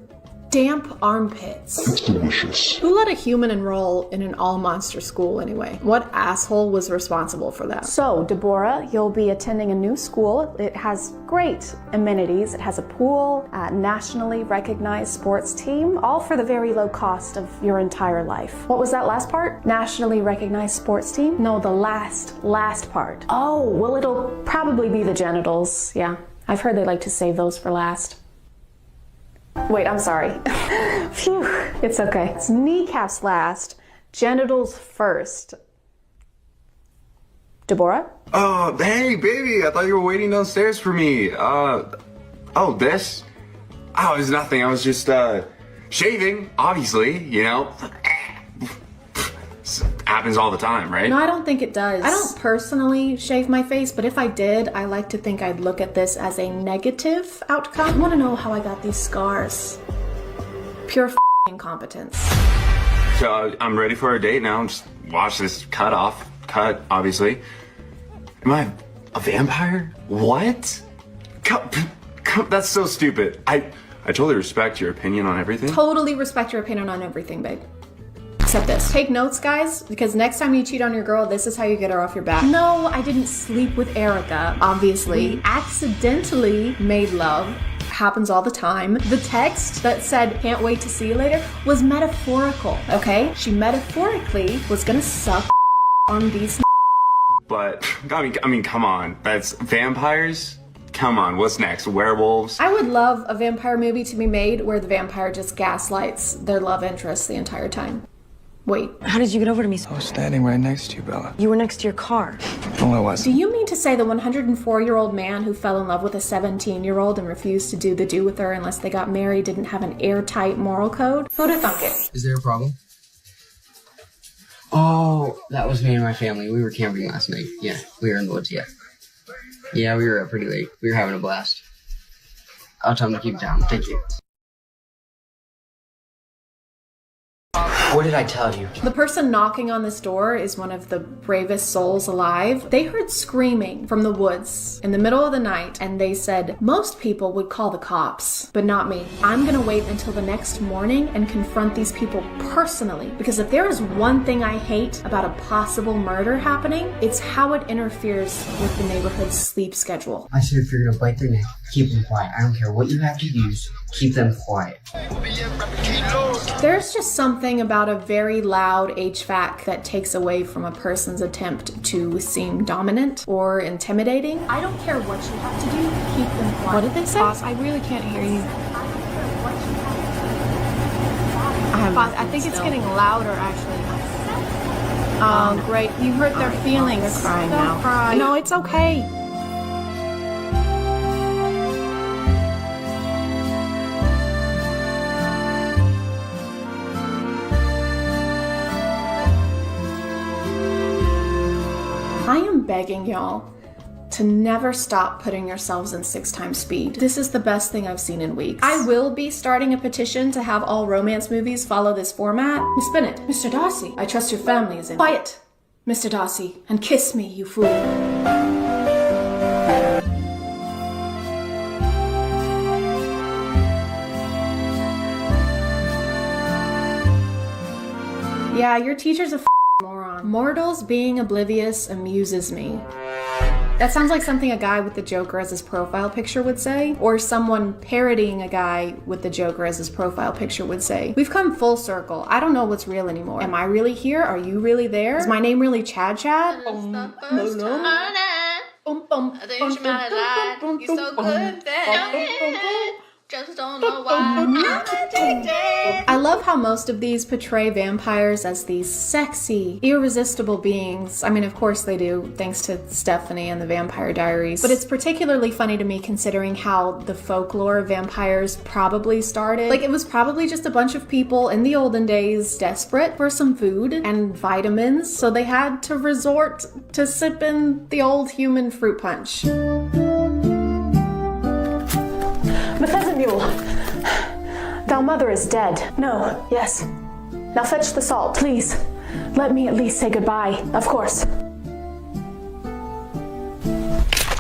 damp armpits. It's delicious. Who let a human enroll in an all-monster school anyway? What asshole was responsible for that? So, Deborah, you'll be attending a new school. It has great amenities. It has a pool, a nationally recognized sports team, all for the very low cost of your entire life. What was that last part? Nationally recognized sports team? No, the last part. Oh, well, it'll probably be the genitals. Yeah, I've heard they like to save those for last. Wait, I'm sorry. Phew, it's okay. It's kneecaps last, genitals first. Deborah? Oh, hey, baby, I thought you were waiting downstairs for me. Oh, this? Oh, it's nothing. I was just, shaving, obviously, you know. Happens all the time, right? No, I don't think it does. I don't personally shave my face, but if I did, I like to think I'd look at this as a negative outcome. I want to know how I got these scars. Pure incompetence. So, I'm ready for our date now. Just watch this cut, obviously. Am I a vampire? What? That's so stupid. I totally respect your opinion on everything. Totally respect your opinion on everything, babe. Except this. Take notes, guys, because next time you cheat on your girl, this is how you get her off your back. No, I didn't sleep with Erica, obviously. Accidentally made love. Happens all the time. The text that said, can't wait to see you later, was metaphorical, okay? She metaphorically was gonna suck on these. But, I mean, come on. That's vampires? Come on, what's next? Werewolves? I would love a vampire movie to be made where the vampire just gaslights their love interest the entire time. Wait. How did you get over to me? I was standing right next to you, Bella. You were next to your car. No, I wasn't. Do you mean to say the 104-year-old man who fell in love with a 17-year-old and refused to do the do with her unless they got married didn't have an airtight moral code? Who'd have thunk it? Is there a problem? Oh, that was me and my family. We were camping last night. Yeah, we were in the woods, yeah. Yeah, we were up pretty late. We were having a blast. I'll tell them to keep it down. Thank you. What did I tell you? The person knocking on this door is one of the bravest souls alive. They heard screaming from the woods in the middle of the night, and they said, most people would call the cops, but not me. I'm gonna wait until the next morning and confront these people personally, because if there is one thing I hate about a possible murder happening, it's how it interferes with the neighborhood's sleep schedule. I said if you're gonna bite their neck, keep them quiet. I don't care what you have to use, keep them quiet. There's just something about a very loud HVAC that takes away from a person's attempt to seem dominant or intimidating. I don't care what you have to do, keep them quiet. What did they say? Boss, I really can't hear you. I think it's getting louder, actually. Oh, great. You hurt their feelings. They're crying Don't now. cry. No, it's okay. I am begging y'all to never stop putting yourselves in 6x speed. This is the best thing I've seen in weeks. I will be starting a petition to have all romance movies follow this format. Miss Bennett, Mr. Darcy, I trust your family is in. Quiet, Mr. Darcy, and kiss me, you fool. Yeah, your teacher's a moron. Mortals being oblivious amuses me. That sounds like something a guy with the Joker as his profile picture would say, or someone parodying a guy with the Joker as his profile picture would say. We've come full circle. I don't know what's real anymore. Am I really here? Are you really there? Is my name really ChadChad? Just don't know why I'm addicted. I love how most of these portray vampires as these sexy, irresistible beings. I mean, of course they do, thanks to Stephanie and the Vampire Diaries. But it's particularly funny to me considering how the folklore of vampires probably started. Like, it was probably just a bunch of people in the olden days desperate for some food and vitamins, so they had to resort to sipping the old human fruit punch. Mule, thou mother is dead. No, yes. Now fetch the salt, please. Let me at least say goodbye, of course.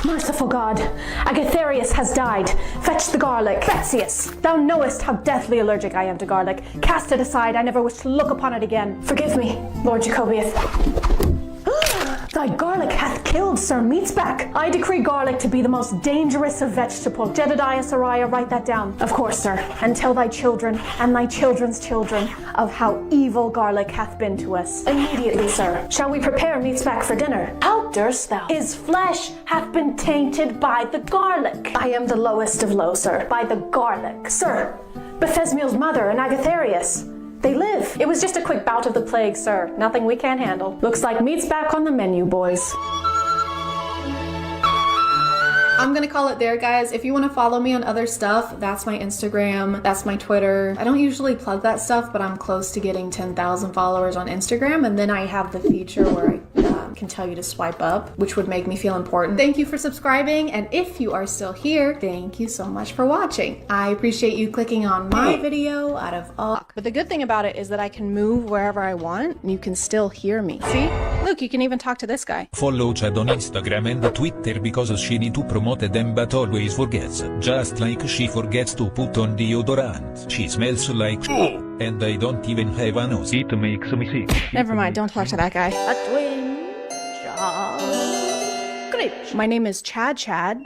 Merciful God, Agatharius has died. Fetch the garlic. Betzius, thou knowest how deathly allergic I am to garlic. Cast it aside, I never wish to look upon it again. Forgive me, Lord Jacobius. Thy garlic hath killed Sir Meatsback. I decree garlic to be the most dangerous of vegetables. Jedediah Sariah, write that down. Of course, sir. And tell thy children and thy children's children of how evil garlic hath been to us. Immediately, sir. Shall we prepare Meatsback for dinner? How durst thou? His flesh hath been tainted by the garlic. I am the lowest of low, sir. By the garlic. Sir, Bethesmiel's mother and Agatharius. They live. It was just a quick bout of the plague, sir. Nothing we can't handle. Looks like meat's back on the menu, boys. I'm gonna call it there, guys. If you want to follow me on other stuff, that's my Instagram, that's my Twitter. I don't usually plug that stuff, but I'm close to getting 10,000 followers on Instagram, and then I have the feature where I can tell you to swipe up, which would make me feel important. Thank you for subscribing, and if you are still here, thank you so much for watching. I appreciate you clicking on my video out of all. But the good thing about it is that I can move wherever I want, and you can still hear me. See? Look, you can even talk to this guy. Follow Chad on Instagram and Twitter because she need to promote them but always forgets. Just like she forgets to put on deodorant. She smells like and I don't even have a nose. It makes me sick. Never mind, don't talk to that guy. A twin Great. My name is ChadChad.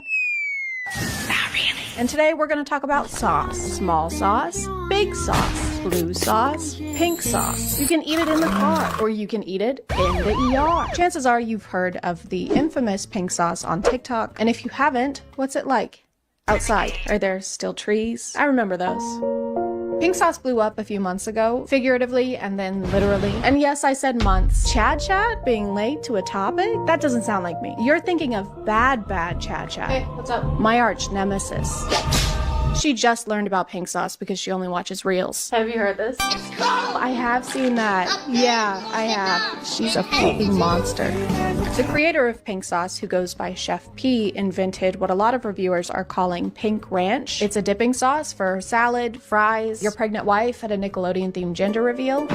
Not really. And today we're going to talk about sauce. Small sauce, big sauce, blue sauce, pink sauce. You can eat it in the car, or you can eat it in the ER. Chances are you've heard of the infamous pink sauce on TikTok. And if you haven't, what's it like? Outside. Are there still trees? I remember those. Pink sauce blew up a few months ago, figuratively and then literally. And yes, I said months. ChadChad being late to a topic? That doesn't sound like me. You're thinking of bad ChadChad. Hey, what's up? My arch nemesis. She just learned about pink sauce because she only watches reels. Have you heard this? I have seen that. Yeah, I have. She's a fucking monster. The creator of pink sauce, who goes by Chef P, invented what a lot of reviewers are calling pink ranch. It's a dipping sauce for salad, fries, your pregnant wife at a Nickelodeon-themed gender reveal.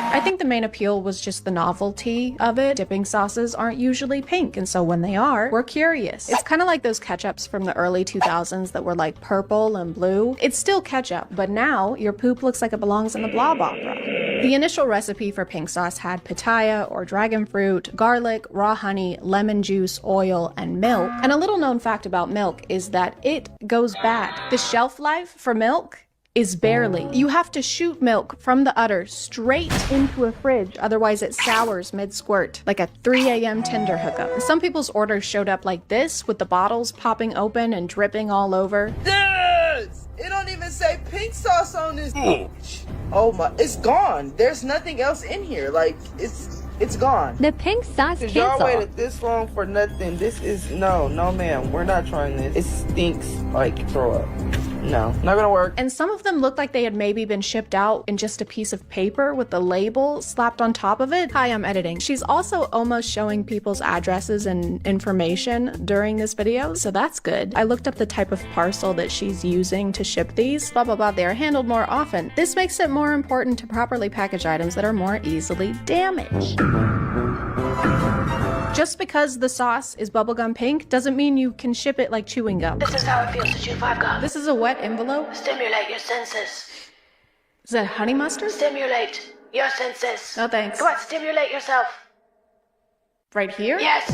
I think the main appeal was just the novelty of it. Dipping sauces aren't usually pink, and so when they are, we're curious. It's kind of like those ketchups from the early 2000s that were like purple and blue. It's still ketchup, but now your poop looks like it belongs in the Blob Opera. The initial recipe for pink sauce had pitaya or dragon fruit, garlic, raw honey, lemon juice, oil, and milk. And a little known fact about milk is that it goes bad. The shelf life for milk is barely. You have to shoot milk from the udder straight into a fridge, otherwise it sours mid-squirt, like a 3 a.m. Tinder hookup. Some people's orders showed up like this, with the bottles popping open and dripping all over. Yes! It don't even say pink sauce on this bitch. Oh my, it's gone. There's nothing else in here. Like, it's gone. The pink sauce Y'all cancel. waited this long for nothing. This is, no ma'am. We're not trying this. It stinks like throw up. No, not gonna work. And some of them looked like they had maybe been shipped out in just a piece of paper with the label slapped on top of it. Hi, I'm editing. She's also almost showing people's addresses and information during this video, so that's good. I looked up the type of parcel that she's using to ship these. Blah, blah, blah. They are handled more often. This makes it more important to properly package items that are more easily damaged. Just because the sauce is bubblegum pink doesn't mean you can ship it like chewing gum. This is how it feels to chew 5 gum. This is a wet envelope. Stimulate your senses. Is that honey mustard? Stimulate your senses. No thanks. Go on, stimulate yourself. Right here? Yes.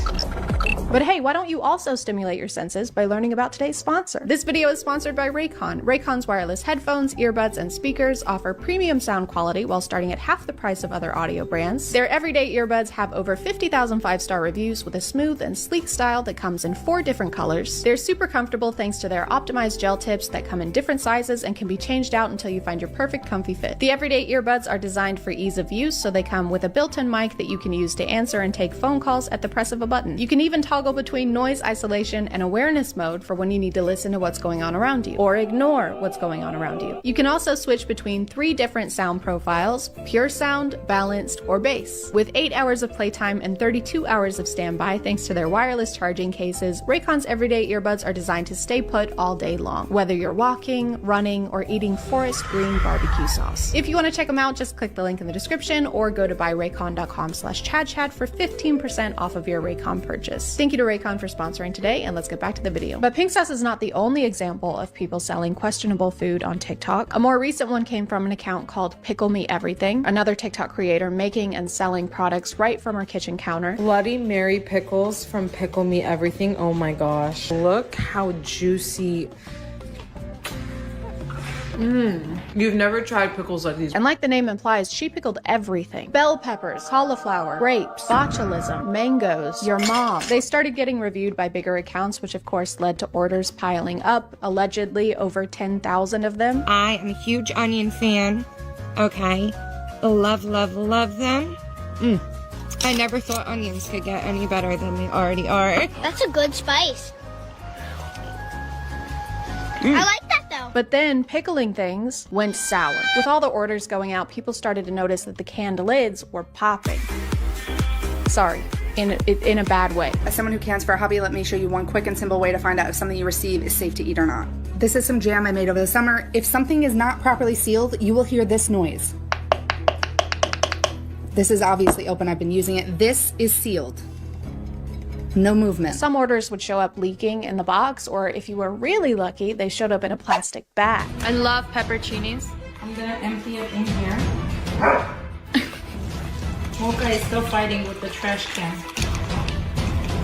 But hey, why don't you also stimulate your senses by learning about today's sponsor? This video is sponsored by Raycon. Raycon's wireless headphones, earbuds, and speakers offer premium sound quality while starting at half the price of other audio brands. Their everyday earbuds have over 50,000 5-star reviews with a smooth and sleek style that comes in 4 different colors. They're super comfortable thanks to their optimized gel tips that come in different sizes and can be changed out until you find your perfect comfy fit. The everyday earbuds are designed for ease of use, so they come with a built-in mic that you can use to answer and take phone calls at the press of a button. You can even toggle between noise isolation and awareness mode for when you need to listen to what's going on around you, or ignore what's going on around you. You can also switch between 3 different sound profiles: pure sound, balanced, or bass. With 8 hours of playtime and 32 hours of standby thanks to their wireless charging cases, Raycon's everyday earbuds are designed to stay put all day long, whether you're walking, running, or eating forest green barbecue sauce. If you want to check them out, just click the link in the description or go to buyraycon.com/ChadChad for 15% off of your Raycon purchase. Thank you to Raycon for sponsoring today, and let's get back to the video. But pink sauce is not the only example of people selling questionable food on TikTok. A more recent one came from an account called Pickle Me Everything, another TikTok creator making and selling products right from her kitchen counter. Bloody Mary pickles from Pickle Me Everything. Oh my gosh. Look how juicy. You've never tried pickles like these. And like the name implies, she pickled everything. Bell peppers, cauliflower, grapes, botulism, mangoes, your mom. They started getting reviewed by bigger accounts, which of course led to orders piling up, allegedly over 10,000 of them. I am a huge onion fan. Okay. Love, love, love them. I never thought onions could get any better than they already are. That's a good spice. I like that though. But then pickling things went sour. With all the orders going out, people started to notice that the canned lids were popping. Sorry, in a bad way. As someone who cans for a hobby, let me show you one quick and simple way to find out if something you receive is safe to eat or not. This is some jam I made over the summer. If something is not properly sealed, you will hear this noise. This is obviously open. I've been using it. This is sealed. No movement. Some orders would show up leaking in the box, or if you were really lucky, they showed up in a plastic bag. I love pepperoncinis. I'm gonna empty it in here. Mocha is still fighting with the trash can.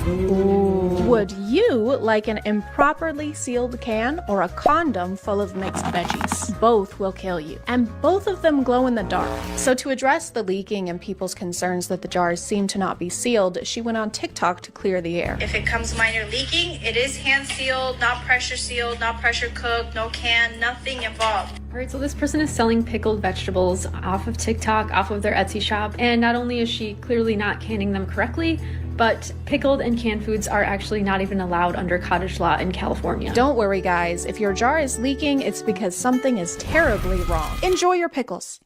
Ooh. Would you like an improperly sealed can or a condom full of mixed veggies? Both will kill you, and both of them glow in the dark. So to address the leaking and people's concerns that the jars seem to not be sealed, she went on TikTok to clear the air. If it comes minor leaking, it is hand sealed, not pressure cooked, no can, nothing involved. Alright, so this person is selling pickled vegetables off of TikTok, off of their Etsy shop, and not only is she clearly not canning them correctly, but pickled and canned foods are actually not even allowed under cottage law in California. Don't worry guys, if your jar is leaking, it's because something is terribly wrong. Enjoy your pickles.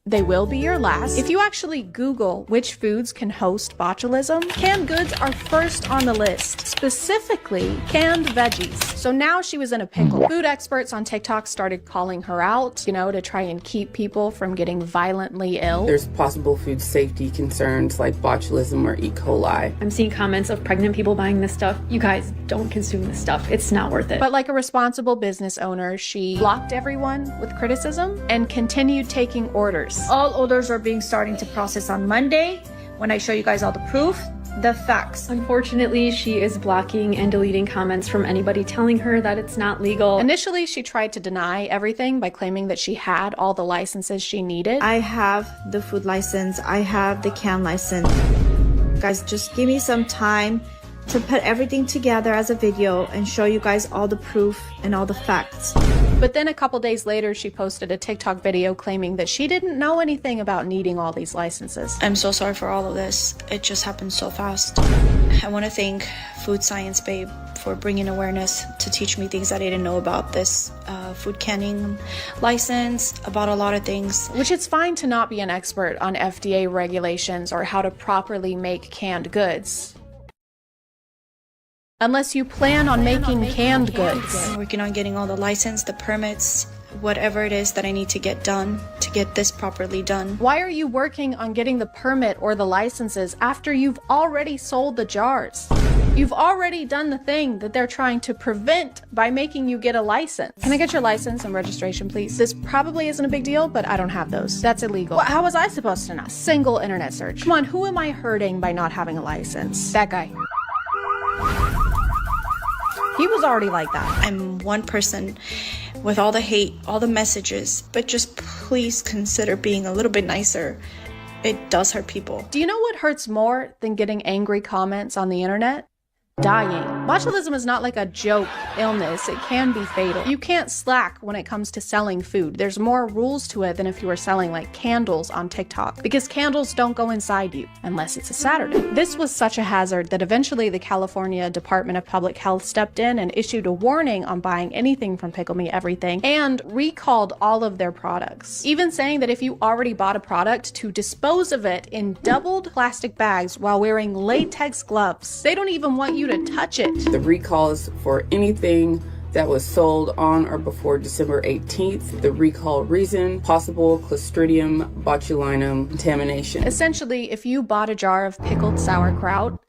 They will be your last. If you actually Google which foods can host botulism, canned goods are first on the list, specifically canned veggies. So now she was in a pickle. Food experts on TikTok started calling her out, to try and keep people from getting violently ill. There's possible food safety concerns like botulism or E. coli. I'm seeing comments of pregnant people buying this stuff. You guys, don't consume this stuff. It's not worth it. But like a responsible business owner, she blocked everyone with criticism and continued taking orders. All orders are starting to process on Monday when I show you guys all the proof, the facts. Unfortunately, she is blocking and deleting comments from anybody telling her that it's not legal. Initially, she tried to deny everything by claiming that she had all the licenses she needed. I have the food license. I have the can license. Guys, just give me some time to put everything together as a video and show you guys all the proof and all the facts. But then a couple days later, she posted a TikTok video claiming that she didn't know anything about needing all these licenses. I'm so sorry for all of this. It just happened so fast. I want to thank Food Science Babe for bringing awareness to teach me things I didn't know about this food canning license, about a lot of things. Which it's fine to not be an expert on FDA regulations or how to properly make canned goods, unless you plan on making canned goods. I'm working on getting all the license, the permits, whatever it is that I need to get done to get this properly done. Why are you working on getting the permit or the licenses after you've already sold the jars? You've already done the thing that they're trying to prevent by making you get a license. Can I get your license and registration, please? This probably isn't a big deal, but I don't have those. That's illegal. How was I supposed to know? Single internet search. Come on, who am I hurting by not having a license? That guy. He was already like that. I'm one person with all the hate, all the messages, but just please consider being a little bit nicer. It does hurt people. Do you know what hurts more than getting angry comments on the internet? Dying. Botulism is not like a joke illness. It can be fatal. You can't slack when it comes to selling food. There's more rules to it than if you were selling like candles on TikTok, because candles don't go inside you unless it's a Saturday. This was such a hazard that eventually the California Department of Public Health stepped in and issued a warning on buying anything from Pickle Me Everything and recalled all of their products, even saying that if you already bought a product, to dispose of it in doubled plastic bags while wearing latex gloves. They don't even want you to touch it. The recall is for anything that was sold on or before December 18th. The recall reason, possible Clostridium botulinum contamination. Essentially, if you bought a jar of pickled sauerkraut,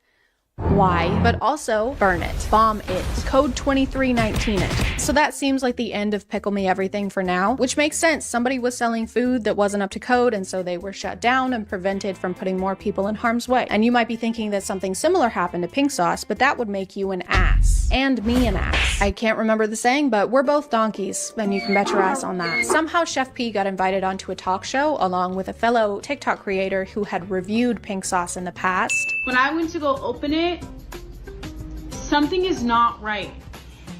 why? But also burn it, bomb it, code 2319 it. So that seems like the end of Pickle Me Everything for now, which makes sense. Somebody was selling food that wasn't up to code, and so they were shut down and prevented from putting more people in harm's way. And you might be thinking that something similar happened to Pink Sauce, but that would make you an ass. And me an ass. I can't remember the saying, but we're both donkeys, and you can bet your ass on that. Somehow Chef P got invited onto a talk show along with a fellow TikTok creator who had reviewed Pink Sauce in the past. When I went to go open it, something is not right.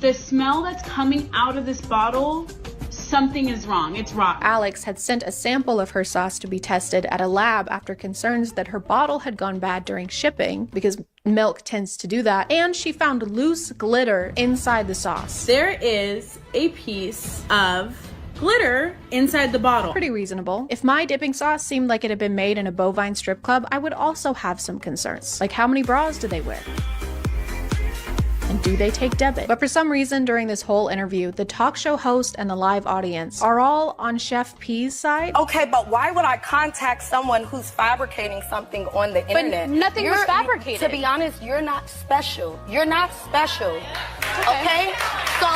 The smell that's coming out of this bottle, something is wrong. It's rotten. Alex had sent a sample of her sauce to be tested at a lab after concerns that her bottle had gone bad during shipping, because milk tends to do that, and she found loose glitter inside the sauce. There is a piece of glitter inside the bottle. Pretty reasonable. If my dipping sauce seemed like it had been made in a bovine strip club, I would also have some concerns. Like, how many bras do they wear? And do they take debit? But for some reason during this whole interview, the talk show host and the live audience are all on Chef P's side. Okay, but why would I contact someone who's fabricating something on the internet? But nothing was fabricated. To be honest, you're not special. You're not special. Okay? So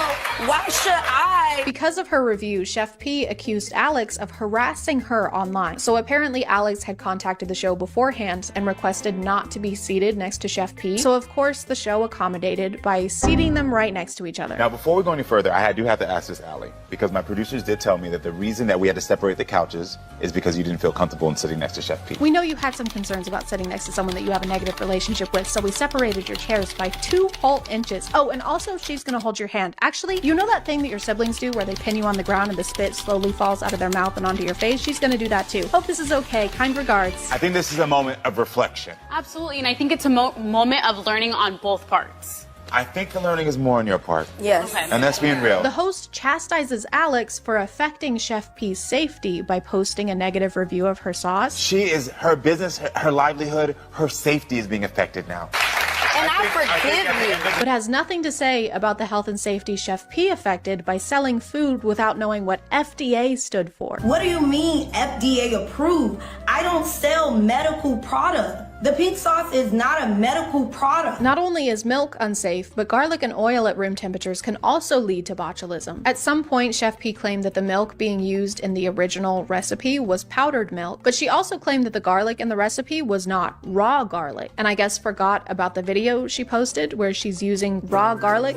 why should I? Because of her review, Chef P accused Alex of harassing her online. So apparently Alex had contacted the show beforehand and requested not to be seated next to Chef P. So of course the show accommodated by seating them right next to each other. Now, before we go any further, I do have to ask this, Allie, because my producers did tell me that the reason that we had to separate the couches is because you didn't feel comfortable in sitting next to Chef P. We know you had some concerns about sitting next to someone that you have a negative relationship with, so we separated your chairs by 2 whole inches. Oh, and also she's gonna hold your hand. Actually, you know that thing that your siblings do where they pin you on the ground and the spit slowly falls out of their mouth and onto your face? She's gonna do that too. Hope this is okay. Kind regards. I think this is a moment of reflection. Absolutely, and I think it's a moment of learning on both parts. I think the learning is more on your part. Yes. Okay. And that's being real. The host chastises Alex for affecting Chef P's safety by posting a negative review of her sauce. Her business, her livelihood, her safety is being affected now. And I forgive you. But has nothing to say about the health and safety Chef P affected by selling food without knowing what FDA stood for. What do you mean FDA approved? I don't sell medical product. The pink sauce is not a medical product. Not only is milk unsafe, but garlic and oil at room temperatures can also lead to botulism. At some point, Chef P claimed that the milk being used in the original recipe was powdered milk, but she also claimed that the garlic in the recipe was not raw garlic, and I guess forgot about the video she posted where she's using raw garlic.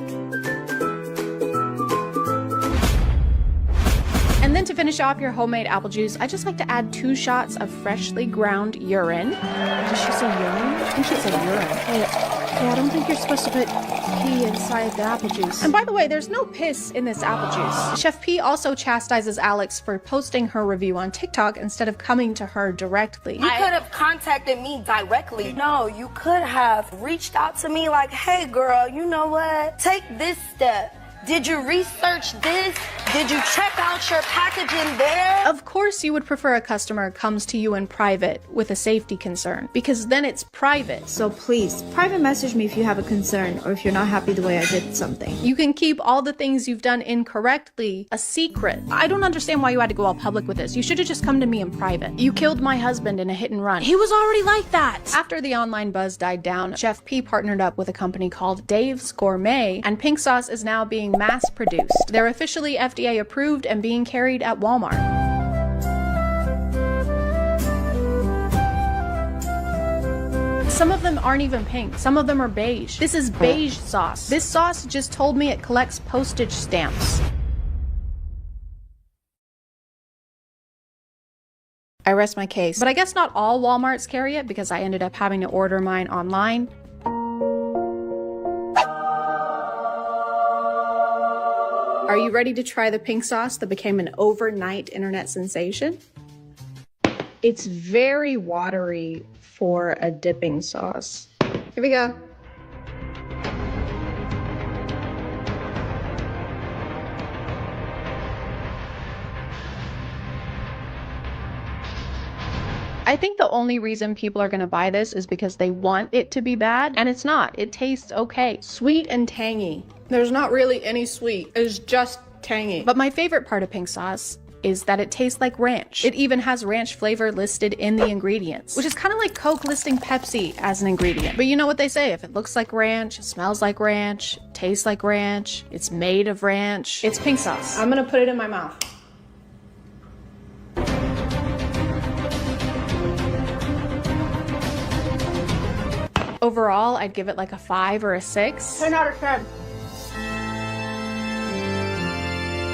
And then to finish off your homemade apple juice, I just like to add 2 shots of freshly ground urine. Did she say urine? I think she said urine. Yeah, I don't think you're supposed to put pee inside the apple juice. And by the way, there's no piss in this apple juice. Chef P also chastises Alex for posting her review on TikTok instead of coming to her directly. You could have contacted me directly. No, you could have reached out to me like, hey girl, you know what? Take this step. Did you research this? Did you check out your packaging there? Of course you would prefer a customer comes to you in private with a safety concern, because then it's private. So please, private message me if you have a concern or if you're not happy the way I did something. You can keep all the things you've done incorrectly a secret. I don't understand why you had to go all public with this. You should have just come to me in private. You killed my husband in a hit and run. He was already like that. After the online buzz died down, Chef P partnered up with a company called Dave's Gourmet, and pink sauce is now being mass produced. They're officially FDA approved and being carried at Walmart. Some of them aren't even pink. Some of them are beige. This is beige sauce. This sauce just told me it collects postage stamps. I rest my case. But I guess not all Walmarts carry it because I ended up having to order mine online. Are you ready to try the pink sauce that became an overnight internet sensation? It's very watery for a dipping sauce. Here we go. I think the only reason people are gonna buy this is because they want it to be bad, and it's not. It tastes okay. Sweet and tangy. There's not really any sweet, it's just tangy. But my favorite part of pink sauce is that it tastes like ranch. It even has ranch flavor listed in the ingredients, which is kind of like Coke listing Pepsi as an ingredient. But you know what they say, if it looks like ranch, it smells like ranch, tastes like ranch, it's made of ranch, it's pink sauce. I'm gonna put it in my mouth. Overall, I'd give it like a 5 or a 6. 10 out of 10.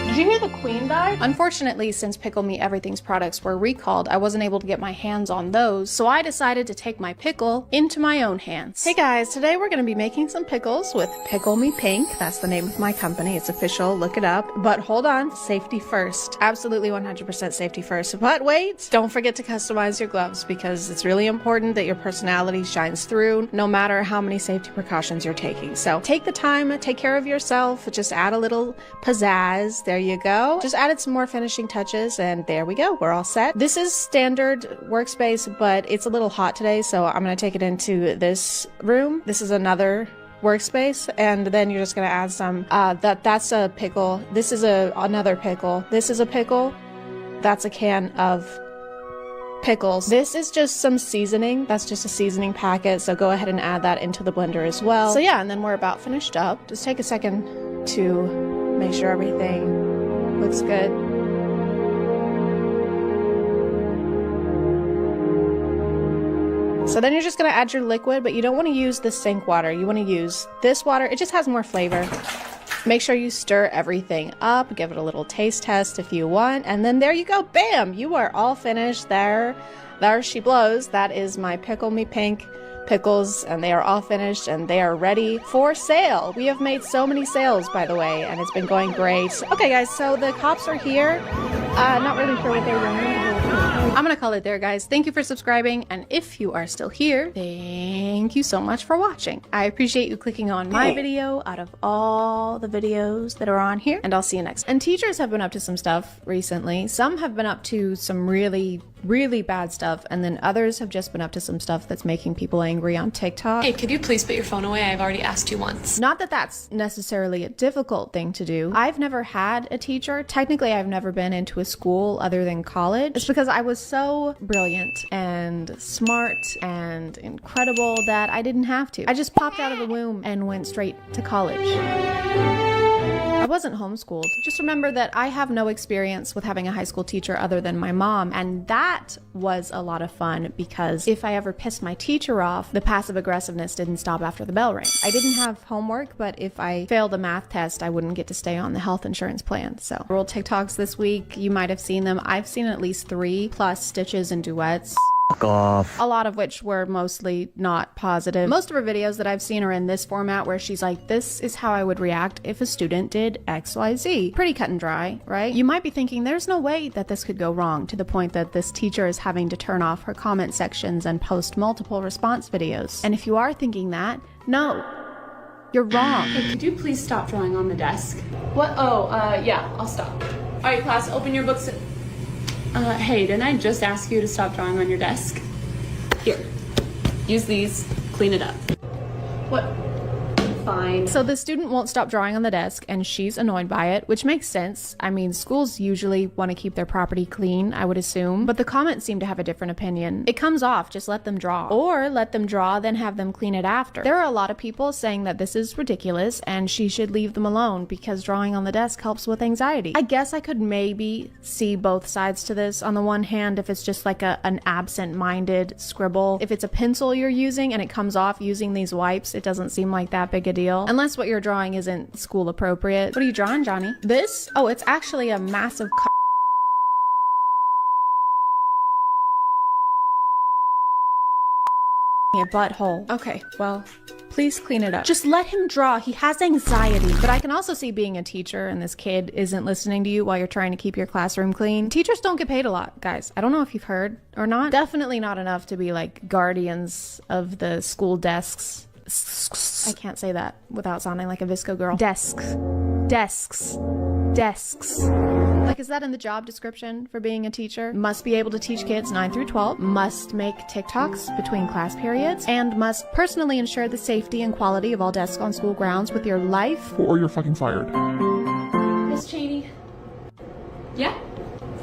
Did you hear the queen died? Unfortunately, since Pickle Me Everything's products were recalled, I wasn't able to get my hands on those, so I decided to take my pickle into my own hands. Hey guys, today we're gonna be making some pickles with Pickle Me Pink. That's the name of my company. It's official, look it up. But hold on, safety first. Absolutely 100% safety first. But wait, don't forget to customize your gloves because it's really important that your personality shines through no matter how many safety precautions you're taking. So take the time, take care of yourself, just add a little pizzazz. There you go. Just added some more finishing touches and there we go. We're all set. This is standard workspace, but it's a little hot today, so I'm going to take it into this room. This is another workspace, and then you're just going to add some, that's a pickle. This is another pickle. This is a pickle. That's a can of pickles. This is just some seasoning. That's just a seasoning packet, so go ahead and add that into the blender as well. So yeah, and then we're about finished up. Just take a second to make sure everything looks good. So then you're just gonna add your liquid, but you don't wanna use the sink water. You wanna use this water. It just has more flavor. Make sure you stir everything up, give it a little taste test if you want, and then there you go, bam! You are all finished. There she blows. That is my Pickle Me Pink pickles, and they are all finished and they are ready for sale. We have made so many sales, by the way, and it's been going great. Okay guys, so the cops are here. Not really sure what they're doing. I'm gonna call it there, guys. Thank you for subscribing, and if you are still here, thank you so much for watching. I appreciate you clicking on my video out of all the videos that are on here, and I'll see you next. And teachers have been up to some stuff recently. Some have been up to some really bad stuff, and then others have just been up to some stuff that's making people angry on TikTok. Hey, could you please put your phone away? I've already asked you once. Not that that's necessarily a difficult thing to do. I've never had a teacher. Technically, I've never been into a school other than college. It's because I was so brilliant and smart and incredible that I didn't have to. I just popped out of the womb and went straight to college. I wasn't homeschooled. Just remember that I have no experience with having a high school teacher other than my mom, and that was a lot of fun because if I ever pissed my teacher off, the passive aggressiveness didn't stop after the bell rang. I didn't have homework, but if I failed a math test, I wouldn't get to stay on the health insurance plan. So, rolled TikToks this week. You might have seen them. I've seen at least 3 plus stitches and duets. Off. A lot of which were mostly not positive. Most of her videos that I've seen are in this format where she's like, this is how I would react if a student did XYZ. Pretty cut and dry, right? You might be thinking there's no way that this could go wrong, to the point that this teacher is having to turn off her comment sections and post multiple response videos. And if you are thinking that, no. You're wrong. Hey, could you please stop drawing on the desk? What? Oh, yeah, I'll stop. All right, class, open your books. Hey, didn't I just ask you to stop drawing on your desk? Here, use these, clean it up. What? Fine. So the student won't stop drawing on the desk and she's annoyed by it, which makes sense. I mean, schools usually want to keep their property clean, I would assume, but the comments seem to have a different opinion. It comes off, just let them draw. Or let them draw, then have them clean it after. There are a lot of people saying that this is ridiculous and she should leave them alone because drawing on the desk helps with anxiety. I guess I could maybe see both sides to this. On the one hand, if it's just like an absent-minded scribble, if it's a pencil you're using and it comes off using these wipes, it doesn't seem like that big a deal. Unless what you're drawing isn't school appropriate. What are you drawing, Johnny? This? Oh, it's actually a massive a butthole. Okay, well, please clean it up. Just let him draw. He has anxiety. But I can also see being a teacher and this kid isn't listening to you while you're trying to keep your classroom clean. Teachers don't get paid a lot, guys. I don't know if you've heard or not. Definitely not enough to be like guardians of the school desks. I can't say that without sounding like a Visco girl. Desks. Like, is that in the job description for being a teacher? Must be able to teach kids 9 through 12, must make TikToks between class periods, and must personally ensure the safety and quality of all desks on school grounds with your life. Or you're fucking fired. Miss Cheney. Yeah?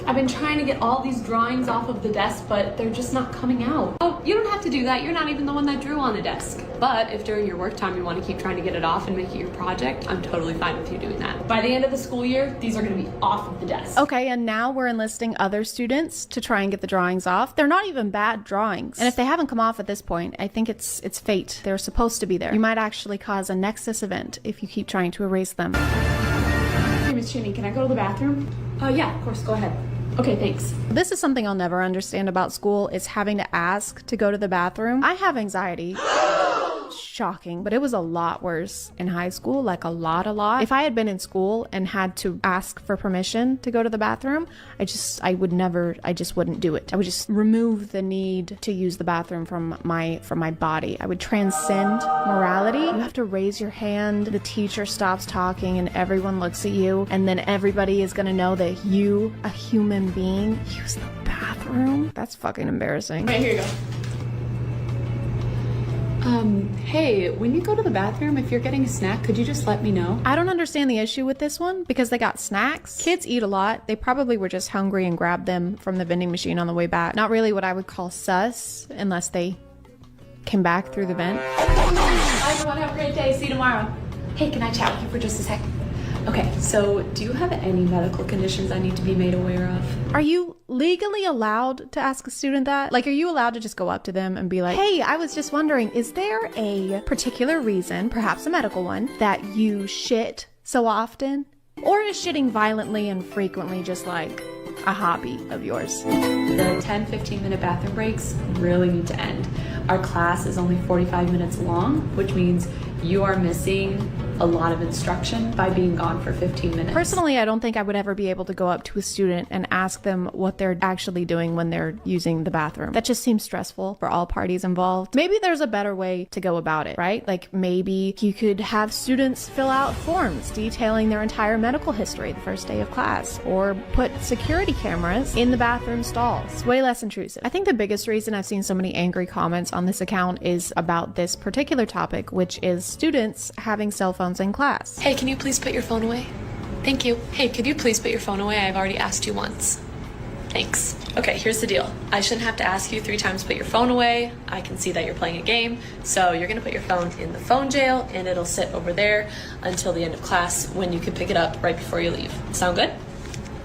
I've been trying to get all these drawings off of the desk, but they're just not coming out. Oh, you don't have to do that. You're not even the one that drew on the desk. But if during your work time you want to keep trying to get it off and make it your project, I'm totally fine with you doing that. By the end of the school year, these are going to be off of the desk. Okay, and now we're enlisting other students to try and get the drawings off. They're not even bad drawings. And if they haven't come off at this point, I think it's fate. They're supposed to be there. You might actually cause a Nexus event if you keep trying to erase them. Hey, Miss Cheney, can I go to the bathroom? Yeah, of course, go ahead. Okay, thanks. This is something I'll never understand about school, is having to ask to go to the bathroom. I have anxiety. Shocking, but it was a lot worse in high school, like a lot. If I had been in school and had to ask for permission to go to the bathroom, I just wouldn't do it. I would just remove the need to use the bathroom from my body. I would transcend morality. You have to raise your hand, the teacher stops talking and everyone looks at you, and then everybody is gonna know that you, a human being, use the bathroom. That's fucking embarrassing. Right, here you go. Hey, when you go to the bathroom, if you're getting a snack, could you just let me know? I don't understand the issue with this one because they got snacks. Kids eat a lot. They probably were just hungry and grabbed them from the vending machine on the way back. Not really what I would call sus unless they came back through the vent. Bye everyone, have a great day. See you tomorrow. Hey, can I chat with you for just a second? Okay, so do you have any medical conditions I need to be made aware of? Are you legally allowed to ask a student that? Like, are you allowed to just go up to them and be like, hey, I was just wondering, is there a particular reason, perhaps a medical one, that you shit so often? Or is shitting violently and frequently just like a hobby of yours? The 10-15 minute bathroom breaks really need to end. Our class is only 45 minutes long, which means you are missing a lot of instruction by being gone for 15 minutes. Personally, I don't think I would ever be able to go up to a student and ask them what they're actually doing when they're using the bathroom. That just seems stressful for all parties involved. Maybe there's a better way to go about it, right? Like maybe you could have students fill out forms detailing their entire medical history the first day of class, or put security cameras in the bathroom stalls. It's way less intrusive. I think the biggest reason I've seen so many angry comments on this account is about this particular topic, which is students having cell phones in class. Hey, can you please put your phone away? Thank you. Hey, could you please put your phone away? I've already asked you once. Thanks. Okay, here's the deal. I shouldn't have to ask you 3 times to put your phone away. I can see that you're playing a game. So you're gonna put your phone in the phone jail and it'll sit over there until the end of class when you can pick it up right before you leave. Sound good?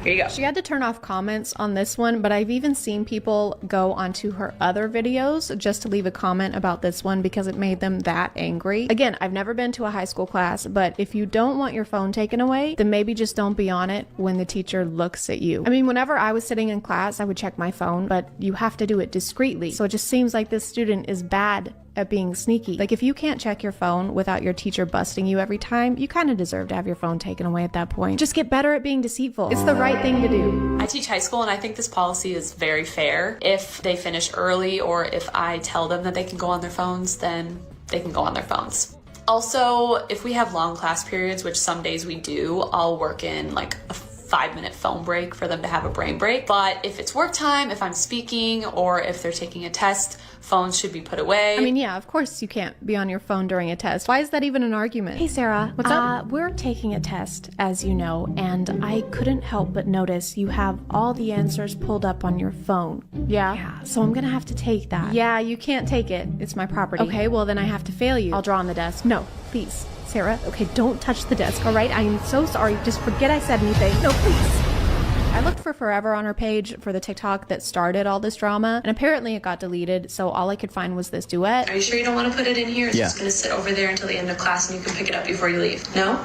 Here you go. She had to turn off comments on this one, but I've even seen people go onto her other videos just to leave a comment about this one because it made them that angry. Again, I've never been to a high school class, but if you don't want your phone taken away, then maybe just don't be on it when the teacher looks at you. I mean, whenever I was sitting in class, I would check my phone, but you have to do it discreetly. So it just seems like this student is bad at being sneaky. Like, if you can't check your phone without your teacher busting you every time, you kind of deserve to have your phone taken away at that point. Just get better at being deceitful. It's the right thing to do. I teach high school and I think this policy is very fair. If they finish early or if I tell them that they can go on their phones, then they can go on their phones. Also, if we have long class periods, which some days we do, I'll work in like a 5-minute phone break for them to have a brain break. But if it's work time, if I'm speaking, or if they're taking a test, phones should be put away. I mean, yeah, of course you can't be on your phone during a test. Why is that even an argument? Hey, Sarah. What's up? We're taking a test, as you know, and I couldn't help but notice you have all the answers pulled up on your phone. Yeah. So I'm gonna have to take that. Yeah, you can't take it. It's my property. Okay, well then I have to fail you. I'll draw on the desk. No, please. Sarah, okay, don't touch the desk, all right? I am so sorry. Just forget I said anything. No, please. I looked for forever on her page for the TikTok that started all this drama, and apparently it got deleted, so all I could find was this duet. Are you sure you don't want to put it in here? It's Yeah. just going to sit over there until the end of class and you can pick it up before you leave. No?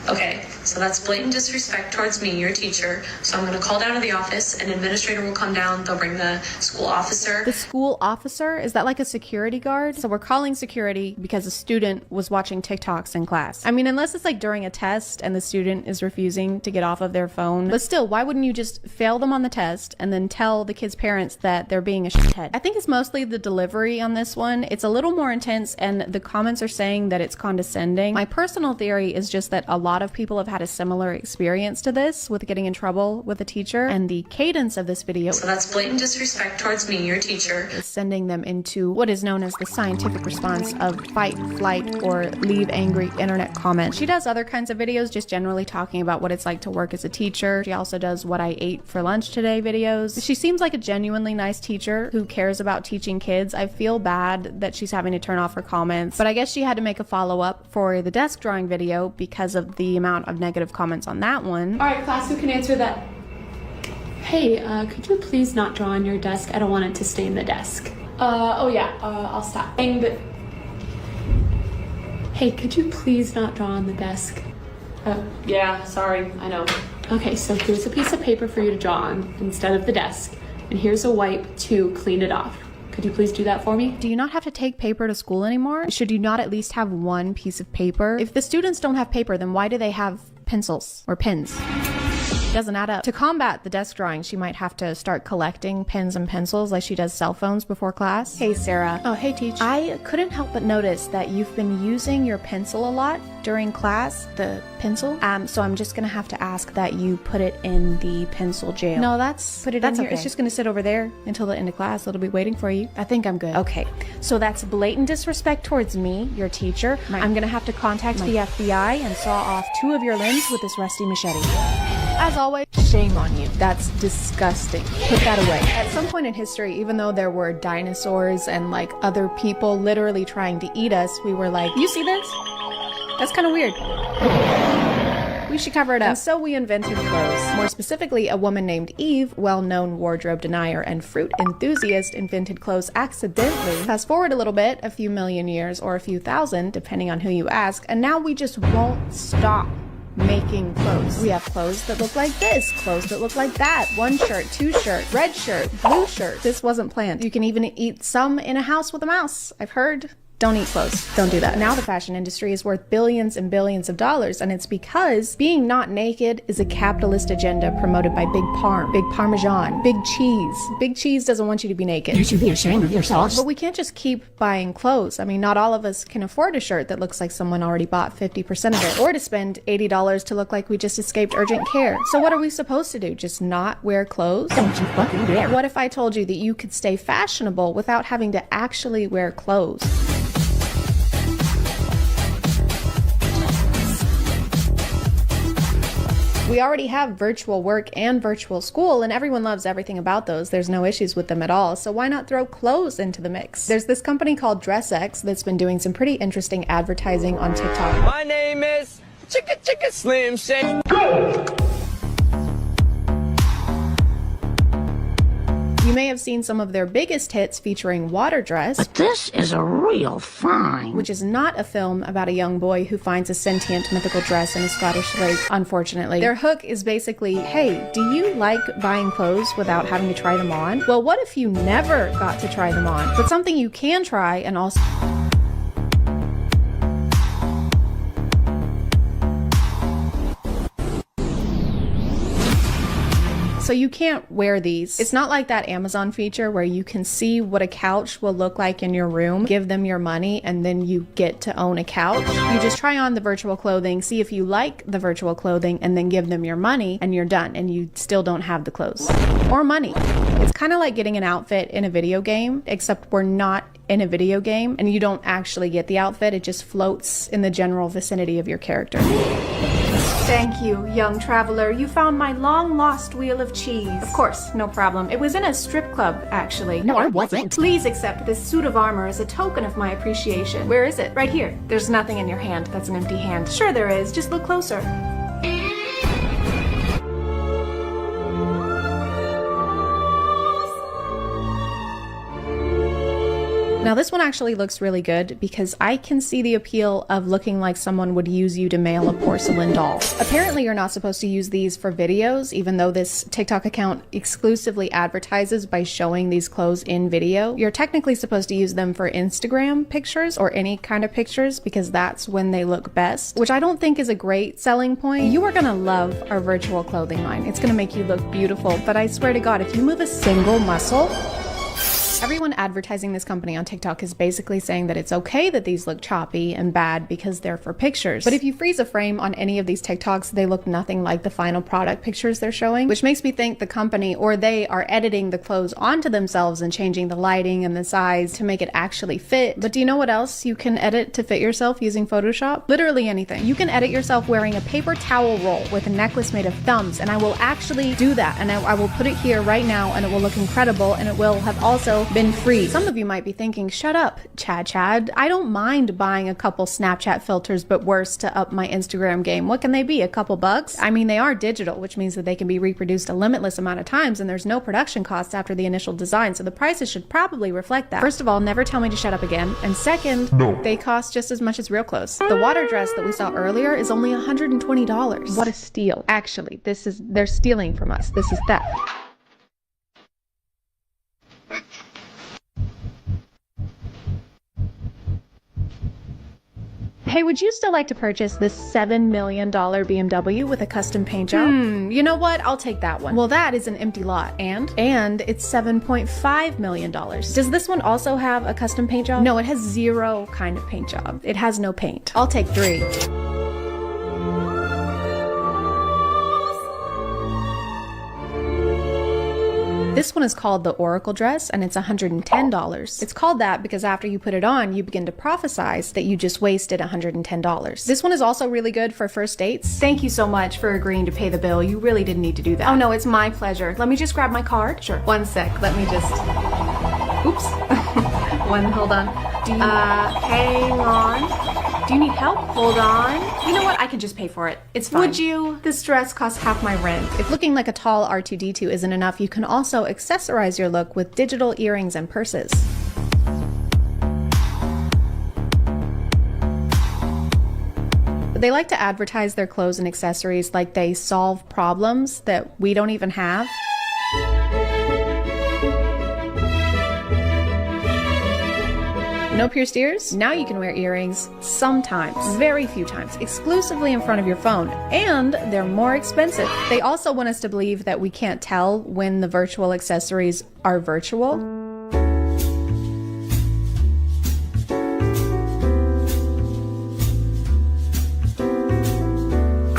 Okay, so that's blatant disrespect towards me, your teacher. So I'm going to call down to the office. An administrator will come down. They'll bring the school officer. The school officer? Is that like a security guard? So we're calling security because a student was watching TikToks in class. I mean, unless it's like during a test and the student is refusing to get off of their phone. But still, why wouldn't you just fail them on the test and then tell the kids' parents that they're being a shithead? I think it's mostly the delivery on this one. It's a little more intense and the comments are saying that it's condescending. My personal theory is just that a lot of people have had a similar experience to this with getting in trouble with a teacher, and the cadence of this video, So that's blatant disrespect towards me, your teacher. is sending them into what is known as the scientific response of fight, flight, or leave angry internet comments. She does other kinds of videos just generally talking about what it's like to work as a teacher. She also does what I ate for lunch today videos. She seems like a genuinely nice teacher who cares about teaching kids. I feel bad that she's having to turn off her comments, but I guess she had to make a follow-up for the desk drawing video because of the amount of negative comments on that one. All right, class, who can answer that? Hey, could you please not draw on your desk? I don't want it to stain the desk. Oh yeah, I'll stop. And hey, could you please not draw on the desk? Yeah, sorry, I know. Okay, so here's a piece of paper for you to draw on instead of the desk, and here's a wipe to clean it off. Could you please do that for me? Do you not have to take paper to school anymore? Should you not at least have one piece of paper? If the students don't have paper, then why do they have pencils or pens? Doesn't add up. To combat the desk drawing, she might have to start collecting pens and pencils like she does cell phones before class. Hey, Sarah. Oh, hey, Teach. I couldn't help but notice that you've been using your pencil a lot during class. The pencil? So I'm just gonna have to ask that you put it in the pencil jail. No, that's Put it that's in here. okay. It's just gonna sit over there until the end of class. It'll be waiting for you. I think I'm good. Okay, so that's blatant disrespect towards me, your teacher. I'm gonna have to contact the FBI and saw off 2 of your limbs with this rusty machete. As always, shame on you. That's disgusting. Put that away. At some point in history, even though there were dinosaurs and like other people literally trying to eat us, we were like, you see this? That's kind of weird. We should cover it up. And so we invented clothes. More specifically, a woman named Eve, well-known wardrobe denier and fruit enthusiast, invented clothes accidentally. Fast forward a little bit, a few million years or a few thousand, depending on who you ask, and now we just won't stop making clothes. We have clothes that look like this, clothes that look like that, 1 shirt, 2 shirts, red shirt, blue shirt. This wasn't planned. You can even eat some in a house with a mouse, I've heard. Don't eat clothes. Don't do that. Now the fashion industry is worth billions and billions of dollars, and it's because being not naked is a capitalist agenda promoted by Big Parm, Big Parmesan, Big Cheese. Big Cheese doesn't want you to be naked. You should be ashamed of yourselves. But we can't just keep buying clothes. I mean, not all of us can afford a shirt that looks like someone already bought 50% of it, or to spend $80 to look like we just escaped urgent care. So what are we supposed to do? Just not wear clothes? Don't you fucking dare. What if I told you that you could stay fashionable without having to actually wear clothes? We already have virtual work and virtual school, and everyone loves everything about those. There's no issues with them at all, so why not throw clothes into the mix? There's this company called DressX that's been doing some pretty interesting advertising on TikTok. My name is Chicka Chicka Slim Shady. Go! You may have seen some of their biggest hits featuring Water Dress. But this is a real find. Which is not a film about a young boy who finds a sentient mythical dress in a Scottish lake, unfortunately. Their hook is basically, hey, do you like buying clothes without having to try them on? Well, what if you never got to try them on? But something you can try and also... So you can't wear these. It's not like that Amazon feature where you can see what a couch will look like in your room, give them your money, and then you get to own a couch. You just try on the virtual clothing, see if you like the virtual clothing, and then give them your money, and you're done, and you still don't have the clothes or money. It's kind of like getting an outfit in a video game, except we're not in a video game and you don't actually get the outfit. It just floats in the general vicinity of your character. Thank you, young traveler. You found my long-lost wheel of cheese. Of course, no problem. It was in a strip club, actually. No, I wasn't. Please accept this suit of armor as a token of my appreciation. Where is it? Right here. There's nothing in your hand. That's an empty hand. Sure there is. Just look closer. Now this one actually looks really good because I can see the appeal of looking like someone would use you to mail a porcelain doll. Apparently you're not supposed to use these for videos, even though this TikTok account exclusively advertises by showing these clothes in video. You're technically supposed to use them for Instagram pictures or any kind of pictures because that's when they look best, which I don't think is a great selling point. You are gonna love our virtual clothing line. It's gonna make you look beautiful, but I swear to God, if you move a single muscle, everyone advertising this company on TikTok is basically saying that it's okay that these look choppy and bad because they're for pictures. But if you freeze a frame on any of these TikToks, they look nothing like the final product pictures they're showing, which makes me think the company or they are editing the clothes onto themselves and changing the lighting and the size to make it actually fit. But do you know what else you can edit to fit yourself using Photoshop? Literally anything. You can edit yourself wearing a paper towel roll with a necklace made of thumbs, and I will actually do that, and I will put it here right now, and it will look incredible, and it will have also been free. Some of you might be thinking, shut up, Chad. I don't mind buying a couple Snapchat filters, but worse, to up my Instagram game. What can they be? A couple bucks? I mean, they are digital, which means that they can be reproduced a limitless amount of times, and there's no production costs after the initial design, so the prices should probably reflect that. First of all, never tell me to shut up again. And second, no, they cost just as much as real clothes. The water dress that we saw earlier is only $120. What a steal. Actually, they're stealing from us. This is theft. Hey, would you still like to purchase this $7 million BMW with a custom paint job? You know what? I'll take that one. Well, that is an empty lot. And it's $7.5 million. Does this one also have a custom paint job? No, it has zero kind of paint job. It has no paint. I'll take 3. This one is called the Oracle dress, and it's $110. It's called that because after you put it on, you begin to prophesize that you just wasted $110. This one is also really good for first dates. Thank you so much for agreeing to pay the bill. You really didn't need to do that. Oh no, it's my pleasure. Let me just grab my card. Sure. One sec. Let me just... Oops. Hold on. Hang on. Do you need help? Hold on. You know what? I can just pay for it. It's fine. Would you? This dress costs half my rent. If looking like a tall R2-D2 isn't enough, you can also accessorize your look with digital earrings and purses. They like to advertise their clothes and accessories like they solve problems that we don't even have. No pierced ears? Now you can wear earrings sometimes, very few times, exclusively in front of your phone, and they're more expensive. They also want us to believe that we can't tell when the virtual accessories are virtual.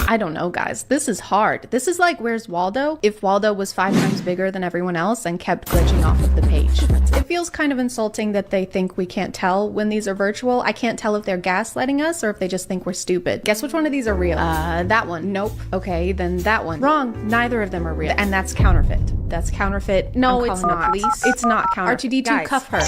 I don't know, guys. This is hard. This is like Where's Waldo? If Waldo was 5 times bigger than everyone else and kept glitching off of the page. It feels kind of insulting that they think we can't tell when these are virtual. I can't tell if they're gaslighting us or if they just think we're stupid. Guess which one of these are real? That one. Nope. Okay, then that one. Wrong. Neither of them are real. And that's counterfeit. That's counterfeit. No, it's not. It's not counterfeit. R2-D2, guys, cuff her.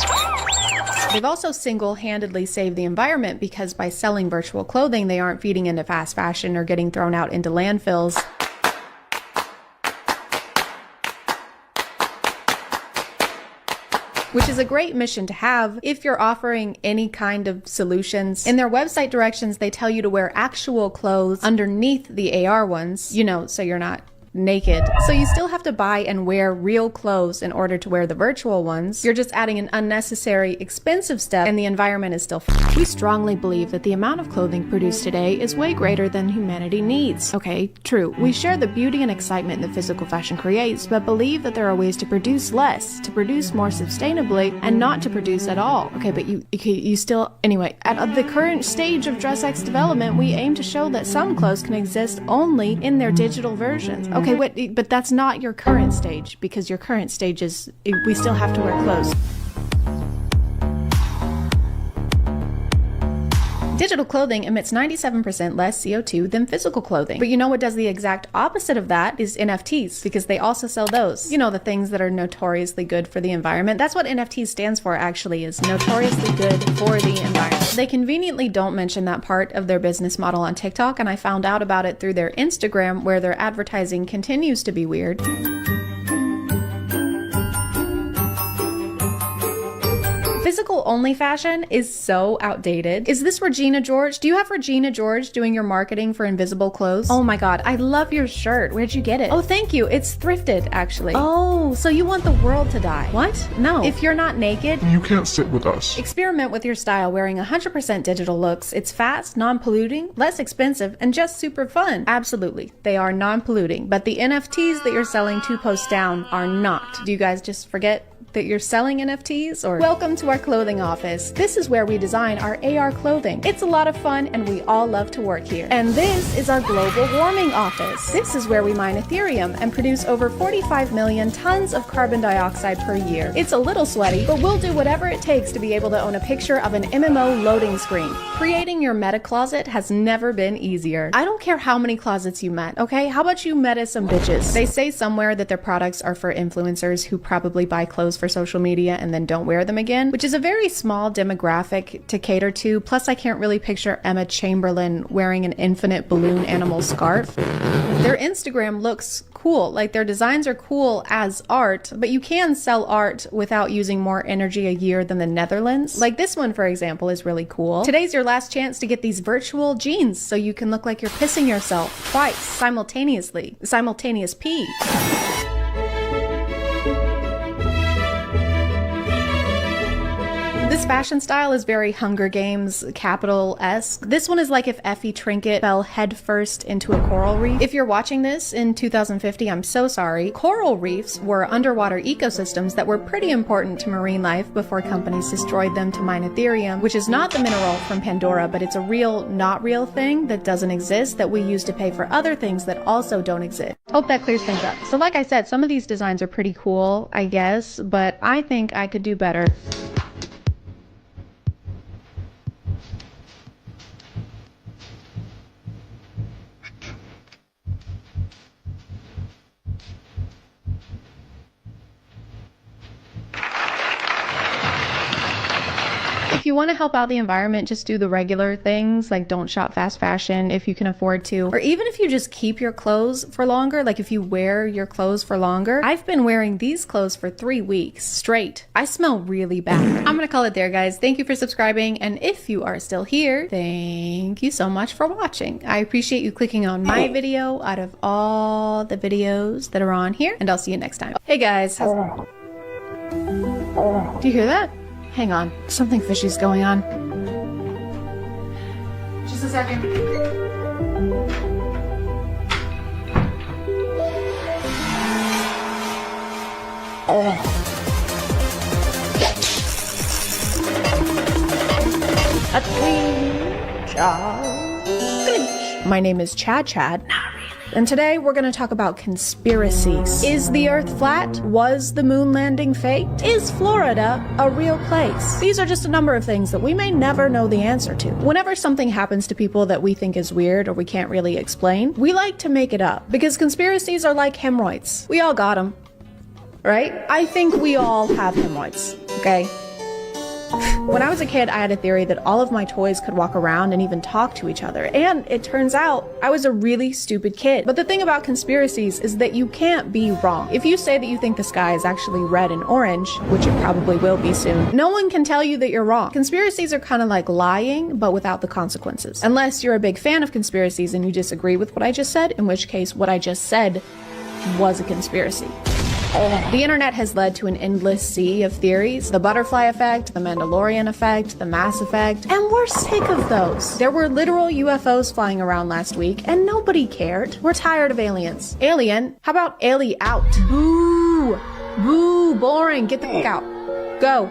They've also single-handedly saved the environment because by selling virtual clothing, they aren't feeding into fast fashion or getting thrown out into landfills. Which is a great mission to have if you're offering any kind of solutions. In their website directions, they tell you to wear actual clothes underneath the AR ones, you know, so you're not naked. So you still have to buy and wear real clothes in order to wear the virtual ones. You're just adding an unnecessary, expensive step, and the environment is still We strongly believe that the amount of clothing produced today is way greater than humanity needs. Okay, true. We share the beauty and excitement that physical fashion creates, but believe that there are ways to produce less, to produce more sustainably, and not to produce at all. Okay, but you still... Anyway, at the current stage of DressX development, we aim to show that some clothes can exist only in their digital versions. Okay, wait, but that's not your current stage, because your current stage is... We still have to wear clothes. Digital clothing emits 97% less CO2 than physical clothing. But you know what does the exact opposite of that is NFTs, because they also sell those. You know, the things that are notoriously good for the environment. That's what NFTs stands for, actually, is notoriously good for the environment. They conveniently don't mention that part of their business model on TikTok, and I found out about it through their Instagram, where their advertising continues to be weird. Physical only fashion is so outdated. Is this Regina George? Do you have Regina George doing your marketing for invisible clothes? Oh my god, I love your shirt. Where'd you get it? Oh, thank you. It's thrifted, actually. Oh, so you want the world to die. What? No. If you're not naked, you can't sit with us. Experiment with your style wearing 100% digital looks. It's fast, non-polluting, less expensive, and just super fun. Absolutely. They are non-polluting, but the NFTs that you're selling 2 posts down are not. Do you guys just forget that you're selling NFTs? Or welcome to our clothing office. This is where we design our AR clothing. It's a lot of fun and we all love to work here. And this is our global warming office. This is where we mine Ethereum and produce over 45 million tons of carbon dioxide per year. It's a little sweaty, but we'll do whatever it takes to be able to own a picture of an MMO loading screen. Creating your meta closet has never been easier. I don't care how many closets you met, okay? How about you meta some bitches? They say somewhere that their products are for influencers who probably buy clothes for social media and then don't wear them again, which is a very small demographic to cater to. Plus, I can't really picture Emma Chamberlain wearing an infinite balloon animal scarf. Their Instagram looks cool. Like, their designs are cool as art, but you can sell art without using more energy a year than the Netherlands. Like this one, for example, is really cool. Today's your last chance to get these virtual jeans so you can look like you're pissing yourself twice simultaneously. Simultaneous pee. This fashion style is very Hunger Games capital-esque. This one is like if Effie Trinket fell headfirst into a coral reef. If you're watching this in 2050, I'm so sorry. Coral reefs were underwater ecosystems that were pretty important to marine life before companies destroyed them to mine Ethereum, which is not the mineral from Pandora, but it's a real, not real thing that doesn't exist that we use to pay for other things that also don't exist. Hope that clears things up. So like I said, some of these designs are pretty cool, I guess, but I think I could do better. If you want to help out the environment, just do the regular things, like don't shop fast fashion if you can afford to. Or even if you just keep your clothes for longer, like if you wear your clothes for longer. I've been wearing these clothes for 3 weeks straight. I smell really bad. I'm gonna call it there, guys. Thank you for subscribing, and if you are still here, thank you so much for watching. I appreciate you clicking on my video out of all the videos that are on here, and I'll see you next time. Hey guys, do you hear that? Hang on, something fishy's going on. Just a second. A queen child. My name is ChadChad. And today we're going to talk about conspiracies. Is the Earth flat? Was the moon landing fake? Is Florida a real place? These are just a number of things that we may never know the answer to. Whenever something happens to people that we think is weird or we can't really explain, we like to make it up because conspiracies are like hemorrhoids. We all got them, right? I think we all have hemorrhoids, okay? When I was a kid, I had a theory that all of my toys could walk around and even talk to each other. And it turns out I was a really stupid kid. But the thing about conspiracies is that you can't be wrong. If you say that you think the sky is actually red and orange, which it probably will be soon, no one can tell you that you're wrong. Conspiracies are kind of like lying, but without the consequences. Unless you're a big fan of conspiracies and you disagree with what I just said, in which case what I just said was a conspiracy. The internet has led to an endless sea of theories. The butterfly effect, the Mandalorian effect, the Mass Effect, and we're sick of those. There were literal UFOs flying around last week, and nobody cared. We're tired of aliens. Alien? How about Ali out? Boo! Boo! Boring. Get the fuck out. Go.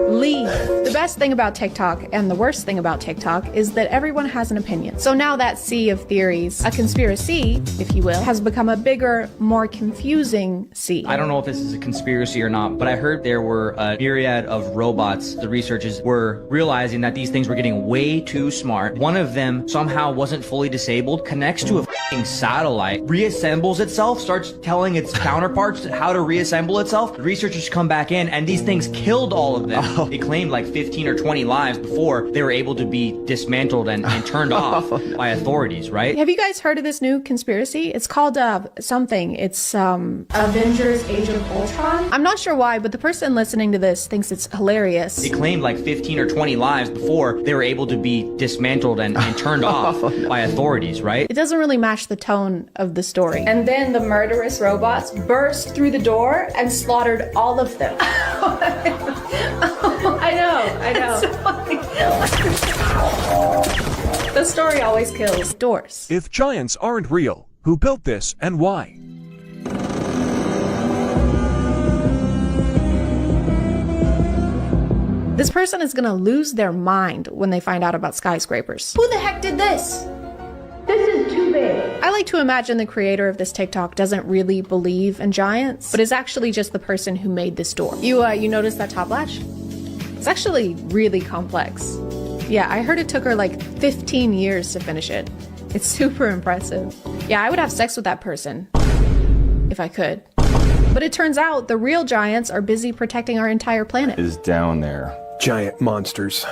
Leave. The best thing about TikTok and the worst thing about TikTok is that everyone has an opinion. So now that sea of theories, a conspiracy, if you will, has become a bigger, more confusing sea. I don't know if this is a conspiracy or not, but I heard there were a myriad of robots. The researchers were realizing that these things were getting way too smart. One of them somehow wasn't fully disabled, connects to a f***ing satellite, reassembles itself, starts telling its counterparts how to reassemble itself. The researchers come back in and these things killed all of them. They claimed like 15 or 20 lives before they were able to be dismantled and turned off by authorities, right? Have you guys heard of this new conspiracy? It's called something. It's Avengers Age of Ultron. I'm not sure why, but the person listening to this thinks it's hilarious. They claimed like 15 or 20 lives before they were able to be dismantled and turned off by authorities, right? It doesn't really match the tone of the story. And then the murderous robots burst through the door and slaughtered all of them. I know. The story always kills. Doors. If giants aren't real, who built this and why? This person is gonna lose their mind when they find out about skyscrapers. Who the heck did this? This is too big. I like to imagine the creator of this TikTok doesn't really believe in giants, but is actually just the person who made this door. You notice that top latch? It's actually really complex. Yeah, I heard it took her like 15 years to finish it. It's super impressive. Yeah, I would have sex with that person. If I could. But it turns out the real giants are busy protecting our entire planet. Is down there. Giant monsters.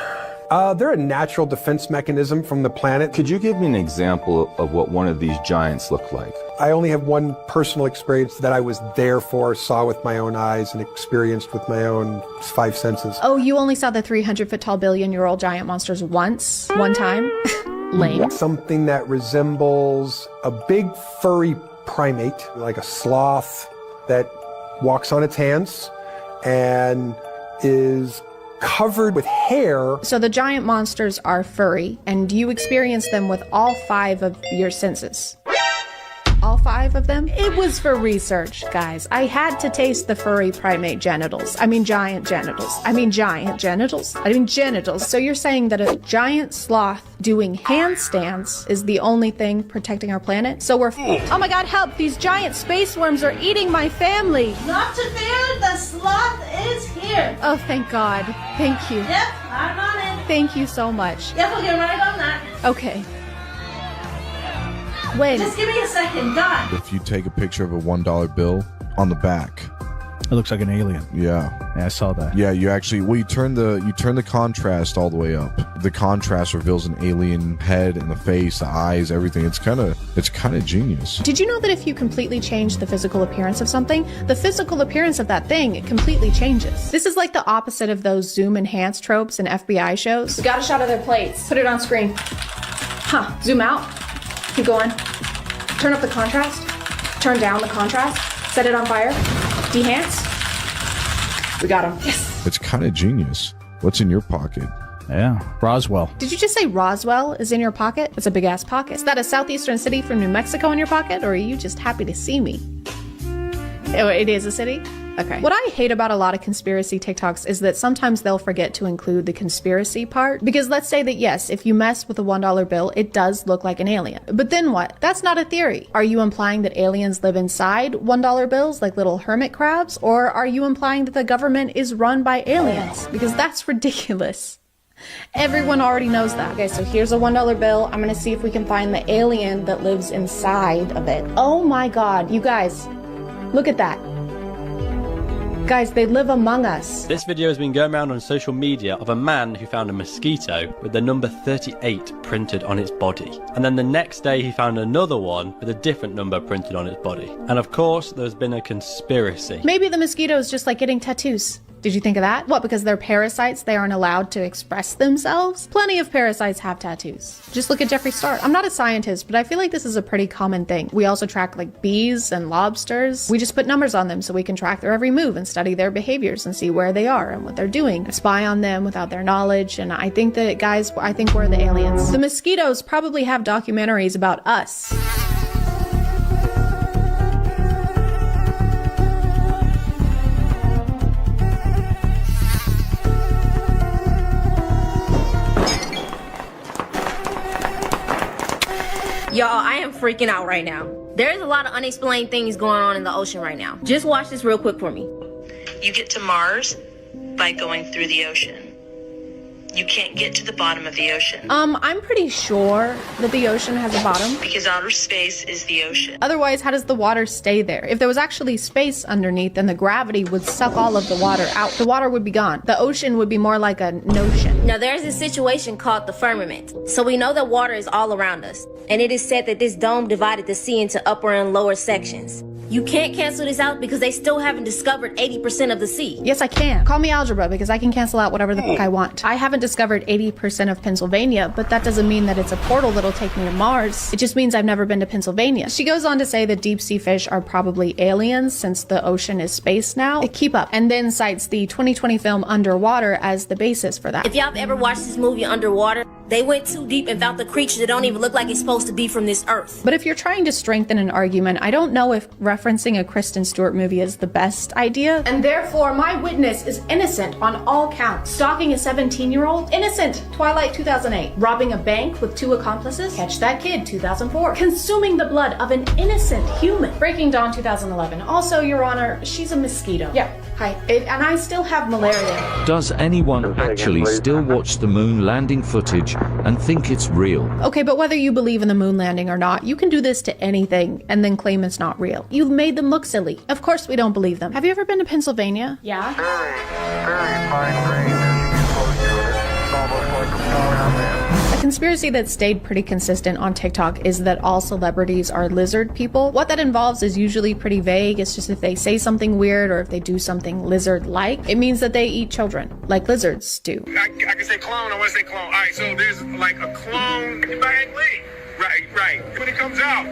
They're a natural defense mechanism from the planet. Could you give me an example of what one of these giants look like? I only have one personal experience that I was there for, saw with my own eyes, and experienced with my own 5 senses. Oh, you only saw the 300-foot tall billion-year-old giant monsters once? One time? Lame. Something that resembles a big furry primate, like a sloth that walks on its hands and is covered with hair. So the giant monsters are furry, and you experience them with all 5 of your senses. All 5 of them? It was for research, guys. I had to taste the furry primate genitals. I mean giant genitals. So you're saying that a giant sloth doing handstands is the only thing protecting our planet? So we're oh my god, help! These giant space worms are eating my family! Not to fear, the sloth is here. Oh, thank God. Thank you. Yep, I'm on it. Thank you so much. Yep, we'll get right on that. Okay. When? Just give me a second, God. If you take a picture of a $1 bill, on the back, it looks like an alien. Yeah, I saw that. Yeah, you turn the contrast all the way up. The contrast reveals an alien head and the face, the eyes, everything. It's kind of genius. Did you know that if you completely change the physical appearance of something, the physical appearance of that thing completely changes? This is like the opposite of those zoom enhanced tropes in FBI shows. We got a shot of their plates. Put it on screen. Zoom out. Keep going. Turn up the contrast. Turn down the contrast. Set it on fire. Dehance. We got him. Yes. It's kind of genius. What's in your pocket? Yeah, Roswell. Did you just say Roswell is in your pocket? It's a big ass pocket. Is that a southeastern city from New Mexico in your pocket, or are you just happy to see me? Oh, it is a city? Okay. What I hate about a lot of conspiracy TikToks is that sometimes they'll forget to include the conspiracy part. Because let's say that yes, if you mess with a $1 bill, it does look like an alien. But then what? That's not a theory. Are you implying that aliens live inside $1 bills like little hermit crabs? Or are you implying that the government is run by aliens? Because that's ridiculous. Everyone already knows that. Okay, so here's a $1 bill. I'm gonna see if we can find the alien that lives inside of it. Oh my God, you guys, look at that. Guys, they live among us. This video has been going around on social media of a man who found a mosquito with the number 38 printed on its body. And then the next day he found another one with a different number printed on its body. And of course, there's been a conspiracy. Maybe the mosquito is just like getting tattoos. Did you think of that? What, because they're parasites, they aren't allowed to express themselves? Plenty of parasites have tattoos. Just look at Jeffree Star. I'm not a scientist, but I feel like this is a pretty common thing. We also track like bees and lobsters. We just put numbers on them so we can track their every move and study their behaviors and see where they are and what they're doing. Spy on them without their knowledge. And I think that, guys, I think we're the aliens. The mosquitoes probably have documentaries about us. Y'all, I am freaking out right now. There's a lot of unexplained things going on in the ocean right now. Just watch this real quick for me. You get to Mars by going through the ocean. You can't get to the bottom of the ocean. I'm pretty sure that the ocean has a bottom. Because outer space is the ocean. Otherwise, how does the water stay there? If there was actually space underneath, then the gravity would suck all of the water out. The water would be gone. The ocean would be more like a notion. Now, there's a situation called the firmament. So we know that water is all around us. And it is said that this dome divided the sea into upper and lower sections. You can't cancel this out because they still haven't discovered 80% of the sea. Yes, I can. Call me algebra because I can cancel out whatever the fuck I want. I haven't discovered 80% of Pennsylvania, but that doesn't mean that it's a portal that'll take me to Mars. It just means I've never been to Pennsylvania. She goes on to say that deep sea fish are probably aliens since the ocean is space now. Keep up. And then cites the 2020 film Underwater as the basis for that. If y'all have ever watched this movie Underwater, they went too deep and found the creatures that don't even look like it's supposed to be from this earth. But if you're trying to strengthen an argument, I don't know if referencing a Kristen Stewart movie is the best idea. And therefore, my witness is innocent on all counts. Stalking a 17-year-old? Innocent. Twilight 2008. Robbing a bank with 2 accomplices? Catch That Kid 2004. Consuming the blood of an innocent human? Breaking Dawn 2011. Also, Your Honor, she's a mosquito. Yeah, hi. And I still have malaria. Does anyone actually still watch the moon landing footage and think it's real? Okay, but whether you believe in the moon landing or not, you can do this to anything and then claim it's not real. You've made them look silly. Of course we don't believe them. Have you ever been to Pennsylvania? Yeah. Very fine grain as you get close to it. It's almost like a flower. A conspiracy that stayed pretty consistent on TikTok is that all celebrities are lizard people. What that involves is usually pretty vague. It's just if they say something weird or if they do something lizard-like, it means that they eat children, like lizards do. I can say clone, I want to say clone. All right, so there's like a clone by Ed Lee. Right. When it comes out,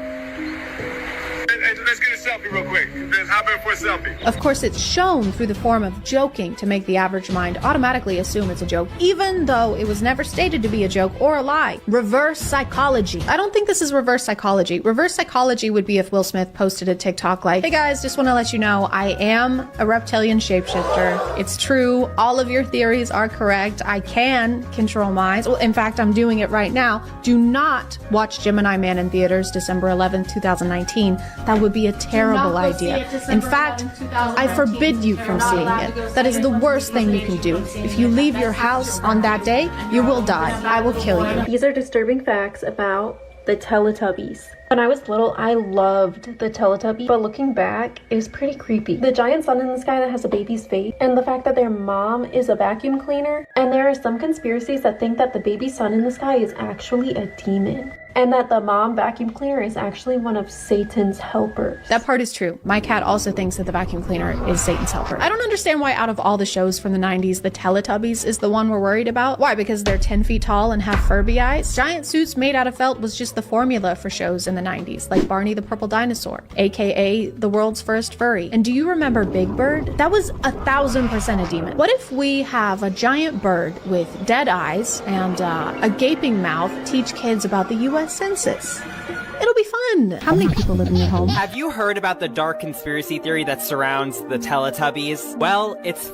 let's get a selfie real quick. Let's hop in for a selfie. Of course, it's shown through the form of joking to make the average mind automatically assume it's a joke, even though it was never stated to be a joke or a lie. Reverse psychology. I don't think this is reverse psychology. Reverse psychology would be if Will Smith posted a TikTok like, "Hey guys, just want to let you know I am a reptilian shapeshifter. It's true. All of your theories are correct. I can control minds. Well, in fact, I'm doing it right now. Do not watch Gemini Man in theaters December 11th, 2019. That would be a terrible idea. In fact, I forbid you from seeing it. That is the worst thing you can do. If you leave your house on that day, you will die. I will kill you." These are disturbing facts about the Teletubbies. When I was little, I loved the Teletubbies, but looking back, it was pretty creepy. The giant sun in the sky that has a baby's face, and the fact that their mom is a vacuum cleaner, and there are some conspiracies that think that the baby sun in the sky is actually a demon. And that the mom vacuum cleaner is actually one of Satan's helpers. That part is true. My cat also thinks that the vacuum cleaner is Satan's helper. I don't understand why out of all the shows from the 90s, the Teletubbies is the one we're worried about. Why? Because they're 10 feet tall and have Furby eyes? Giant suits made out of felt was just the formula for shows in the 90s, like Barney the Purple Dinosaur, aka the world's first furry. And do you remember Big Bird? That was 1000% a demon. What if we have a giant bird with dead eyes and a gaping mouth teach kids about the U.S. Census? It'll be fun. How many people live in your home? Have you heard about the dark conspiracy theory that surrounds the Teletubbies? Well, it's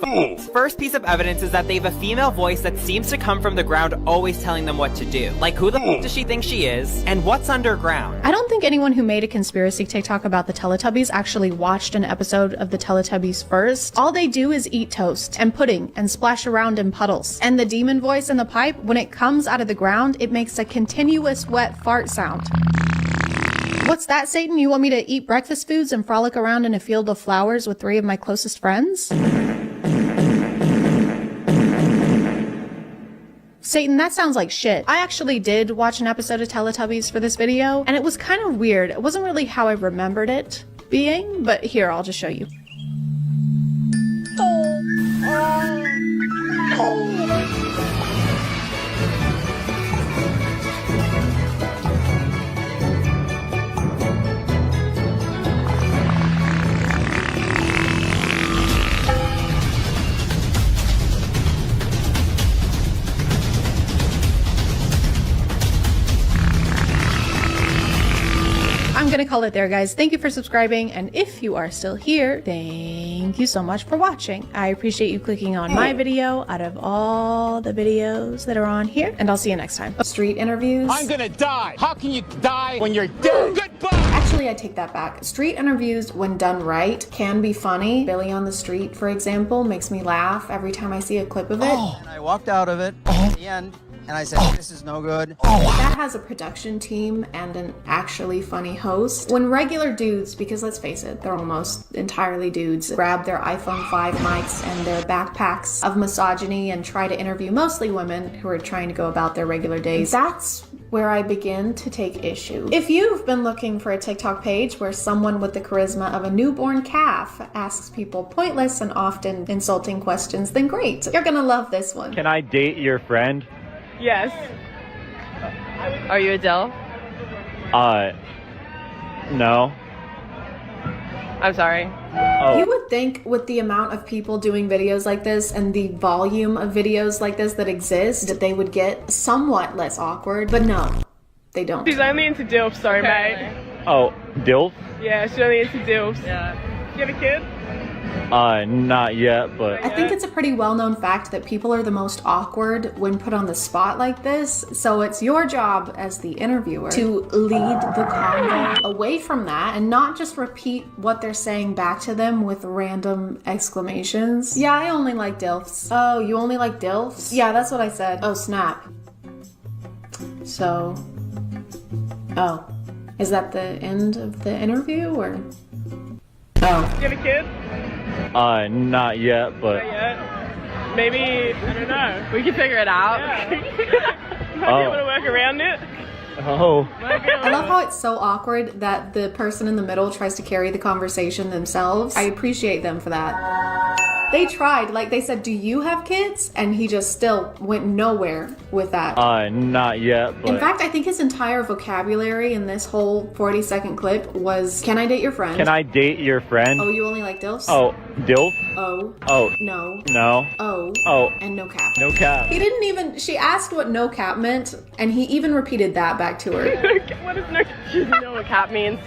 First piece of evidence is that they have a female voice that seems to come from the ground, always telling them what to do. Like, who the f does she think she is? And what's underground? I don't think anyone who made a conspiracy TikTok about the Teletubbies actually watched an episode of the Teletubbies first. All they do is eat toast and pudding and splash around in puddles. And the demon voice in the pipe, when it comes out of the ground, it makes a continuous wet fart sound. What's that, Satan? You want me to eat breakfast foods and frolic around in a field of flowers with 3 of my closest friends? Satan, that sounds like shit. I actually did watch an episode of Teletubbies for this video, and it was kind of weird. It wasn't really how I remembered it being, but here, I'll just show you. I'm gonna call it there, guys. Thank you for subscribing, and if you are still here, thank you so much for watching. I appreciate you clicking on my video out of all the videos that are on here, and I'll see you next time. Street interviews. I'm gonna die. How can you die when you're dead? Goodbye. Actually, I take that back. Street interviews, when done right, can be funny. Billy on the Street, for example, makes me laugh every time I see a clip of it. And I walked out of it at the end, and I said, this is no good. That has a production team and an actually funny host. When regular dudes, because let's face it, they're almost entirely dudes, grab their iPhone 5 mics and their backpacks of misogyny and try to interview mostly women who are trying to go about their regular days, that's where I begin to take issue. If you've been looking for a TikTok page where someone with the charisma of a newborn calf asks people pointless and often insulting questions, then great. You're gonna love this one. Can I date your friend? Yes. Are you Adele? No. I'm sorry. Oh. You would think with the amount of people doing videos like this and the volume of videos like this that exist, that they would get somewhat less awkward, but no, they don't. She's only into DILF, sorry mate. Oh, DILF? Yeah, she's only into DILFs. Yeah. You have a kid? Not yet, but... I think it's a pretty well-known fact that people are the most awkward when put on the spot like this, so it's your job as the interviewer to lead the convo away from that and not just repeat what they're saying back to them with random exclamations. Yeah, I only like DILFs. Oh, you only like DILFs? Yeah, that's what I said. Oh, snap. So... Oh. Is that the end of the interview, or...? Oh. Do you have a kid? Not yet, but... Not yet. Maybe, I don't know. We can figure it out. Yeah. Might be able to work around it. Oh. I love how it's so awkward that the person in the middle tries to carry the conversation themselves. I appreciate them for that. They tried, like they said, do you have kids? And he just still went nowhere with that. Not yet, but... In fact, I think his entire vocabulary in this whole 40-second clip was, can I date your friend? Can I date your friend? Oh, you only like DILFs? Oh, DILF? Oh. Oh. No. No. Oh. Oh. And no cap. No cap. He didn't even, she asked what no cap meant, and he even repeated that back to her. What does no cap? She doesn't know what cap means.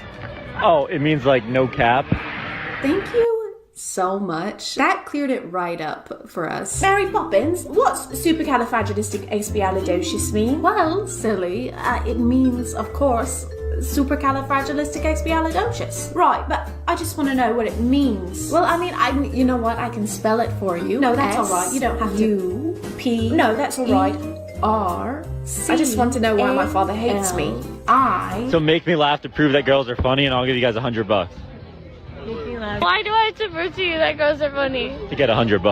Oh, it means like no cap? Thank you so much. That cleared it right up for us. Mary Poppins, what's supercalifragilisticexpialidocious mean? Well, silly, it means, of course, supercalifragilisticexpialidocious. Right, but I just want to know what it means. Well, I mean, you know what? I can spell it for you. No, that's all right. You don't have to. U-P. No, that's all right. R-C. I just want to know why my father hates me. So make me laugh to prove that girls are funny, and I'll give you guys $100. Why do I have to prove to you that girls are funny? To get $100.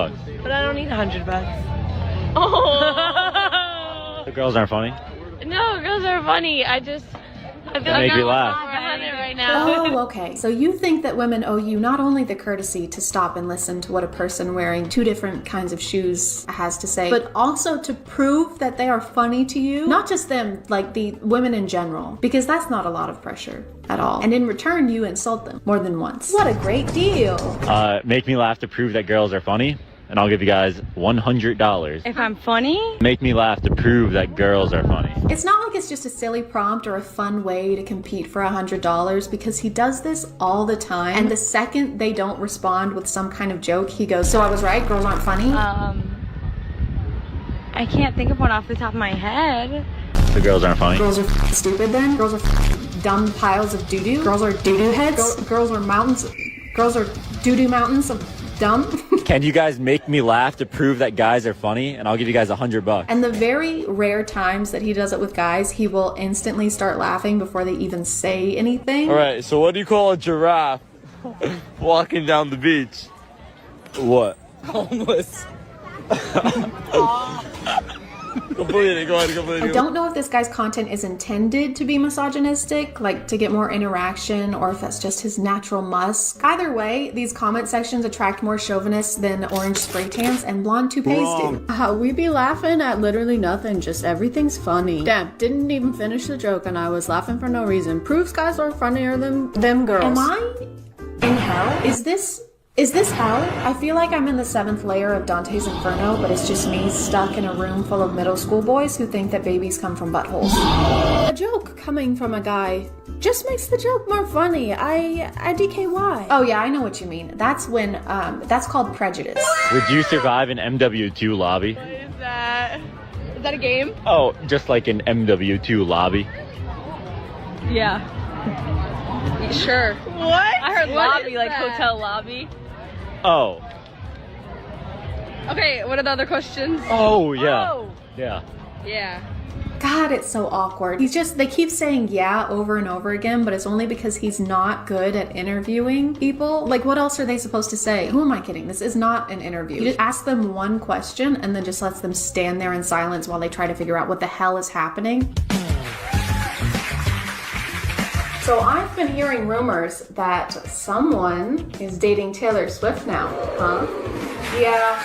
But I don't need $100. Oh. The girls aren't funny? No, girls are funny. I feel like make me laugh. on it right now. Oh, okay. So you think that women owe you not only the courtesy to stop and listen to what a person wearing two different kinds of shoes has to say, but also to prove that they are funny to you? Not just them, like the women in general, because that's not a lot of pressure at all. And in return, you insult them more than once. What a great deal. Make me laugh to prove that girls are funny, and I'll give you guys $100. If I'm funny? Make me laugh to prove that girls are funny. It's not like it's just a silly prompt or a fun way to compete for $100, because he does this all the time. And the second they don't respond with some kind of joke, he goes, so I was right, girls aren't funny? I can't think of one off the top of my head. The girls aren't funny. Girls are stupid then? Girls are dumb piles of doo-doo? Girls are doo-doo heads? Girls are mountains? Girls are doo-doo mountains of dumb? Can you guys make me laugh to prove that guys are funny? And I'll give you guys $100. And the very rare times that he does it with guys, he will instantly start laughing before they even say anything. All right, so what do you call a giraffe walking down the beach? What? Homeless. Go ahead. I don't know if this guy's content is intended to be misogynistic, like to get more interaction, or if that's just his natural musk. Either way, these comment sections attract more chauvinists than orange spray tans and blonde toupees do. We be laughing at literally nothing, just everything's funny. Damn, didn't even finish the joke and I was laughing for no reason. Proves guys are funnier than them girls. Am I in hell? Is this hell? I feel like I'm in the 7th layer of Dante's Inferno, but it's just me stuck in a room full of middle school boys who think that babies come from buttholes. A joke coming from a guy just makes the joke more funny. I DKY. Oh yeah, I know what you mean. That's when, that's called prejudice. Would you survive an MW2 lobby? What is that? Is that a game? Oh, just like an MW2 lobby. Yeah. Sure. What? I heard What lobby, is like that? hotel lobby. Oh. Okay, what are the other questions? Oh, yeah. Oh. Yeah. Yeah. God, it's so awkward. They keep saying yeah over and over again, but it's only because he's not good at interviewing people. Like, what else are they supposed to say? Who am I kidding? This is not an interview. He just asks them one question and then just lets them stand there in silence while they try to figure out what the hell is happening. So I've been hearing rumors that someone is dating Taylor Swift now, huh? Yeah.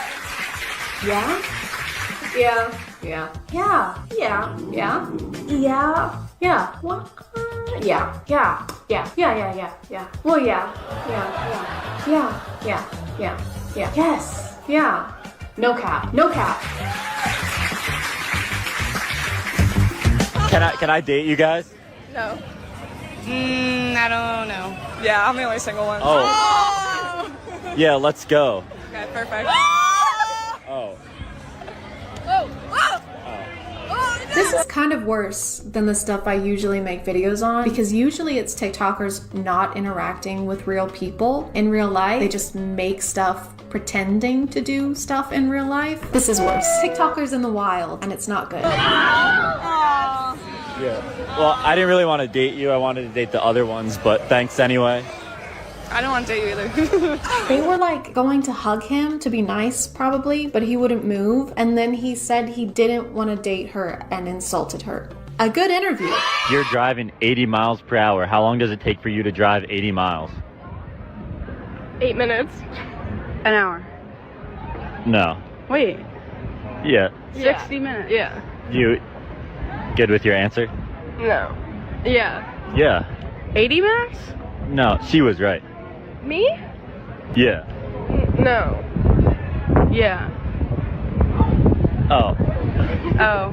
What? Yeah. Well, yeah. Yes. Yeah. No cap. Can I date you guys? No. I don't know. Yeah, I'm the only single one. Oh. Yeah, let's go. Okay, perfect. Oh. This is kind of worse than the stuff I usually make videos on, because usually it's TikTokers not interacting with real people in real life. They just make stuff pretending to do stuff in real life. This is worse. TikTokers in the wild, and it's not good. Yeah. Well, I didn't really want to date you. I wanted to date the other ones, but thanks anyway. I don't want to date you either. They were like going to hug him to be nice, probably, but he wouldn't move. And then he said he didn't want to date her and insulted her. A good interview. You're driving 80 miles per hour. How long does it take for you to drive 80 miles? 8 minutes. An hour. No. Wait. Yeah. 60 minutes. Yeah. You good with your answer? No. Yeah. Yeah. 80 minutes? No, she was right. Me? Yeah. No. Yeah. Oh. Oh.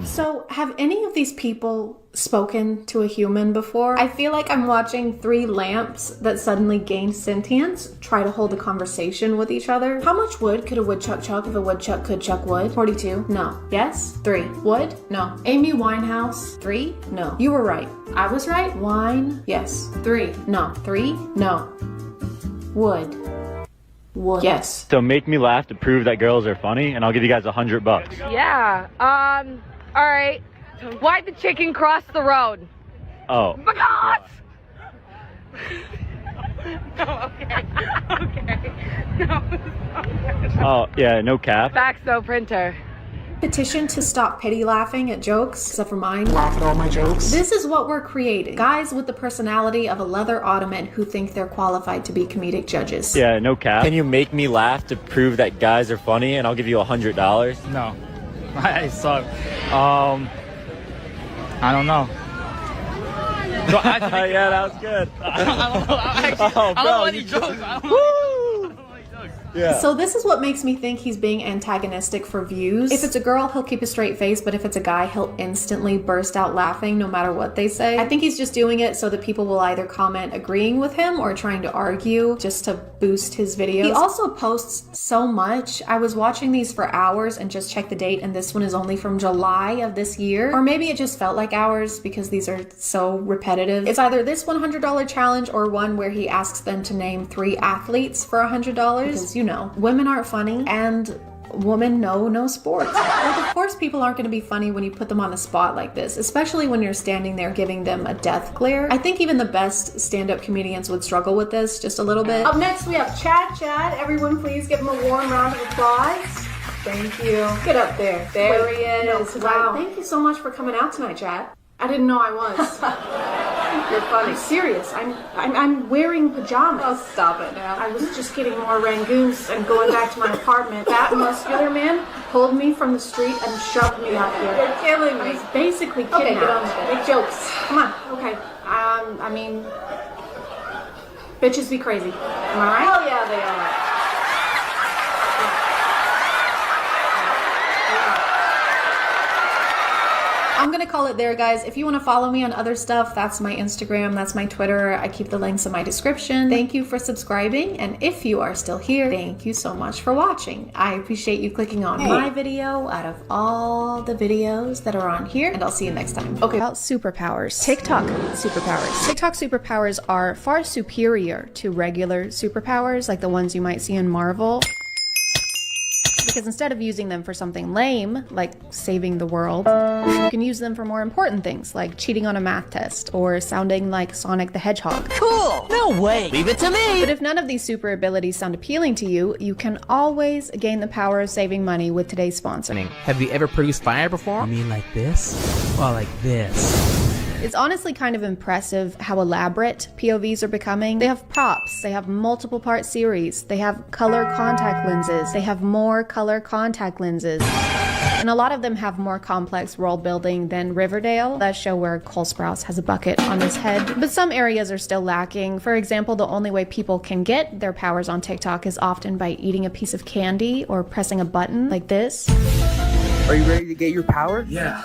So, have any of these people spoken to a human before? I feel like I'm watching 3 lamps that suddenly gain sentience try to hold a conversation with each other. How much wood could a woodchuck chuck if a woodchuck could chuck wood? 42? No. Yes? 3. Wood? No. Amy Winehouse? 3? No. You were right. I was right? Wine? Yes. 3? No. 3? No. Wood? Wood? Yes. So make me laugh to prove that girls are funny, and I'll give you guys $100. Yeah. All right. Why'd the chicken cross the road? Oh. Because. No, okay. No. Oh, yeah, no cap. Fax though, printer. Petition to stop pity laughing at jokes, except for mine. Laugh at all my jokes. This is what we're creating. Guys with the personality of a leather ottoman who think they're qualified to be comedic judges. Yeah, no cap. Can you make me laugh to prove that guys are funny, and I'll give you $100? No. I suck. I don't know. Yeah, that was good. I don't know. I don't know any jokes. Yeah. So this is what makes me think he's being antagonistic for views. If it's a girl, he'll keep a straight face, but if it's a guy, he'll instantly burst out laughing no matter what they say. I think he's just doing it so that people will either comment agreeing with him or trying to argue just to boost his videos. He also posts so much. I was watching these for hours and just checked the date, and this one is only from July of this year. Or maybe it just felt like hours because these are so repetitive. It's either this $100 challenge or one where he asks them to name 3 athletes for $100 because, you know, women aren't funny and women know no sports. Like, of course people aren't going to be funny when you put them on the spot like this, especially when you're standing there giving them a death glare. I think even the best stand-up comedians would struggle with this just a little bit. Up next we have ChadChad. Everyone please give him a warm round of applause. Thank you. Get up there. There he is. Wow. Thank you so much for coming out tonight, Chad. I didn't know I was. You're funny. I'm serious. I'm wearing pajamas. Oh, stop it now. I was just getting more rangoons and going back to my apartment. That muscular man pulled me from the street and shoved me out here. You're killing me. I was basically kidnapped. Okay, get on with it. Big jokes. Come on. Okay. I mean, bitches be crazy. Am I right? Hell yeah, they are. I'm gonna call it there, guys. If you want to follow me on other stuff, that's my Instagram, that's my Twitter. I keep the links in my description. Thank you for subscribing, and if you are still here, thank you so much for watching. I appreciate you clicking on my video out of all the videos that are on here, and I'll see you next time. Okay, about superpowers. TikTok superpowers. TikTok superpowers are far superior to regular superpowers, like the ones you might see in Marvel. Because instead of using them for something lame, like saving the world, you can use them for more important things, like cheating on a math test or sounding like Sonic the Hedgehog. Cool! No way! Leave it to me! But if none of these super abilities sound appealing to you, you can always gain the power of saving money with today's sponsor. Have you ever produced fire before? You mean like this? Or like this? It's honestly kind of impressive how elaborate POVs are becoming. They have props, they have multiple part series, they have color contact lenses, they have more color contact lenses. And a lot of them have more complex world building than Riverdale, that show where Cole Sprouse has a bucket on his head. But some areas are still lacking. For example, the only way people can get their powers on TikTok is often by eating a piece of candy or pressing a button like this. Are you ready to get your power? Yeah.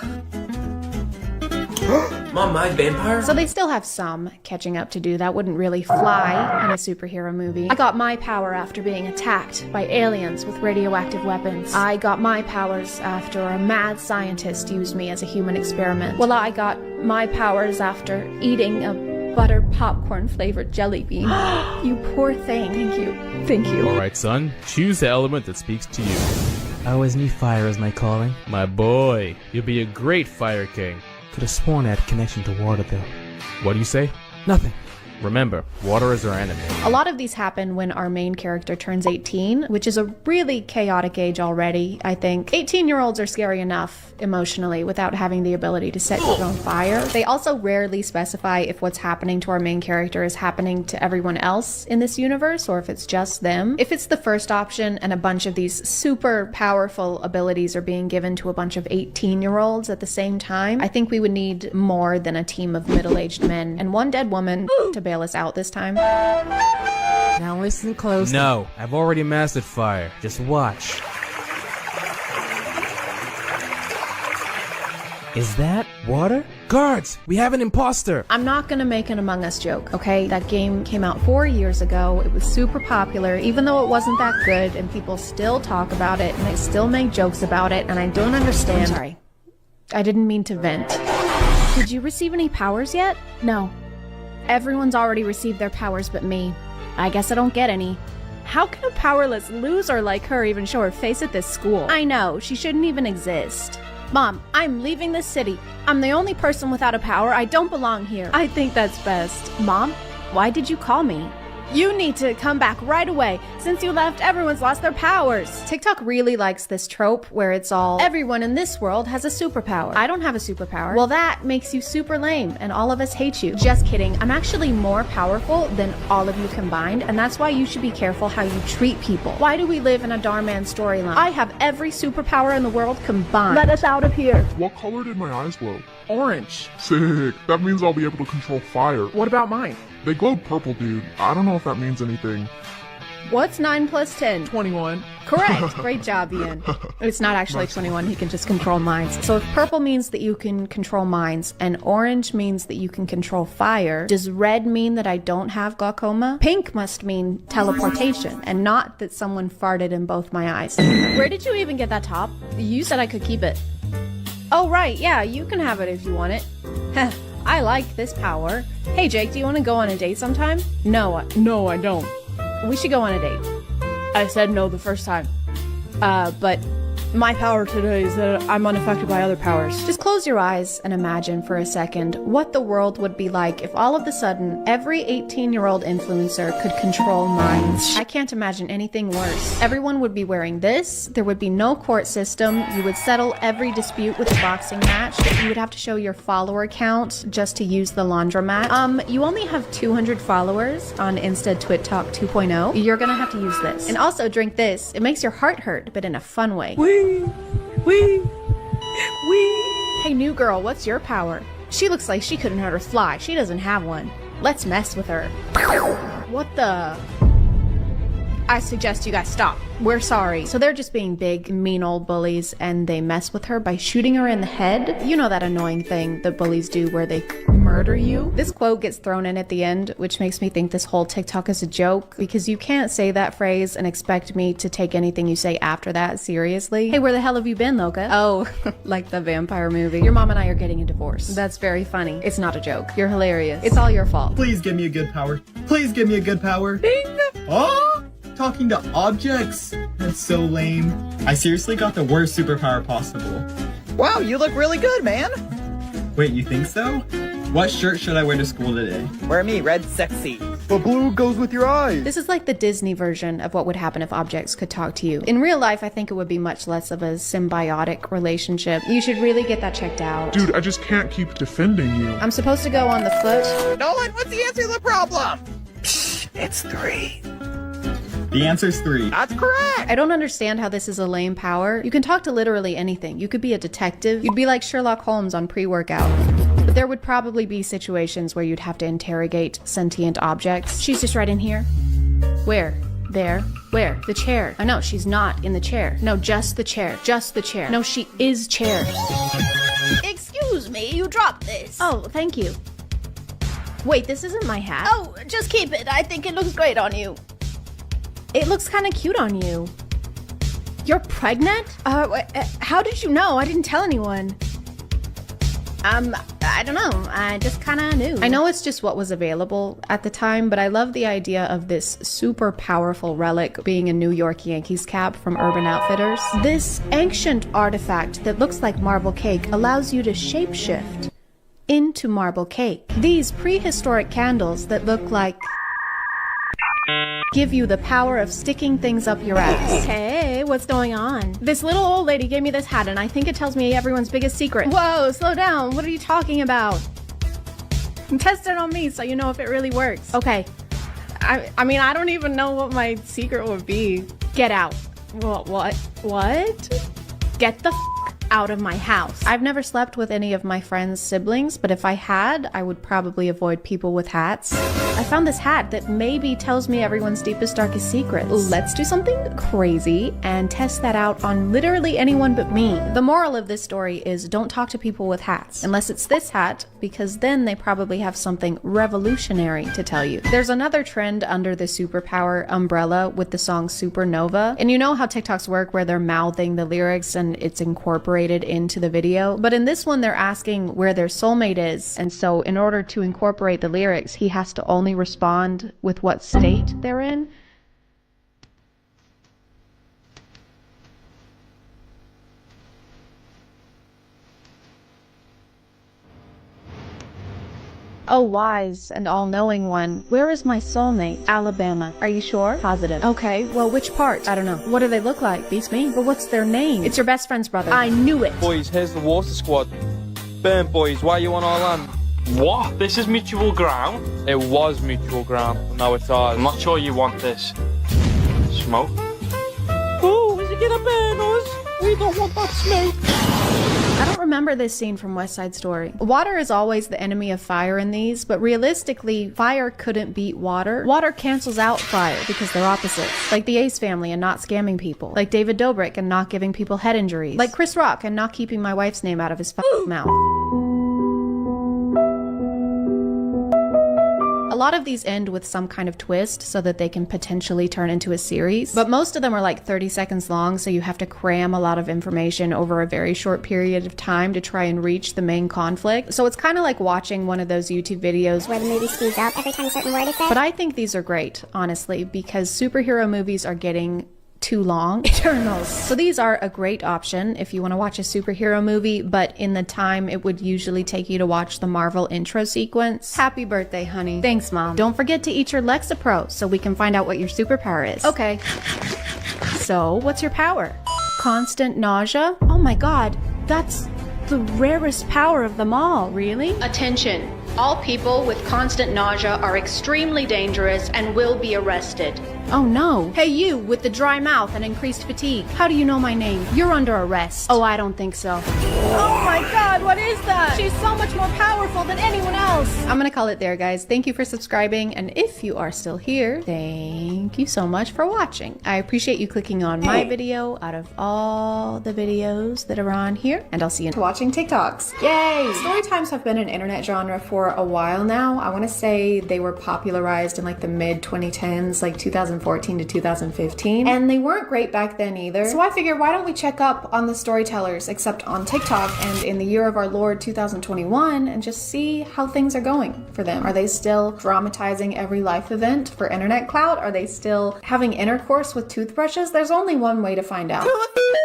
Mom, my vampire? So they still have some catching up to do. That wouldn't really fly in a superhero movie. I got my power after being attacked by aliens with radioactive weapons. I got my powers after a mad scientist used me as a human experiment. Well, I got my powers after eating a butter popcorn flavored jelly bean. You poor thing. Thank you. Thank you. Alright, son. Choose the element that speaks to you. I always knew fire was my calling. My boy, you'll be a great fire king. Could have sworn I had connection to water though. What do you say? Nothing. Remember, water is our enemy. A lot of these happen when our main character turns 18, which is a really chaotic age already, I think. 18-year-olds are scary enough emotionally without having the ability to set shit on fire. They also rarely specify if what's happening to our main character is happening to everyone else in this universe or if it's just them. If it's the first option and a bunch of these super powerful abilities are being given to a bunch of 18-year-olds at the same time, I think we would need more than a team of middle-aged men and one dead woman to bail us out this time. Now listen close. No, I've already mastered fire. Just watch. Is that water? Guards, we have an imposter. I'm not gonna make an Among Us joke, okay? That game came out 4 years ago. It was super popular, even though it wasn't that good, and people still talk about it, and they still make jokes about it, and I don't understand. I'm sorry. I didn't mean to vent. Did you receive any powers yet? No. Everyone's already received their powers but me. I guess I don't get any. How can a powerless loser like her even show her face at this school? I know, she shouldn't even exist. Mom, I'm leaving this city. I'm the only person without a power. I don't belong here. I think that's best. Mom, why did you call me? You need to come back right away. Since you left, everyone's lost their powers. TikTok really likes this trope where it's all, everyone in this world has a superpower. I don't have a superpower. Well, that makes you super lame and all of us hate you. Just kidding. I'm actually more powerful than all of you combined, and that's why you should be careful how you treat people. Why do we live in a Darman storyline? I have every superpower in the world combined. Let us out of here. What color did my eyes glow? Orange. Sick. That means I'll be able to control fire. What about mine? They glowed purple, dude. I don't know if that means anything. What's 9 plus 10? 21. Correct. Great job, Ian. It's not actually 21. He can just control minds. So if purple means that you can control minds and orange means that you can control fire, does red mean that I don't have glaucoma? Pink must mean teleportation and not that someone farted in both my eyes. Where did you even get that top? You said I could keep it. Oh, right. Yeah, you can have it if you want it. Heh. I like this power. Hey Jake, do you want to go on a date sometime? No, I don't. We should go on a date. I said no the first time. But My power today is that I'm unaffected by other powers. Just close your eyes and imagine for a second what the world would be like if all of a sudden every 18-year-old influencer could control minds. I can't imagine anything worse. Everyone would be wearing this, there would be no court system, you would settle every dispute with a boxing match, you would have to show your follower count just to use the laundromat. You only have 200 followers on Insta TwitTalk 2.0. You're gonna have to use this. And also drink this. It makes your heart hurt, but in a fun way. Wee! Hey, new girl, what's your power? She looks like she couldn't hurt a fly. She doesn't have one. Let's mess with her. What the? I suggest you guys stop. We're sorry. So they're just being big, mean old bullies, and they mess with her by shooting her in the head. You know that annoying thing that bullies do where they murder you? This quote gets thrown in at the end, which makes me think this whole TikTok is a joke, because you can't say that phrase and expect me to take anything you say after that seriously. Hey, where the hell have you been, Loka? Oh, like the vampire movie. Your mom and I are getting a divorce. That's very funny. It's not a joke. You're hilarious. It's all your fault. Please give me a good power. Please give me a good power. Ding! Oh! Talking to objects? That's so lame. I seriously got the worst superpower possible. Wow, you look really good, man. Wait, you think so? What shirt should I wear to school today? Wear me, red sexy. But blue goes with your eyes. This is like the Disney version of what would happen if objects could talk to you. In real life, I think it would be much less of a symbiotic relationship. You should really get that checked out. Dude, I just can't keep defending you. I'm supposed to go on the foot. Nolan, what's the answer to the problem? Psh, it's 3. The answer's 3. That's correct. I don't understand how this is a lame power. You can talk to literally anything. You could be a detective. You'd be like Sherlock Holmes on pre-workout. But there would probably be situations where you'd have to interrogate sentient objects. She's just right in here. Where? There. Where? The chair. Oh no, she's not in the chair. No, just the chair. Just the chair. No, she is chair. Excuse me, you dropped this. Oh, thank you. Wait, this isn't my hat. Oh, just keep it. I think it looks great on you. It looks kind of cute on you. You're pregnant? How did you know? I didn't tell anyone. I don't know. I just kind of knew. I know it's just what was available at the time, but I love the idea of this super powerful relic being a New York Yankees cap from Urban Outfitters. This ancient artifact that looks like marble cake allows you to shapeshift into marble cake. These prehistoric candles that look like give you the power of sticking things up your ass. Hey, what's going on? This little old lady gave me this hat and I think it tells me everyone's biggest secret. Whoa, slow down. What are you talking about? Test it on me so you know if it really works. Okay. I mean, I don't even know what my secret would be. Get out. What? Get the out of my house. I've never slept with any of my friends' siblings, but if I had, I would probably avoid people with hats. I found this hat that maybe tells me everyone's deepest, darkest secrets. Let's do something crazy and test that out on literally anyone but me. The moral of this story is don't talk to people with hats, unless it's this hat, because then they probably have something revolutionary to tell you. There's another trend under the superpower umbrella with the song Supernova, and you know how TikToks work where they're mouthing the lyrics and it's incorporated into the video, but in this one they're asking where their soulmate is, and so in order to incorporate the lyrics he has to only respond with what state they're in. Oh, wise and all-knowing one, where is my soulmate? Alabama. Are you sure? Positive. Okay, well, which part? I don't know. What do they look like? Beats me. But what's their name? It's your best friend's brother. I knew it. Boys, here's the water squad. Burn, boys, why are you on our land? What? This is mutual ground? It was mutual ground, but now it's ours. I'm not sure you want this. Smoke? Oh, is it gonna burn us? We don't want that smoke. I don't remember this scene from West Side Story. Water is always the enemy of fire in these, but realistically, fire couldn't beat water. Water cancels out fire because they're opposites. Like the Ace family and not scamming people. Like David Dobrik and not giving people head injuries. Like Chris Rock and not keeping my wife's name out of his mouth. A lot of these end with some kind of twist so that they can potentially turn into a series, but most of them are like 30 seconds long, so you have to cram a lot of information over a very short period of time to try and reach the main conflict. So it's kind of like watching one of those YouTube videos where the movie speeds up every time a certain word is said. But I think these are great, honestly, because superhero movies are getting too long. Eternals. So these are a great option if you want to watch a superhero movie, but in the time it would usually take you to watch the Marvel intro sequence. Happy birthday, honey. Thanks, Mom. Don't forget to eat your Lexapro so we can find out what your superpower is. Okay. So, what's your power? Constant nausea? Oh my god, that's the rarest power of them all, really? Attention. All people with constant nausea are extremely dangerous and will be arrested. Oh no. Hey you, with the dry mouth and increased fatigue. How do you know my name? You're under arrest. Oh, I don't think so. Oh my god, what is that? She's so much more powerful than anyone else. I'm gonna call it there, guys. Thank you for subscribing, and if you are still here, thank you so much for watching. I appreciate you clicking on my video out of all the videos that are on here, and I'll see you watching TikToks. Yay! Story times have been an internet genre for a while now. I want to say they were popularized in like the mid 2010s, like 2014 to 2015, and they weren't great back then either. So I figured, why don't we check up on the storytellers, except on TikTok and in the year of our Lord 2021, and just see how things are going for them. Are they still dramatizing every life event for internet clout? Are they still having intercourse with toothbrushes? There's only one way to find out.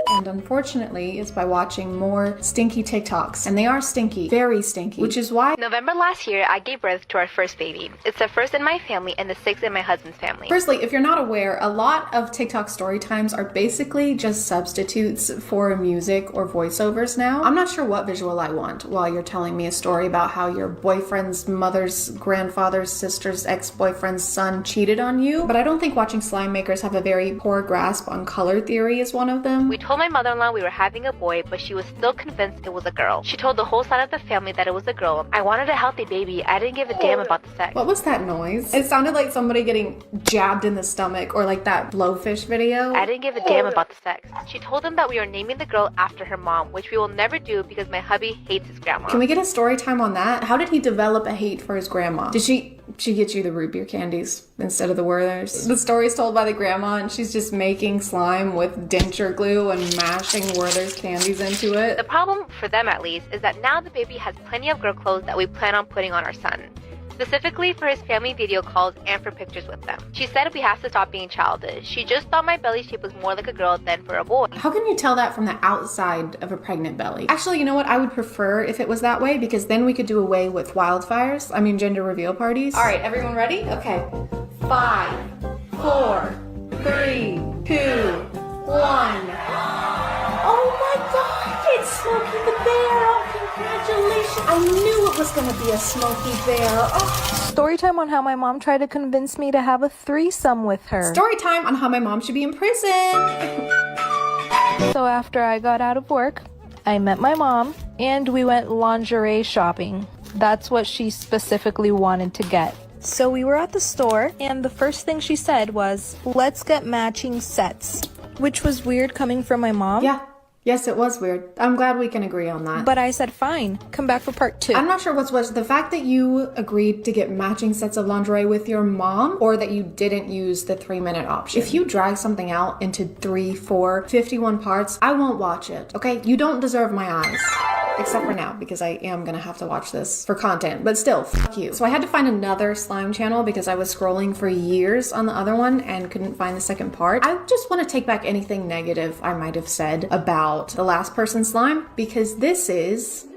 And unfortunately, it's by watching more stinky TikToks. And they are stinky, very stinky, which is why November last year, I gave birth to our first baby. It's the first in my family and the sixth in my husband's family. Firstly, if you're not aware, a lot of TikTok story times are basically just substitutes for music or voiceovers now. I'm not sure what visual I want while you're telling me a story about how your boyfriend's mother's grandfather's sister's ex-boyfriend's son cheated on you, but I don't think watching slime makers have a very poor grasp on color theory is one of them. We told my mother-in-law we were having a boy, but she was still convinced it was a girl. She told the whole side of the family that it was a girl. I wanted a healthy baby. I didn't give a damn about the sex. What was that noise? It sounded like somebody getting jabbed in the stomach, or like that blowfish video. I didn't give a damn about the sex. She told them that we are naming the girl after her mom, which we will never do because my hubby hates his grandma. Can we get a story time on that? How did he develop a hate for his grandma? Did she get you the root beer candies instead of the Werthers? The story's told by the grandma, and she's just making slime with denture glue and mashing Werther's candies into it. The problem, for them at least, is that now the baby has plenty of girl clothes that we plan on putting on our son. Specifically for his family video calls and for pictures with them. She said we have to stop being childish. She just thought my belly shape was more like a girl than for a boy. How can you tell that from the outside of a pregnant belly? Actually, you know what? I would prefer if it was that way, because then we could do away with wildfires. I mean, gender reveal parties. All right, everyone ready? Okay. 5, 4, 3, 2, 1. Oh my god! It's Smokey the Bear! Oh, congratulations! I knew it was gonna be a Smokey Bear. Oh. Story time on how my mom tried to convince me to have a threesome with her. Story time on how my mom should be in prison. So after I got out of work, I met my mom and we went lingerie shopping. That's what she specifically wanted to get. So we were at the store and the first thing she said was, let's get matching sets, which was weird coming from my mom. Yeah. Yes, it was weird. I'm glad we can agree on that. But I said, fine, come back for part 2. I'm not sure what's worse, the fact that you agreed to get matching sets of lingerie with your mom, or that you didn't use the 3-minute option. If you drag something out into 3, 4, 51 parts, I won't watch it, okay? You don't deserve my eyes. Except for now, because I am gonna have to watch this for content, but still, fuck you. So I had to find another slime channel because I was scrolling for years on the other one and couldn't find the second part. I just want to take back anything negative I might have said about the last person slime, because this is...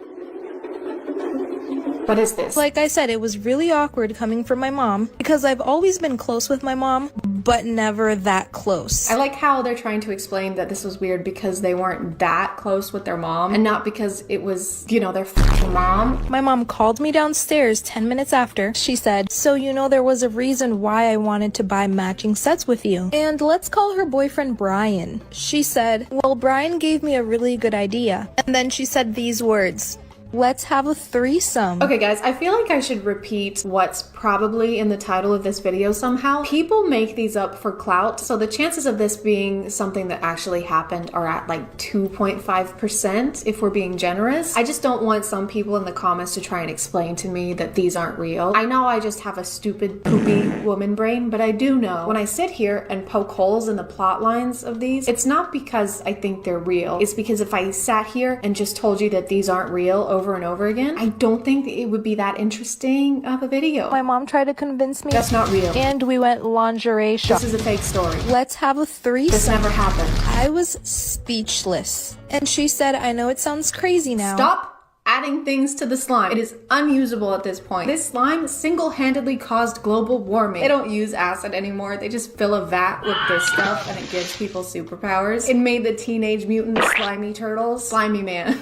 What is this? Like I said, it was really awkward coming from my mom because I've always been close with my mom, but never that close. I like how they're trying to explain that this was weird because they weren't that close with their mom and not because it was, you know, their fucking mom. My mom called me downstairs 10 minutes after. She said, so you know there was a reason why I wanted to buy matching sets with you. And let's call her boyfriend Brian. She said, well, Brian gave me a really good idea. And then she said these words. Let's have a threesome. Okay guys, I feel like I should repeat what's probably in the title of this video somehow. People make these up for clout, so the chances of this being something that actually happened are at like 2.5% if we're being generous. I just don't want some people in the comments to try and explain to me that these aren't real. I know I just have a stupid, poopy woman brain, but I do know when I sit here and poke holes in the plot lines of these, it's not because I think they're real. It's because if I sat here and just told you that these aren't real over over and over again, I don't think that it would be that interesting of a video. My mom tried to convince me. That's not real. And we went lingerie shopping. This is a fake story. Let's have a threesome. This never happened. I was speechless. And she said, I know it sounds crazy now. Stop adding things to the slime. It is unusable at this point. This slime single-handedly caused global warming. They don't use acid anymore. They just fill a vat with this stuff and it gives people superpowers. It made the Teenage Mutant Slimy Turtles slimy man.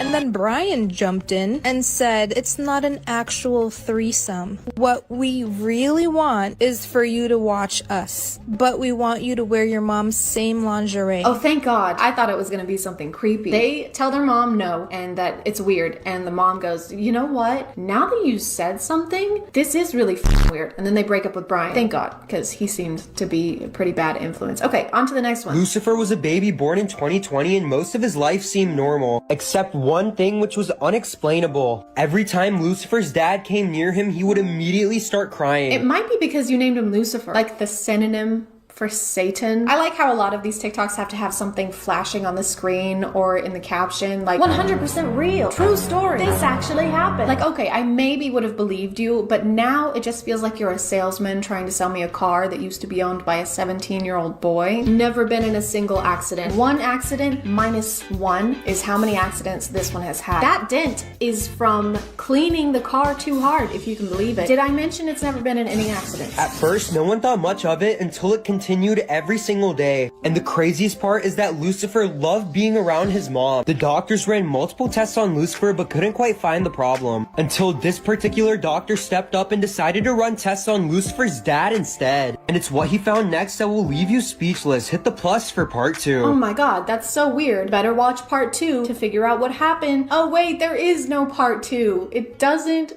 And then Brian jumped in and said, it's not an actual threesome. What we really want is for you to watch us. But we want you to wear your mom's same lingerie. Oh, thank God. I thought it was gonna be something creepy. They tell their mom no and that it's weird. And the mom goes, you know what? Now that you said something, this is really weird. And then they break up with Brian. Thank God, because he seemed to be a pretty bad influence. Okay, on to the next one. Lucifer was a baby born in 2020 and most of his life seemed normal, except one thing which was unexplainable. Every time Lucifer's dad came near him, he would immediately start crying. It might be because you named him Lucifer, like the synonym for Satan. I like how a lot of these TikToks have to have something flashing on the screen or in the caption, like 100% real, true story, this actually happened. Like, okay, I maybe would have believed you, but now it just feels like you're a salesman trying to sell me a car that used to be owned by a 17-year-old boy. Never been in a single accident. One accident minus one is how many accidents this one has had. That dent is from cleaning the car too hard, if you can believe it. Did I mention it's never been in any accidents? At first, no one thought much of it until it continued every single day. And the craziest part is that Lucifer loved being around his mom. The doctors ran multiple tests on Lucifer but couldn't quite find the problem. Until this particular doctor stepped up and decided to run tests on Lucifer's dad instead. And it's what he found next that will leave you speechless. Hit the plus for part 2. Oh my God, that's so weird. Better watch part 2 to figure out what happened. Oh wait, there is no part 2. It doesn't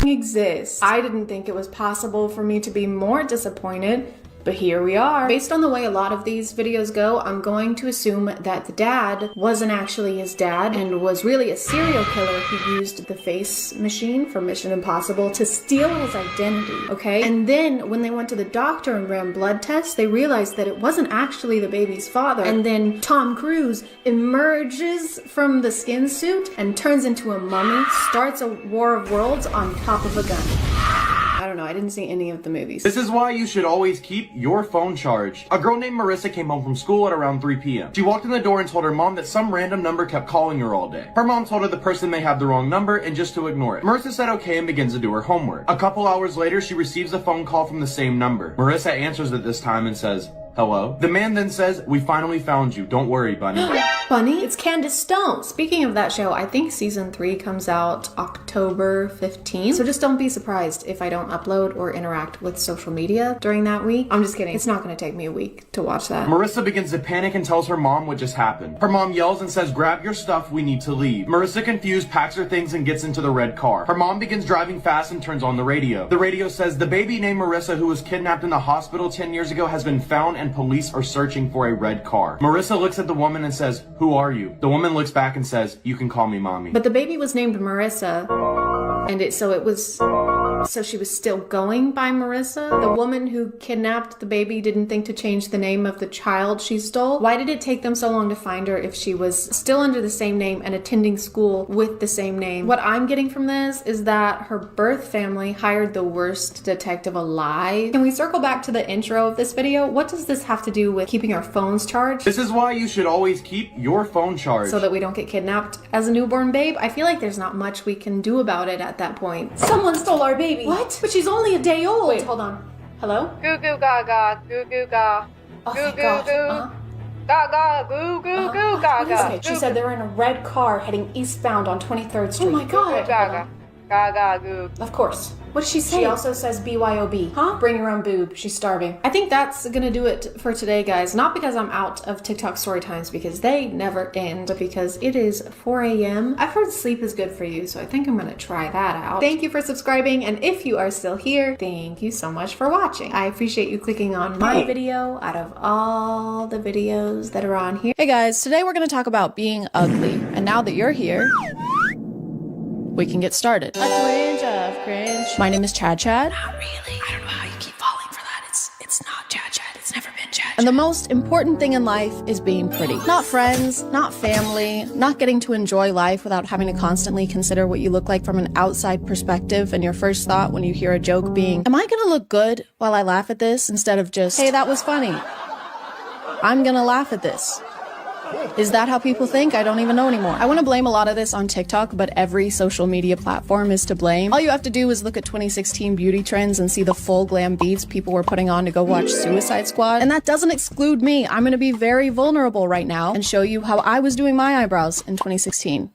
exist. I didn't think it was possible for me to be more disappointed. But here we are. Based on the way a lot of these videos go, I'm going to assume that the dad wasn't actually his dad and was really a serial killer who used the face machine from Mission Impossible to steal his identity, okay? And then when they went to the doctor and ran blood tests, they realized that it wasn't actually the baby's father. And then Tom Cruise emerges from the skin suit and turns into a mummy, starts a war of worlds on top of a gun. I don't know, I didn't see any of the movies. This is why you should always keep your phone charged. A girl named Marissa came home from school at around 3 p.m. She walked in the door and told her mom that some random number kept calling her all day. Her mom told her the person may have the wrong number and just to ignore it. Marissa said okay and begins to do her homework. A couple hours later, she receives a phone call from the same number. Marissa answers it this time and says, hello? The man then says, we finally found you. Don't worry, Bunny. Bunny? It's Candace Stone. Speaking of that show, I think season 3 comes out October 15th. So just don't be surprised if I don't upload or interact with social media during that week. I'm just kidding. It's not going to take me a week to watch that. Marissa begins to panic and tells her mom what just happened. Her mom yells and says, grab your stuff, we need to leave. Marissa, confused, packs her things and gets into the red car. Her mom begins driving fast and turns on the radio. The radio says, the baby named Marissa who was kidnapped in the hospital 10 years ago has been found and police are searching for a red car. Marissa looks at the woman and says, who are you? The woman looks back and says, you can call me mommy. But the baby was named Marissa, and so she was still going by Marissa? The woman who kidnapped the baby didn't think to change the name of the child she stole? Why did it take them so long to find her if she was still under the same name and attending school with the same name? What I'm getting from this is that her birth family hired the worst detective alive. Can we circle back to the intro of this video? What does this have to do with keeping our phones charged? This is why you should always keep your phone charged. So that we don't get kidnapped as a newborn babe? I feel like there's not much we can do about it at that point. Someone stole our baby. What? But she's only a day old. Wait, hold on. Hello? Goo goo gaga, goo goo ga. Oh, goo thank goo God. goo. Gaga, goo goo goo gaga. Okay, she said they were in a red car heading eastbound on 23rd Street. Oh my God. Gaga. Gaga goo. Of course. What did she say? She also says BYOB. Huh? Bring your own boob. She's starving. I think that's gonna do it for today, guys. Not because I'm out of TikTok story times, because they never end, but because it is 4 a.m. I've heard sleep is good for you, so I think I'm gonna try that out. Thank you for subscribing, and if you are still here, thank you so much for watching. I appreciate you clicking on my video out of all the videos that are on here. Hey guys, today we're gonna talk about being ugly, and now that you're here, we can get started. A twinge of cringe. My name is ChadChad. Not really. I don't know how you keep falling for that. It's not ChadChad. It's never been ChadChad. And the most important thing in life is being pretty. Not friends, not family, not getting to enjoy life without having to constantly consider what you look like from an outside perspective, and your first thought when you hear a joke being, am I gonna look good while I laugh at this, instead of just, hey, that was funny. I'm gonna laugh at this. Is that how people think? I don't even know anymore. I want to blame a lot of this on TikTok, but every social media platform is to blame. All you have to do is look at 2016 beauty trends and see the full glam beats people were putting on to go watch Suicide Squad. And that doesn't exclude me. I'm going to be very vulnerable right now and show you how I was doing my eyebrows in 2016.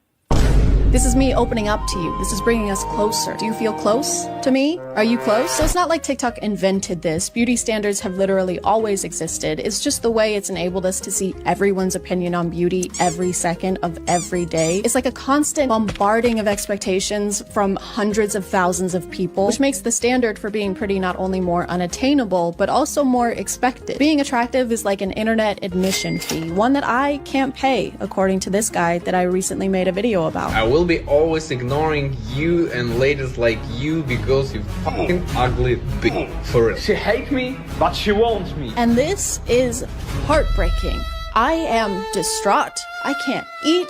This is me opening up to you. This is bringing us closer. Do you feel close to me? Are you close? So it's not like TikTok invented this. Beauty standards have literally always existed. It's just the way it's enabled us to see everyone's opinion on beauty every second of every day. It's like a constant bombarding of expectations from hundreds of thousands of people, which makes the standard for being pretty not only more unattainable, but also more expected. Being attractive is like an internet admission fee, one that I can't pay, according to this guy that I recently made a video about. I will be always ignoring you and ladies like you because you fucking ugly bitch. For real. She hates me, but she wants me. And this is heartbreaking. I am distraught. I can't eat.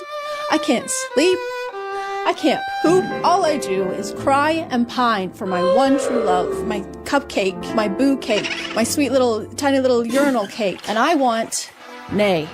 I can't sleep. I can't poop. All I do is cry and pine for my one true love, my cupcake, my boo cake, my sweet little, tiny little urinal cake. And I want, nay,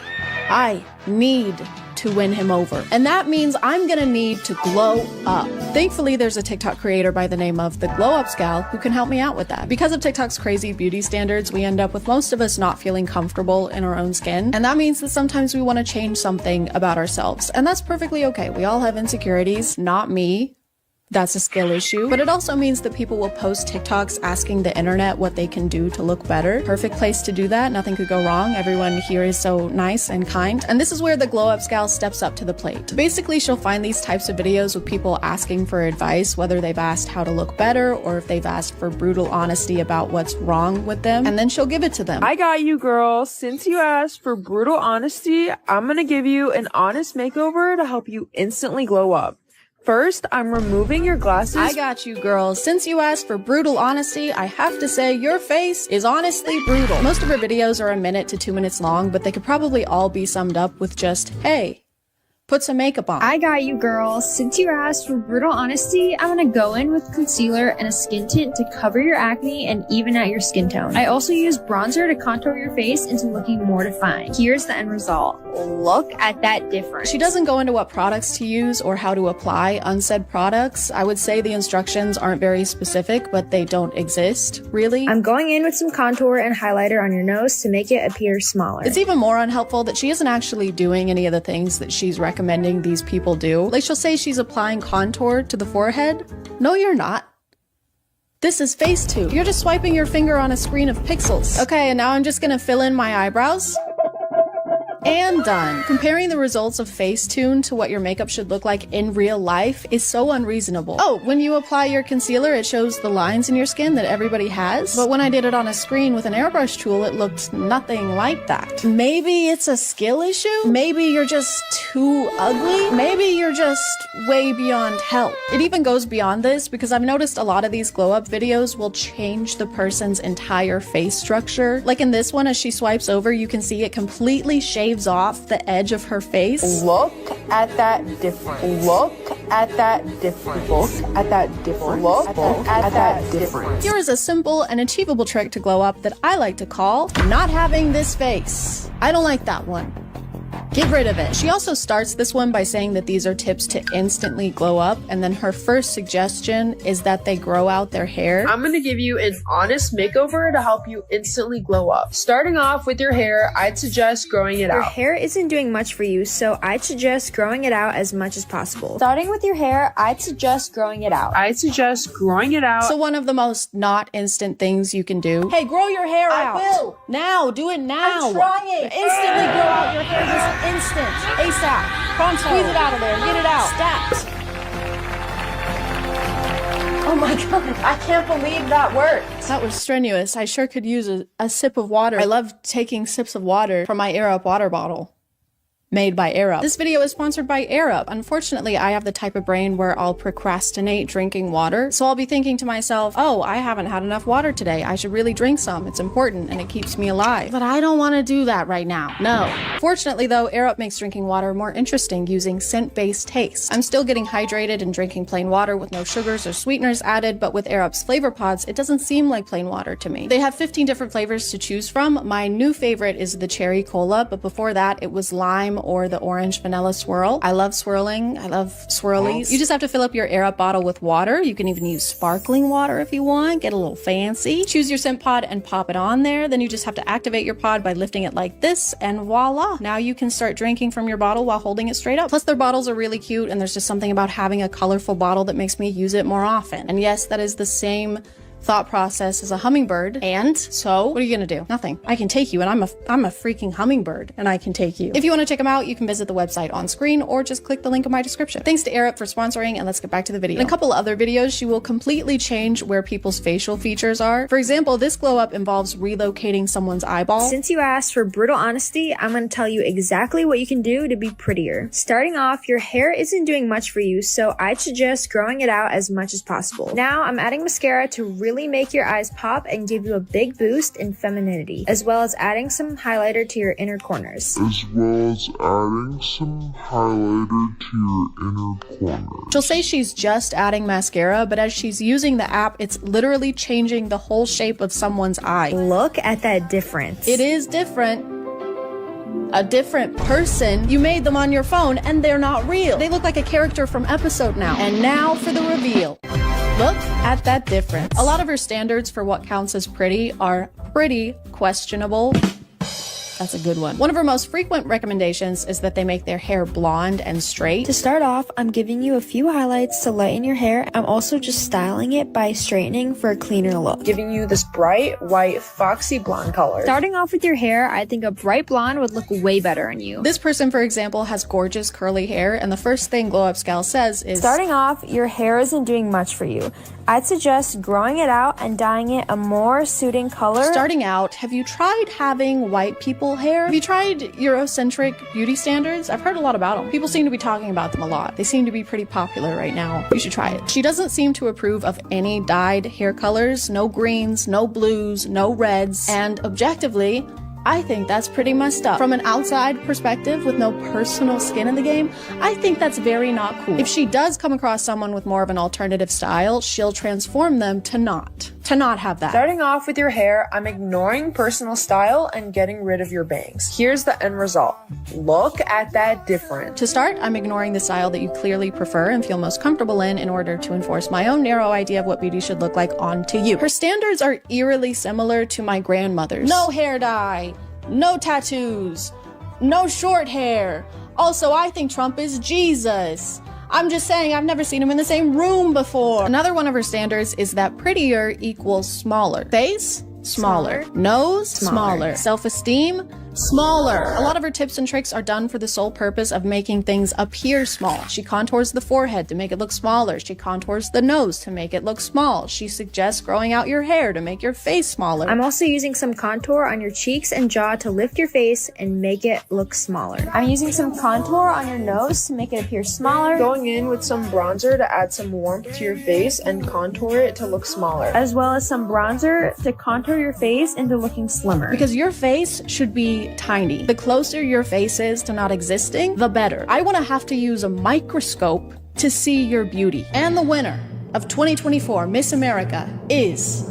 I need to win him over. And that means I'm gonna need to glow up. Thankfully, there's a TikTok creator by the name of the Glow Ups Gal who can help me out with that. Because of TikTok's crazy beauty standards, we end up with most of us not feeling comfortable in our own skin. And that means that sometimes we want to change something about ourselves. And that's perfectly okay. We all have insecurities, not me. That's a skill issue. But it also means that people will post TikToks asking the internet what they can do to look better. Perfect place to do that. Nothing could go wrong. Everyone here is so nice and kind. And this is where the Glow Ups Gal steps up to the plate. Basically, she'll find these types of videos with people asking for advice, whether they've asked how to look better or if they've asked for brutal honesty about what's wrong with them. And then she'll give it to them. I got you, girl. Since you asked for brutal honesty, I'm gonna give you an honest makeover to help you instantly glow up. First, I'm removing your glasses. I got you, girl. Since you asked for brutal honesty, I have to say your face is honestly brutal. Most of her videos are 1 minute to 2 minutes long, but they could probably all be summed up with just, hey, put some makeup on. I got you, girl. Since you asked for brutal honesty, I'm gonna go in with concealer and a skin tint to cover your acne and even out your skin tone. I also use bronzer to contour your face into looking more defined. Here's the end result. Look at that difference. She doesn't go into what products to use or how to apply unsaid products. I would say the instructions aren't very specific, but they don't exist, really. I'm going in with some contour and highlighter on your nose to make it appear smaller. It's even more unhelpful that she isn't actually doing any of the things that she's recommending these people do. Like, she'll say she's applying contour to the forehead. No, you're not. This is Facetune. You're just swiping your finger on a screen of pixels. Okay, and now I'm just gonna fill in my eyebrows. And done. Comparing the results of Facetune to what your makeup should look like in real life is so unreasonable. Oh, when you apply your concealer, it shows the lines in your skin that everybody has. But when I did it on a screen with an airbrush tool, it looked nothing like that. Maybe it's a skill issue? Maybe you're just too ugly? Maybe you're just way beyond help. It even goes beyond this because I've noticed a lot of these glow up videos will change the person's entire face structure. Like in this one, as she swipes over, you can see it completely shaves off the edge of her face. Look at that difference. Look at that difference. Look at that difference. Look at that difference. Here is a simple and achievable trick to glow up that I like to call not having this face. I don't like that one. Get rid of it. She also starts this one by saying that these are tips to instantly glow up, and then her first suggestion is that they grow out their hair. I'm gonna give you an honest makeover to help you instantly glow up. Starting off with your hair, I'd suggest growing it out. Your hair isn't doing much for you, so I'd suggest growing it out as much as possible. Starting with your hair, I'd suggest growing it out. I'd suggest growing it out. So one of the most not instant things you can do. Hey, grow your hair out. I will. Now, do it now. I'm trying. Instantly grow out your hair this instant. ASAP. Pronto. Squeeze it out of there. Get it out. Stat. Oh my god, I can't believe that worked. That was strenuous. I sure could use a sip of water. I love taking sips of water from my Air Up water bottle. made by Arab. This video is sponsored by Arab. Unfortunately, I have the type of brain where I'll procrastinate drinking water. So I'll be thinking to myself, oh, I haven't had enough water today. I should really drink some. It's important and it keeps me alive. But I don't want to do that right now. No. Fortunately though, Arab makes drinking water more interesting using scent-based taste. I'm still getting hydrated and drinking plain water with no sugars or sweeteners added, but with Arab's flavor pods, it doesn't seem like plain water to me. They have 15 different flavors to choose from. My new favorite is the cherry cola, but before that it was lime or the orange vanilla swirl. I love swirling. I love swirlies. You just have to fill up your Air Up bottle with water. You can even use sparkling water if you want. Get a little fancy. Choose your scent pod and pop it on there. Then you just have to activate your pod by lifting it like this, and voila. Now you can start drinking from your bottle while holding it straight up. Plus their bottles are really cute, and there's just something about having a colorful bottle that makes me use it more often. And yes, that is the same thought process as a hummingbird. And so what are you gonna do? Nothing. I can take you, and I'm a freaking hummingbird, and I can take you. If you want to check them out, you can visit the website on screen or just click the link in my description. Thanks to Arab for sponsoring, and let's get back to the video. In a couple other videos, she will completely change where people's facial features are. For example, this glow up involves relocating someone's eyeball. Since you asked for brutal honesty, I'm going to tell you exactly what you can do to be prettier. Starting off, your hair isn't doing much for you, so I'd suggest growing it out as much as possible. Now, I'm adding mascara to really make your eyes pop and give you a big boost in femininity, as well as adding some highlighter to your inner corners. She'll say she's just adding mascara, but as she's using the app, it's literally changing the whole shape of someone's eye. Look at that difference. It is different. A different person. You made them on your phone and they're not real. They look like a character from Episode Now. And now for the reveal. Look at that difference. A lot of her standards for what counts as pretty are pretty questionable. That's a good one. One of her most frequent recommendations is that they make their hair blonde and straight. To start off, I'm giving you a few highlights to lighten your hair. I'm also just styling it by straightening for a cleaner look. Giving you this bright, white, foxy blonde color. Starting off with your hair, I think a bright blonde would look way better on you. This person, for example, has gorgeous curly hair, and the first thing Glow Up Scal says is, starting off, your hair isn't doing much for you. I'd suggest growing it out and dyeing it a more suiting color. Starting out, have you tried having white people hair? Have you tried Eurocentric beauty standards? I've heard a lot about them. People seem to be talking about them a lot. They seem to be pretty popular right now. You should try it. She doesn't seem to approve of any dyed hair colors, no greens, no blues, no reds, and objectively, I think that's pretty messed up. From an outside perspective with no personal skin in the game, I think that's very not cool. If she does come across someone with more of an alternative style, she'll transform them to not have that. Starting off with your hair, I'm ignoring personal style and getting rid of your bangs. Here's the end result. Look at that difference. To start, I'm ignoring the style that you clearly prefer and feel most comfortable in order to enforce my own narrow idea of what beauty should look like onto you. Her standards are eerily similar to my grandmother's. No hair dye, no tattoos, no short hair. Also, I think Trump is Jesus. I'm just saying, I've never seen him in the same room before. Another one of her standards is that prettier equals smaller. Face? Smaller. Nose? Smaller. Self-esteem? Smaller. A lot of her tips and tricks are done for the sole purpose of making things appear small. She contours the forehead to make it look smaller. She contours the nose to make it look small. She suggests growing out your hair to make your face smaller. I'm also using some contour on your cheeks and jaw to lift your face and make it look smaller. I'm using some contour on your nose to make it appear smaller. Going in with some bronzer to add some warmth to your face and contour it to look smaller. As well as some bronzer to contour your face into looking slimmer. Because your face should be tiny. The closer your face is to not existing, the better. I want to have to use a microscope to see your beauty. And the winner of 2024 Miss America is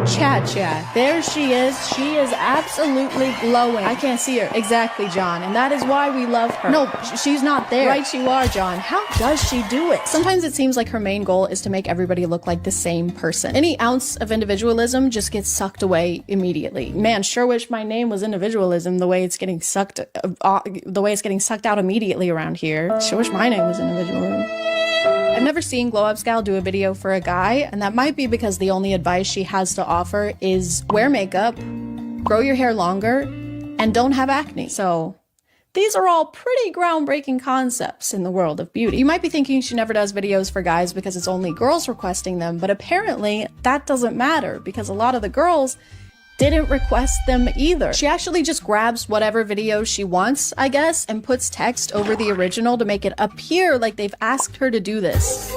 ChadChad. There she is. She is absolutely glowing. I can't see her. Exactly, John. And that is why we love her. No, she's not there. Right you are, John. How does she do it? Sometimes it seems like her main goal is to make everybody look like the same person. Any ounce of individualism just gets sucked away immediately. Man, sure wish my name was individualism the way it's getting sucked out immediately around here. Sure wish my name was individualism. I've never seen Glow Up Scal do a video for a guy, and that might be because the only advice she has to offer is wear makeup, grow your hair longer, and don't have acne. So these are all pretty groundbreaking concepts in the world of beauty. You might be thinking she never does videos for guys because it's only girls requesting them, but apparently that doesn't matter because a lot of the girls didn't request them either. She actually just grabs whatever video she wants, I guess, and puts text over the original to make it appear like they've asked her to do this.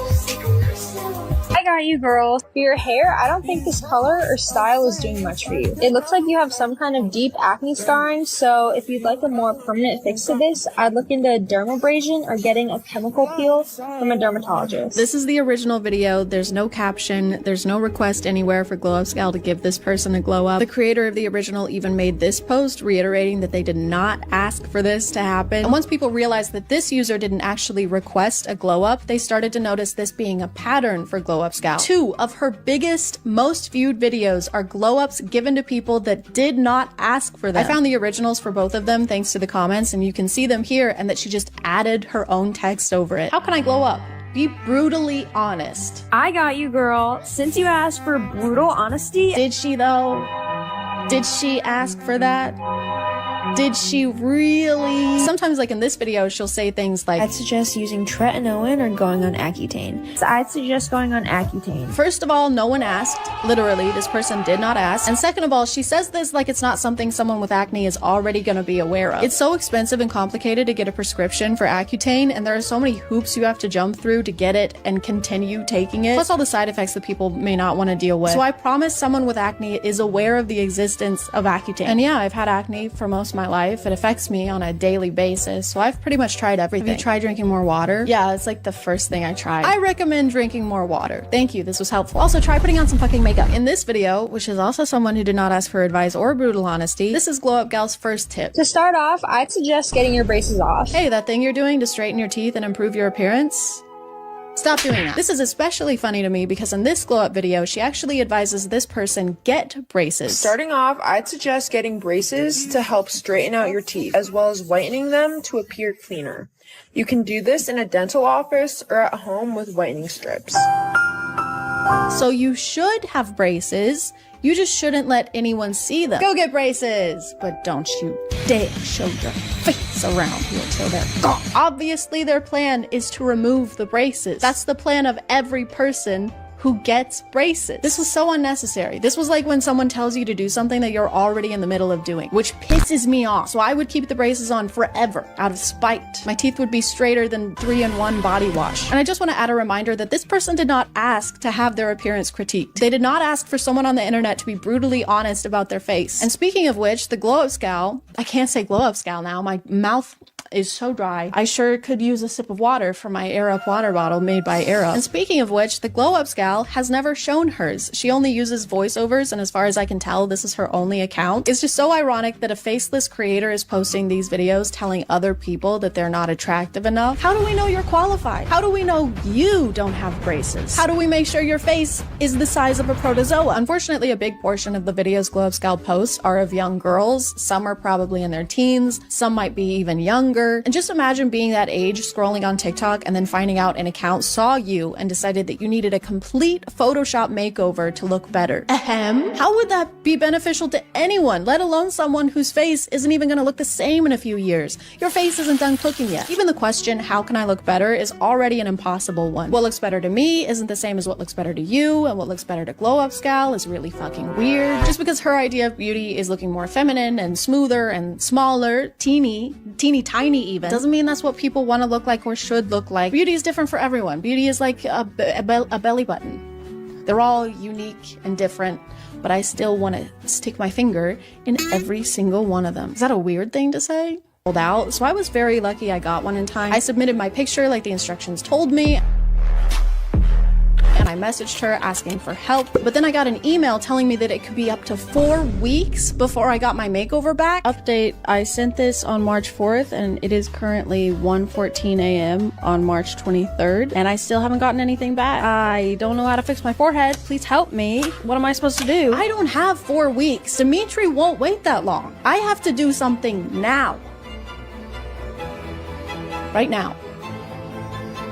I got you, girl. For your hair, I don't think this color or style is doing much for you. It looks like you have some kind of deep acne scarring, so if you'd like a more permanent fix to this, I'd look into dermabrasion or getting a chemical peel from a dermatologist. This is the original video. There's no caption. There's no request anywhere for Glow Up Scal to give this person a glow up. The creator of the original even made this post reiterating that they did not ask for this to happen. And once people realized that this user didn't actually request a glow up, they started to notice this being a pattern for Glow Up Scal. 2 of her biggest, most viewed videos are glow ups given to people that did not ask for them. I found the originals for both of them thanks to the comments, and you can see them here, and that she just added her own text over it. How can I glow up? Be brutally honest. I got you, girl. Since you asked for brutal honesty, Did she though? Did she ask for that? Did she really? Sometimes, like in this video, she'll say things like, I'd suggest using tretinoin or going on Accutane. So I'd suggest going on Accutane. First of all, no one asked. Literally, this person did not ask. And second of all, she says this like it's not something someone with acne is already going to be aware of. It's so expensive and complicated to get a prescription for Accutane, and there are so many hoops you have to jump through to get it and continue taking it, plus all the side effects that people may not want to deal with. So I promise someone with acne is aware of the existence of Accutane. And yeah, I've had acne for most of my life. It affects me on a daily basis, so I've pretty much tried everything. Have you tried drinking more water? Yeah, it's like the first thing I tried. I recommend drinking more water. Thank you, this was helpful. Also, try putting on some fucking makeup. In this video, which is also someone who did not ask for advice or brutal honesty, this is Glow Up Gal's first tip. To start off, I'd suggest getting your braces off. Hey, that thing you're doing to straighten your teeth and improve your appearance? Stop doing that. This is especially funny to me because in this glow up video, she actually advises this person get braces. Starting off, I'd suggest getting braces to help straighten out your teeth, as well as whitening them to appear cleaner. You can do this in a dental office or at home with whitening strips. So you should have braces. You just shouldn't let anyone see them. Go get braces! But don't you dare show your face around here till they're gone. Obviously, their plan is to remove the braces. That's the plan of every person who gets braces. This was so unnecessary. This was like when someone tells you to do something that you're already in the middle of doing, which pisses me off. So I would keep the braces on forever out of spite. My teeth would be straighter than 3-in-1 body wash. And I just want to add a reminder that this person did not ask to have their appearance critiqued. They did not ask for someone on the internet to be brutally honest about their face. And speaking of which, the Glow Up Scal, I can't say Glow Up Scal now, my mouth is so dry. I sure could use a sip of water from my Air Up water bottle made by Air Up. And speaking of which, the Glow Up Scal has never shown hers. She only uses voiceovers, and as far as I can tell, this is her only account. It's just so ironic that a faceless creator is posting these videos telling other people that they're not attractive enough. How do we know you're qualified? How do we know you don't have braces? How do we make sure your face is the size of a protozoa? Unfortunately, a big portion of the videos Glow Up Scal posts are of young girls. Some are probably in their teens. Some might be even younger. And just imagine being that age, scrolling on TikTok, and then finding out an account saw you and decided that you needed a complete Photoshop makeover to look better. Ahem. How would that be beneficial to anyone, let alone someone whose face isn't even going to look the same in a few years? Your face isn't done cooking yet. Even the question, how can I look better, is already an impossible one. What looks better to me isn't the same as what looks better to you, and what looks better to Glow Up Scal is really fucking weird. Just because her idea of beauty is looking more feminine and smoother and smaller, teeny tiny even, doesn't mean that's what people want to look like or should look like. Beauty is different for everyone. Beauty is like a belly button. They're all unique and different, but I still want to stick my finger in every single one of them. Is that a weird thing to say? Out. So I was very lucky I got one in time. I submitted my picture like the instructions told me, and I messaged her asking for help, but then I got an email telling me that it could be up to 4 weeks before I got my makeover back. Update, I sent this on March 4th and it is currently 1:14 a.m. on March 23rd, and I still haven't gotten anything back. I don't know how to fix my forehead. Please help me. What am I supposed to do? I don't have 4 weeks. Dimitri won't wait that long. I have to do something now. Right now.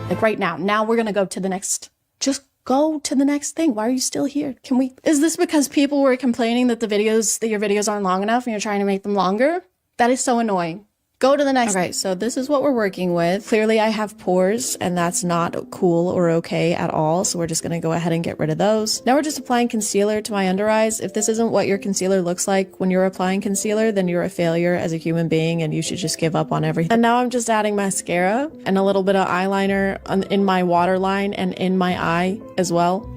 Like right now. Now we're gonna go to the next. Just go to the next thing. Why are you still here? Is this because people were complaining that your videos aren't long enough and you're trying to make them longer? That is so annoying. Go to the next. Okay, so this is what we're working with. Clearly I have pores and that's not cool or okay at all. So we're just gonna go ahead and get rid of those. Now we're just applying concealer to my under eyes. If this isn't what your concealer looks like when you're applying concealer, then you're a failure as a human being and you should just give up on everything. And now I'm just adding mascara and a little bit of eyeliner in my waterline and in my eye as well.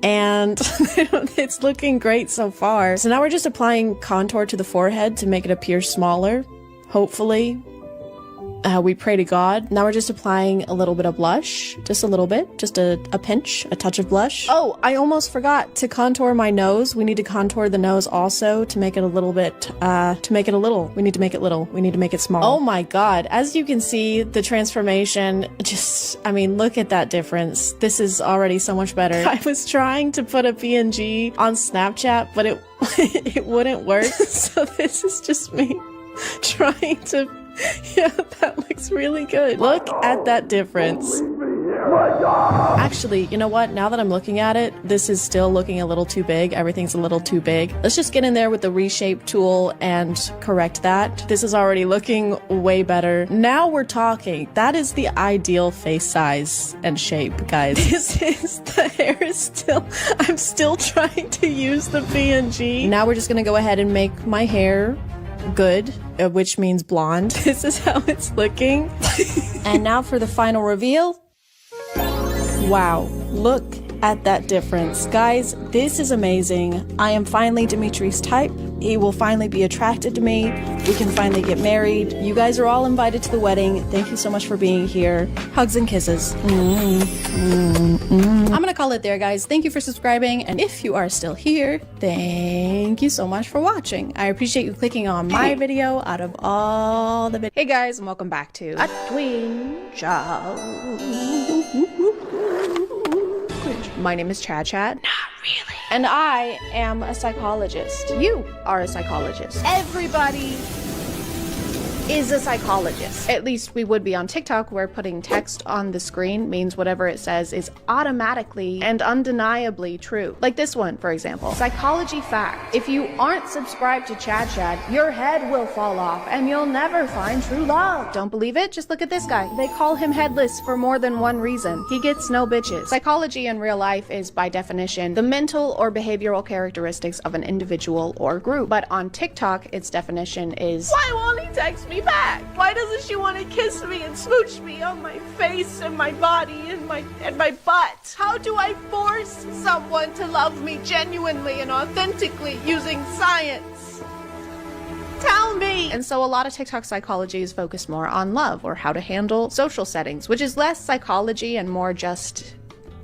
And it's looking great so far. So now we're just applying contour to the forehead to make it appear smaller. Hopefully. We pray to God. Now we're just applying a little bit of blush. Just a little bit. Just a pinch. A touch of blush. Oh, I almost forgot to contour my nose. We need to contour the nose also to make it a little bit, We need to make it little. We need to make it small. Oh my God. As you can see, the transformation look at that difference. This is already so much better. I was trying to put a PNG on Snapchat, but it wouldn't work. So this is just me trying to... Yeah, that looks really good. Look at that difference. Actually, you know what? Now that I'm looking at it, this is still looking a little too big. Everything's a little too big. Let's just get in there with the reshape tool and correct that. This is already looking way better. Now we're talking. That is the ideal face size and shape, guys. The hair is still, I'm still trying to use the PNG. Now we're just gonna go ahead and make my hair good, which means blonde. This is how it's looking. And now for the final reveal. Wow, look at that difference. Guys, this is amazing. I am finally Dimitri's type. He will finally be attracted to me. We can finally get married. You guys are all invited to the wedding. Thank you so much for being here. Hugs and kisses. I'm gonna call it there, guys. Thank you for subscribing. And if you are still here, thank you so much for watching. I appreciate you clicking on my video out of all the videos. Hey guys, and welcome back to A Twin Child. My name is ChadChad. Not really. And I am a psychologist. You are a psychologist. Everybody is a psychologist. At least we would be on TikTok, where putting text on the screen means whatever it says is automatically and undeniably true. Like this one, for example. Psychology fact. If you aren't subscribed to ChadChad, your head will fall off and you'll never find true love. Don't believe it? Just look at this guy. They call him headless for more than one reason. He gets no bitches. Psychology in real life is, by definition, the mental or behavioral characteristics of an individual or group. But on TikTok, its definition is, why won't he text me back? Why doesn't she want to kiss me and smooch me on my face and my body and my butt? How do I force someone to love me genuinely and authentically using science? Tell me! And so a lot of TikTok psychology is focused more on love or how to handle social settings, which is less psychology and more just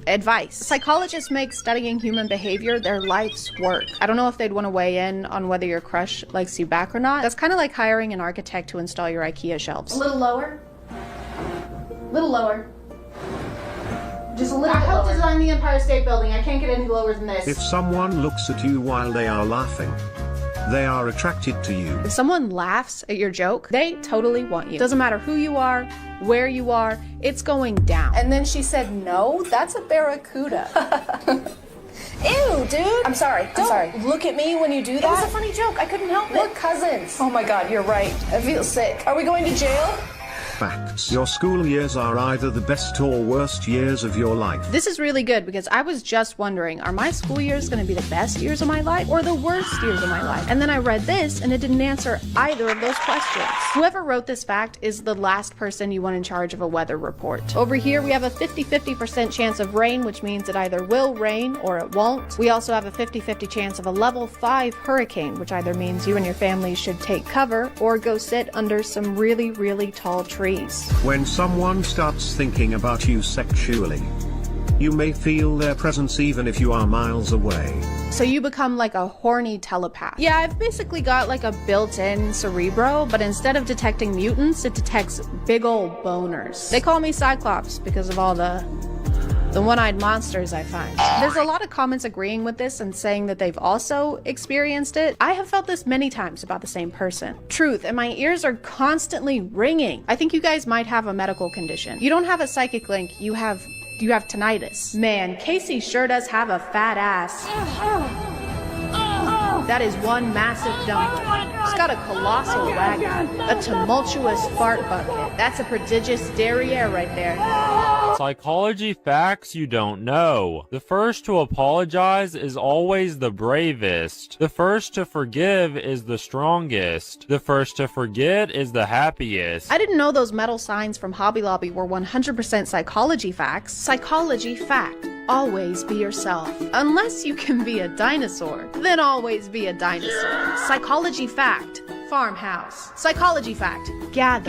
advice. Psychologists make studying human behavior their life's work. I don't know if they'd want to weigh in on whether your crush likes you back or not. That's kind of like hiring an architect to install your IKEA shelves. A little lower. Little lower. Just a little bit lower. I helped design the Empire State Building. I can't get any lower than this. If someone looks at you while they are laughing, they are attracted to you. If someone laughs at your joke, they totally want you. Doesn't matter who you are, where you are, it's going down. And then she said, no, that's a barracuda. Ew, dude. I'm sorry. Don't look at me when you do that. It was a funny joke. I couldn't help it. We're cousins. Oh my God, you're right. I feel sick. Are we going to jail? Facts. Your school years are either the best or worst years of your life. This is really good because I was just wondering, are my school years going to be the best years of my life or the worst years of my life? And then I read this and it didn't answer either of those questions. Whoever wrote this fact is the last person you want in charge of a weather report. Over here we have a 50-50% chance of rain, which means it either will rain or it won't. We also have a 50-50 chance of a level 5 hurricane, which either means you and your family should take cover or go sit under some really, really tall trees. When someone starts thinking about you sexually, you may feel their presence even if you are miles away. So you become like a horny telepath. Yeah, I've basically got like a built-in Cerebro, but instead of detecting mutants, it detects big old boners. They call me Cyclops because of all the one-eyed monsters I find. There's a lot of comments agreeing with this and saying that they've also experienced it. I have felt this many times about the same person. Truth, and my ears are constantly ringing. I think you guys might have a medical condition. You don't have a psychic link, you have tinnitus. Man, Casey sure does have a fat ass. That is one massive dumper. It's got a colossal wagon, a tumultuous fart bucket. That's a prodigious derriere right there. Psychology facts you don't know. The first to apologize is always the bravest. The first to forgive is the strongest. The first to forget is the happiest. I didn't know those metal signs from Hobby Lobby were 100% psychology facts. Psychology fact. Always be yourself. Unless you can be a dinosaur, then always be a dinosaur. Psychology fact. Farmhouse. Psychology fact. Gather.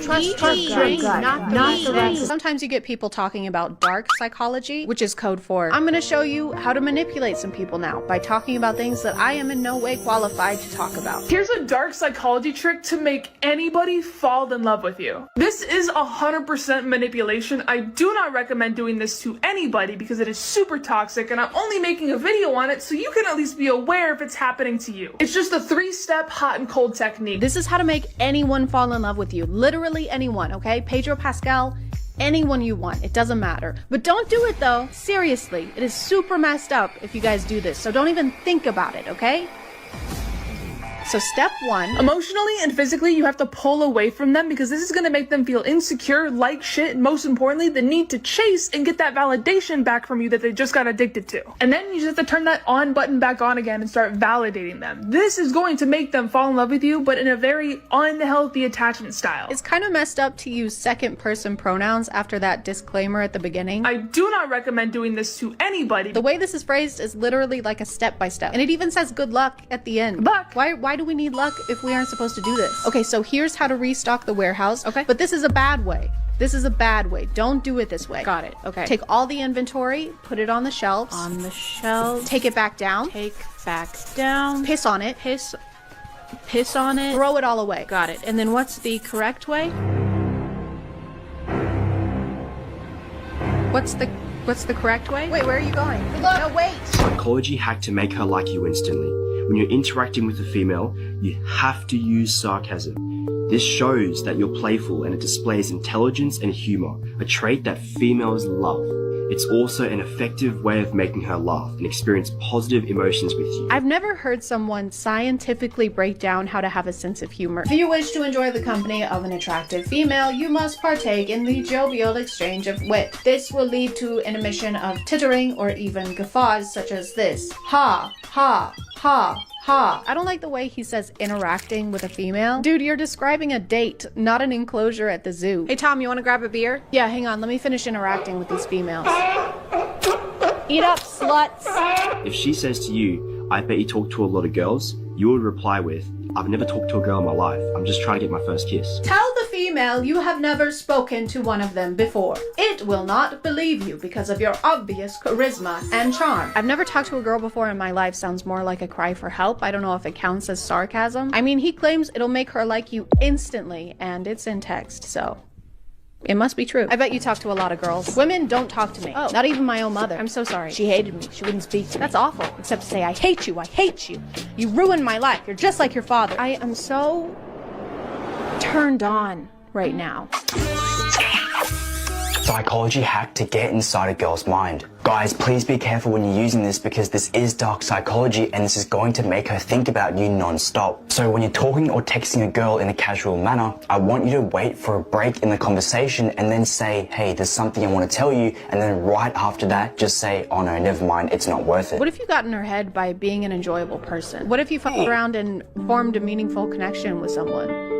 Trust, drink, not. Sometimes you get people talking about dark psychology, which is code for I'm going to show you how to manipulate some people now by talking about things that I am in no way qualified to talk about. Here's a dark psychology trick to make anybody fall in love with you. This is 100% manipulation. I do not recommend doing this to anybody because it is super toxic, and I'm only making a video on it so you can at least be aware if it's happening to you. It's just a 3-step hot and cold technique. This is how to make anyone fall in love with you. Literally anyone, okay? Pedro Pascal, anyone you want. It doesn't matter. But don't do it though. Seriously, it is super messed up if you guys do this. So don't even think about it, okay? So step 1. Emotionally and physically, you have to pull away from them because this is going to make them feel insecure, like shit, and most importantly, the need to chase and get that validation back from you that they just got addicted to. And then you just have to turn that on button back on again and start validating them. This is going to make them fall in love with you, but in a very unhealthy attachment style. It's kind of messed up to use second person pronouns after that disclaimer at the beginning. I do not recommend doing this to anybody. The way this is phrased is literally like a step-by-step. And it even says good luck at the end. Luck. Why do we need luck if we aren't supposed to do this? Okay, so here's how to restock the warehouse. Okay, but this is a bad way. This is a bad way. Don't do it this way. Got it. Okay. Take all the inventory, put it on the shelves. On the shelves. Take it back down. Take back down. Piss on it. Piss on it. Throw it all away. Got it. And then what's the correct way? What's the correct way? Wait, where are you going? No, wait. Psychology hack to make her like you instantly. When you're interacting with a female, you have to use sarcasm. This shows that you're playful and it displays intelligence and humor, a trait that females love. It's also an effective way of making her laugh and experience positive emotions with you. I've never heard someone scientifically break down how to have a sense of humor. If you wish to enjoy the company of an attractive female, you must partake in the jovial exchange of wit. This will lead to an emission of tittering or even guffaws such as this. Ha, ha, ha. Ha. I don't like the way he says interacting with a female. Dude, you're describing a date, not an enclosure at the zoo. Hey Tom, you want to grab a beer? Yeah, hang on, let me finish interacting with these females. Eat up, sluts. If she says to you, I bet you talk to a lot of girls, you would reply with, I've never talked to a girl in my life. I'm just trying to get my first kiss. Tell the female you have never spoken to one of them before. It will not believe you because of your obvious charisma and charm. I've never talked to a girl before in my life sounds more like a cry for help. I don't know if it counts as sarcasm. I mean, he claims it'll make her like you instantly, and it's in text, so it must be true. I bet you talk to a lot of girls. Women don't talk to me. Oh, not even my own mother. I'm so sorry. She hated me. She wouldn't speak to me. That's awful. Except to say, I hate you. I hate you. You ruined my life. You're just like your father. I am so turned on right now. Psychology hack to get inside a girl's mind. Guys, please be careful when you're using this because this is dark psychology and this is going to make her think about you non-stop. So when you're talking or texting a girl in a casual manner, I want you to wait for a break in the conversation and then say, hey, there's something I want to tell you, and then right after that, just say, oh no, never mind, it's not worth it. What if you got in her head by being an enjoyable person? What if you fucked around and formed a meaningful connection with someone?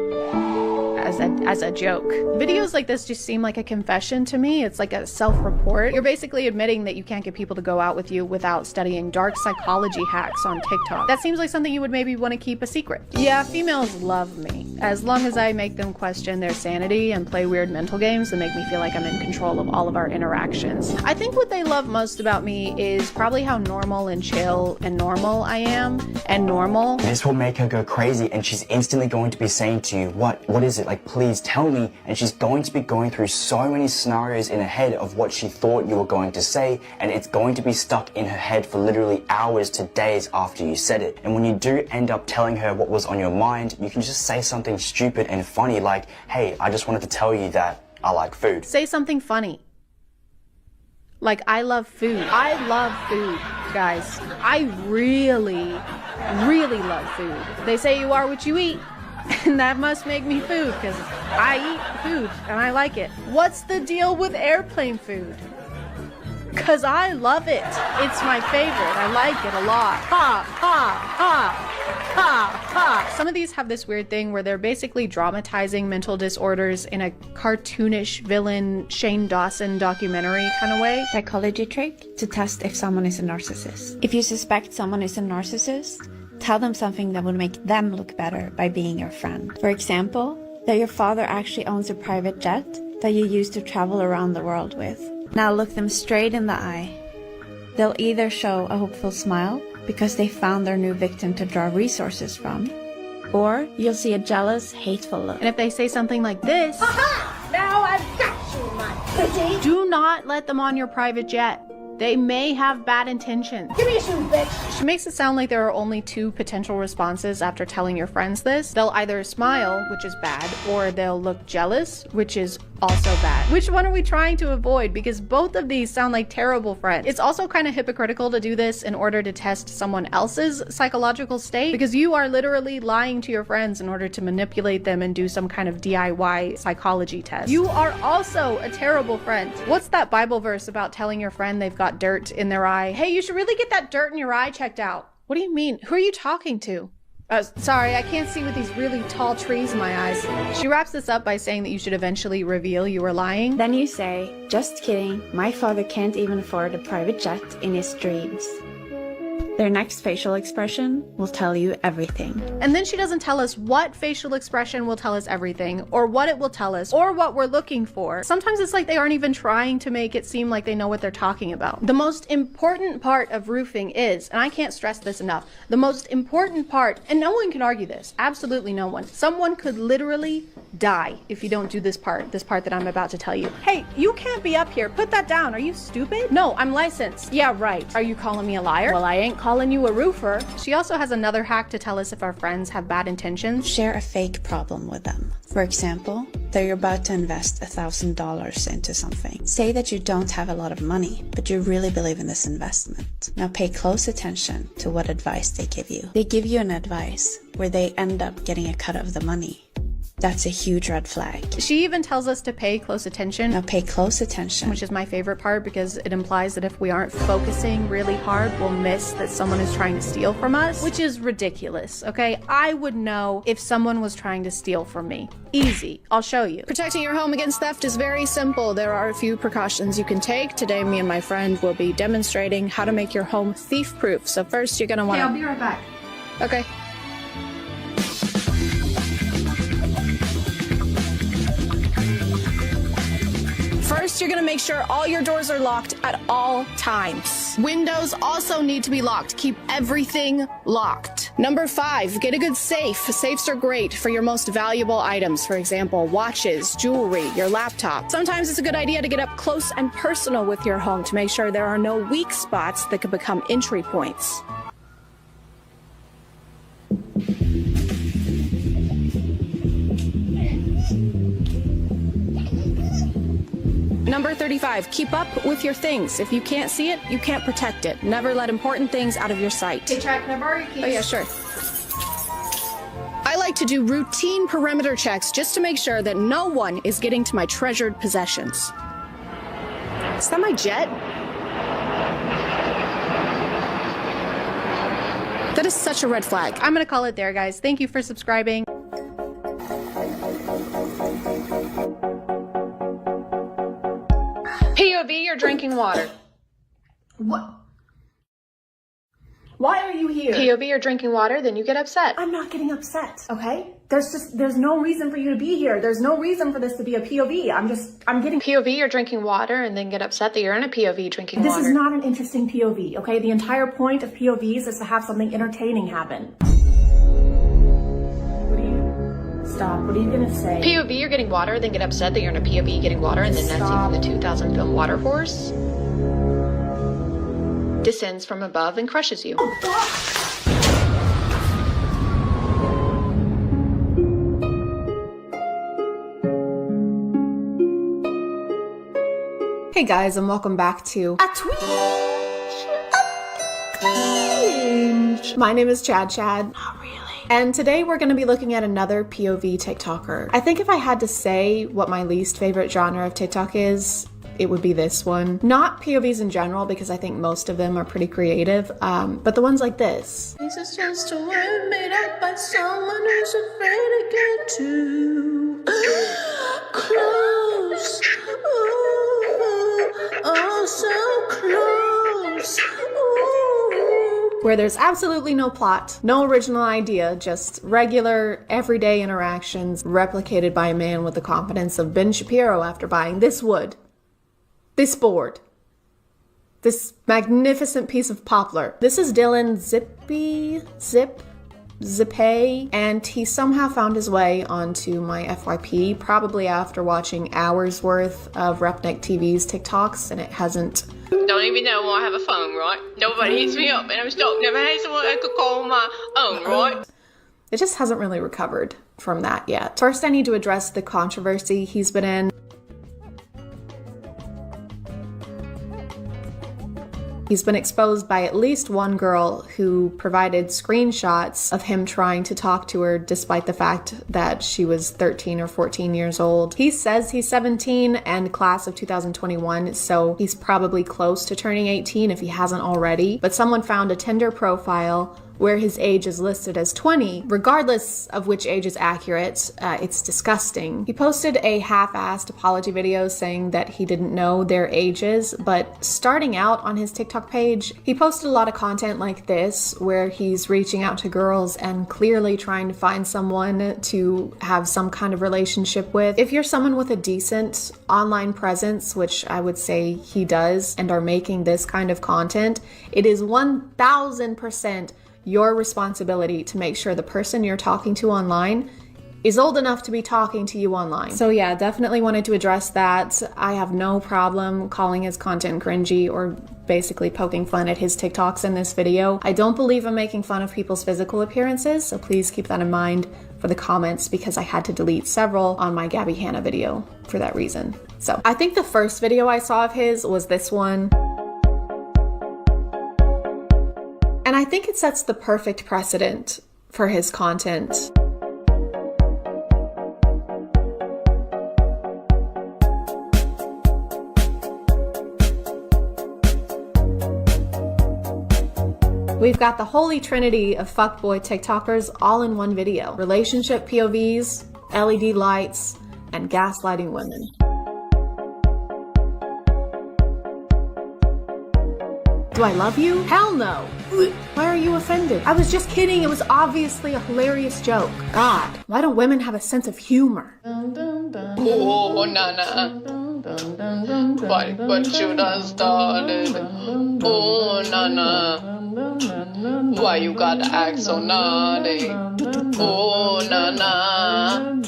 As a joke. Videos like this just seem like a confession to me. It's like a self-report. You're basically admitting that you can't get people to go out with you without studying dark psychology hacks on TikTok. That seems like something you would maybe want to keep a secret. Yeah, females love me. As long as I make them question their sanity and play weird mental games that make me feel like I'm in control of all of our interactions. I think what they love most about me is probably how normal and chill and normal I am. And normal. This will make her go crazy and she's instantly going to be saying to you, what is it? Like, please tell me. And she's going to be going through so many scenarios in her head of what she thought you were going to say, and it's going to be stuck in her head for literally hours to days after you said it. And when you do end up telling her what was on your mind, you can just say something stupid and funny like, hey, I just wanted to tell you that I like food. Say something funny. Like, I love food. I love food, guys. I really, really love food. They say you are what you eat, and that must make me food, because I eat food, and I like it. What's the deal with airplane food? Because I love it. It's my favorite. I like it a lot. Ha, ha, ha. Ha, ha. Some of these have this weird thing where they're basically dramatizing mental disorders in a cartoonish villain Shane Dawson documentary kind of way. Psychology trick to test if someone is a narcissist. If you suspect someone is a narcissist, tell them something that would make them look better by being your friend. For example, that your father actually owns a private jet that you use to travel around the world with. Now look them straight in the eye. They'll either show a hopeful smile because they found their new victim to draw resources from, or you'll see a jealous, hateful look. And if they say something like this, Aha! Now I've got you, my pretty. do not let them on your private jet. They may have bad intentions. Give me a shoe, bitch. She makes it sound like there are only two potential responses after telling your friends this. They'll either smile, which is bad, or they'll look jealous, which is also bad. Which one are we trying to avoid? Because both of these sound like terrible friends. It's also kind of hypocritical to do this in order to test someone else's psychological state, because you are literally lying to your friends in order to manipulate them and do some kind of DIY psychology test. You are also a terrible friend. What's that Bible verse about telling your friend they've got dirt in their eye? Hey, you should really get that dirt in your eye checked out. What do you mean? Who are you talking to? Sorry, I can't see with these really tall trees in my eyes. She wraps this up by saying that you should eventually reveal you were lying. Then you say, just kidding, my father can't even afford a private jet in his dreams. Their next facial expression will tell you everything. And then she doesn't tell us what facial expression will tell us everything, or what it will tell us, or what we're looking for. Sometimes it's like they aren't even trying to make it seem like they know what they're talking about. The most important part of roofing is, and I can't stress this enough, the most important part, and no one can argue this, absolutely no one. Someone could literally die if you don't do this part that I'm about to tell you. Hey, you can't be up here. Put that down. Are you stupid? No, I'm licensed. Yeah, right. Are you calling me a liar? Well, I ain't calling you a roofer. She also has another hack to tell us if our friends have bad intentions. Share a fake problem with them. For example, that you're about to invest $1,000 into something. Say that you don't have a lot of money, but you really believe in this investment. Now pay close attention to what advice they give you. They give you an advice where they end up getting a cut of the money. That's a huge red flag. She even tells us to pay close attention. Now pay close attention. Which is my favorite part, because it implies that if we aren't focusing really hard, we'll miss that someone is trying to steal from us, which is ridiculous, okay? I would know if someone was trying to steal from me. Easy. I'll show you. Protecting your home against theft is very simple. There are a few precautions you can take. Today, me and my friend will be demonstrating how to make your home thief-proof. So first, you're gonna want to... Hey, I'll be right back. Okay. First, you're gonna make sure all your doors are locked at all times. Windows also need to be locked. Keep everything locked. Number 5, get a good safe. Safes are great for your most valuable items. For example, watches, jewelry, your laptop. Sometimes it's a good idea to get up close and personal with your home to make sure there are no weak spots that could become entry points. Number 35, keep up with your things. If you can't see it, you can't protect it. Never let important things out of your sight. Hey, Chad, can I borrow your keys? Oh yeah, sure. I like to do routine perimeter checks just to make sure that no one is getting to my treasured possessions. Is that my jet? That is such a red flag. I'm gonna call it there, guys. Thank you for subscribing. POV, you're drinking water. What? Why are you here? POV, you're drinking water, then you get upset. I'm not getting upset, okay? There's no reason for you to be here. There's no reason for this to be a POV. I'm getting... POV, you're drinking water, and then get upset that you're in a POV drinking water. This is not an interesting POV, okay? The entire point of POVs is to have something entertaining happen. Stop. What are you gonna say? POV, you're getting water, then get upset that you're in a POV getting water, and then that's even the 2000 film Water Force descends from above and crushes you. Hey guys, and welcome back to A Twitch. My name is ChadChad. Not really. And today we're going to be looking at another POV TikToker. I think if I had to say what my least favorite genre of TikTok is, it would be this one. Not POVs in general, because I think most of them are pretty creative, but the ones like this. This is just a word made up by someone who's afraid to get too close. Ooh, oh, so close. Ooh. Where there's absolutely no plot, no original idea, just regular, everyday interactions replicated by a man with the confidence of Ben Shapiro after buying this wood, this board, this magnificent piece of poplar. This is Dylan Zippay, and he somehow found his way onto my FYP, probably after watching hours worth of Repnick TV's TikToks, and it hasn't. Don't even know why I have a phone, right? Nobody hits me up and I'm stuck. Never had someone I could call my own, right? It just hasn't really recovered from that yet. First, I need to address the controversy he's been in. He's been exposed by at least one girl who provided screenshots of him trying to talk to her despite the fact that she was 13 or 14 years old. He says he's 17 and class of 2021, so he's probably close to turning 18 if he hasn't already. But someone found a Tinder profile where his age is listed as 20. Regardless of which age is accurate, it's disgusting. He posted a half-assed apology video saying that he didn't know their ages, but starting out on his TikTok page, he posted a lot of content like this, where he's reaching out to girls and clearly trying to find someone to have some kind of relationship with. If you're someone with a decent online presence, which I would say he does, and are making this kind of content, it is 1000% your responsibility to make sure the person you're talking to online is old enough to be talking to you online. So yeah, definitely wanted to address that. I have no problem calling his content cringy or basically poking fun at his TikToks in this video. I don't believe in making fun of people's physical appearances, so please keep that in mind for the comments, because I had to delete several on my Gabby Hanna video for that reason. So I think the first video I saw of his was this one. And I think it sets the perfect precedent for his content. We've got the holy trinity of fuckboy TikTokers all in one video. Relationship POVs, LED lights, and gaslighting women. Do I love you? Hell no. Why are you offended? I was just kidding. It was obviously a hilarious joke. God, why don't women have a sense of humor? Oh, Nana. Why, what you done started? Oh, Nana. Why you gotta act so naughty? Oh, Nana.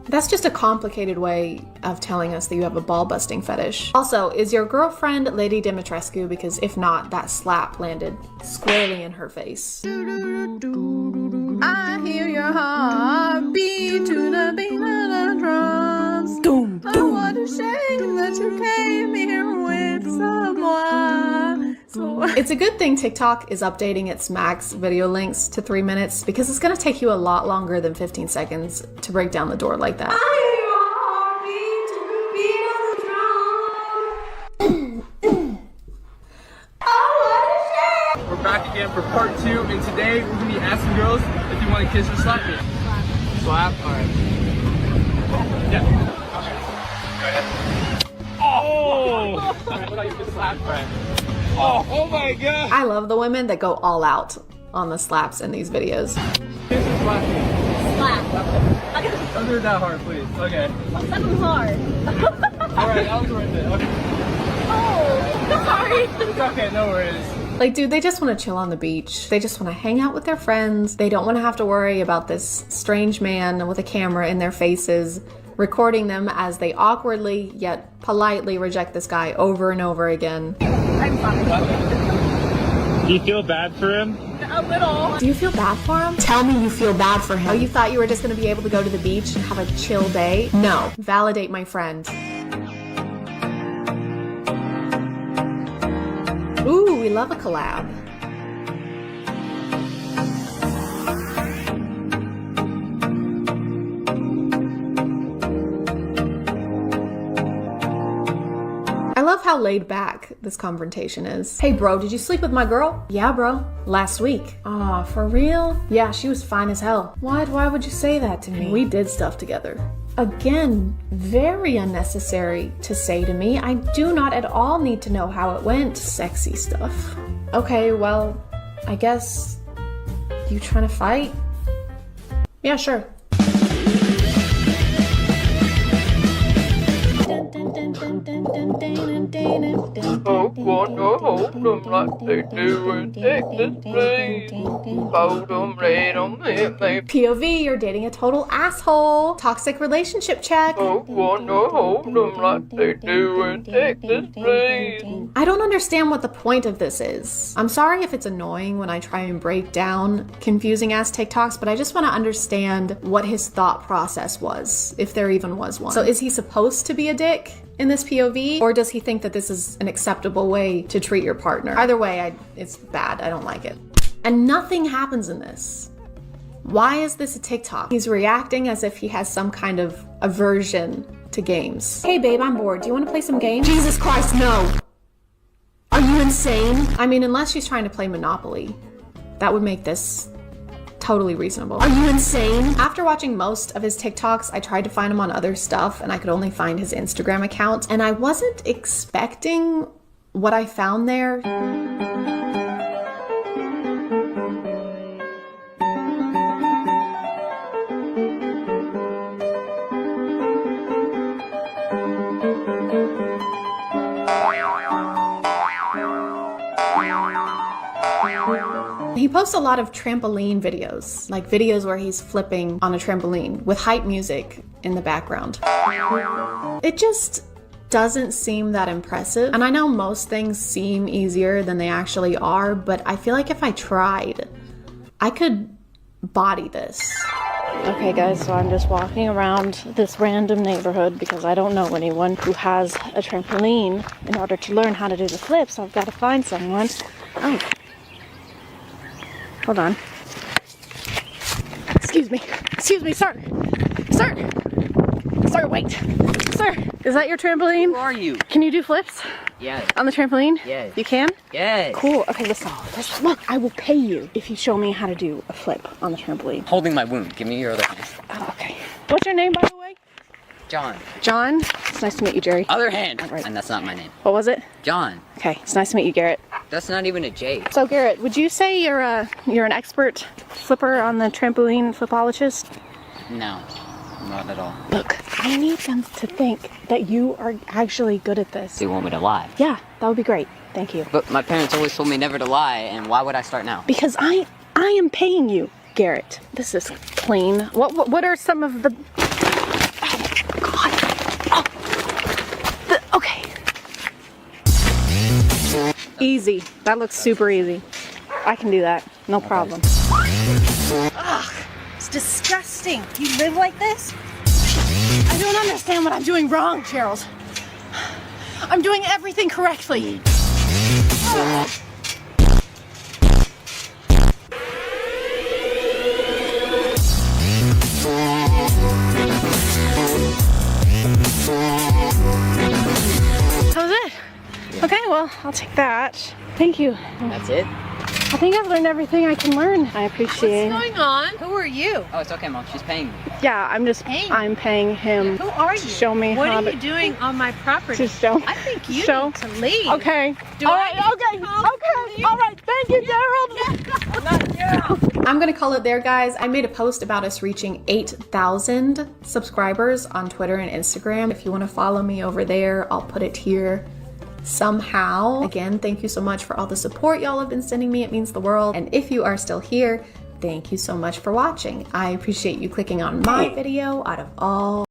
That's just a complicated way of telling us that you have a ball-busting fetish. Also, is your girlfriend Lady Dimitrescu? Because if not, that slap landed squarely in her face. I hear your heart beat to the beat of the drums. Doom, doom. What a shame that you came here with someone. It's a good thing TikTok is updating its max video lengths to 3 minutes, because it's gonna take you a lot longer than 15 seconds to break down the door like that. We're back again for part 2, and today we're gonna be asking girls if you want to kiss or slap me. Slap? Alright. Yeah. Go ahead. Oh! Alright, what about you? Slap? Alright. Oh my god! I love the women that go all out on the slaps in these videos. Kiss or slap me? Slap. Don't do it that hard, please. Okay. Slap them hard. Alright, that was worth it. Okay. Oh, sorry. It's okay, no worries. Like, dude, they just want to chill on the beach. They just want to hang out with their friends. They don't want to have to worry about this strange man with a camera in their faces, recording them as they awkwardly yet politely reject this guy over and over again. I'm fine. Do you feel bad for him? A little. Do you feel bad for him? Tell me you feel bad for him. Oh, you thought you were just going to be able to go to the beach and have a chill day? No. Validate my friend. we love a collab. I love how laid back this confrontation is. Hey bro, did you sleep with my girl? Yeah bro, last week. Aw, for real? Yeah, she was fine as hell. Why would you say that to me? We did stuff together. Again, very unnecessary to say to me. I do not at all need to know how it went. Sexy stuff. Okay, well, I guess you trying to fight? Yeah, sure. POV, you're dating a total asshole. Toxic relationship check. I don't understand what the point of this is. I'm sorry if it's annoying when I try and break down confusing ass TikToks, but I just want to understand what his thought process was, if there even was one. So is he supposed to be a dick in this POV, or does he think that this is an acceptable way to treat your partner? Either way, it's bad. I don't like it. And nothing happens in this. Why is this a TikTok? He's reacting as if he has some kind of aversion to games. Hey babe, I'm bored. Do you want to play some games? Jesus Christ, no! Are you insane? I mean, unless she's trying to play Monopoly, that would make this totally reasonable. Are you insane? After watching most of his TikToks, I tried to find him on other stuff and I could only find his Instagram account, and I wasn't expecting what I found there. He posts a lot of trampoline videos, like videos where he's flipping on a trampoline with hype music in the background. It just doesn't seem that impressive. And I know most things seem easier than they actually are, but I feel like if I tried, I could body this. Okay guys, so I'm just walking around this random neighborhood because I don't know anyone who has a trampoline in order to learn how to do the flip, so I've got to find someone. Oh. Hold on. Excuse me, sir. Sir, wait. Sir, is that your trampoline? Who are you? Can you do flips? Yes. On the trampoline? Yes. You can? Yes. Cool. Okay, listen. Look, I will pay you if you show me how to do a flip on the trampoline. Holding my wound. Give me your other hand. Oh, okay. What's your name, by the way? John. John? It's nice to meet you, Jerry. Other hand. All right. And that's not my name. What was it? John. Okay, it's nice to meet you, Garrett. That's not even a J. So, Garrett, would you say you're an expert flipper on the trampoline flipologist? No, not at all. Look, I need them to think that you are actually good at this. Do you want me to lie? Yeah, that would be great. Thank you. But my parents always told me never to lie, and why would I start now? Because I am paying you, Garrett. This is clean. What are some of the... Oh, God. Oh. Okay. Easy. That looks super easy. I can do that. No problem. Ugh, it's disgusting. You live like this? I don't understand what I'm doing wrong, Charles. I'm doing everything correctly. How's it? Okay, well, I'll take that. Thank you. That's it? I think I've learned everything I can learn. I appreciate it. What's going on? Who are you? Oh, it's okay, Mom. She's paying me. Yeah, I'm paying him. Who are you? To show me what how are you doing on my property? To show. I think you show. need to leave. Okay. Do all I right. need to Okay. call Okay. All right. Thank you, Gerald. I'm gonna call it there, guys. I made a post about us reaching 8,000 subscribers on Twitter and Instagram. If you want to follow me over there, I'll put it here somehow. Again, thank you so much for all the support y'all have been sending me. It means the world. And if you are still here, thank you so much for watching. I appreciate you clicking on my video out of all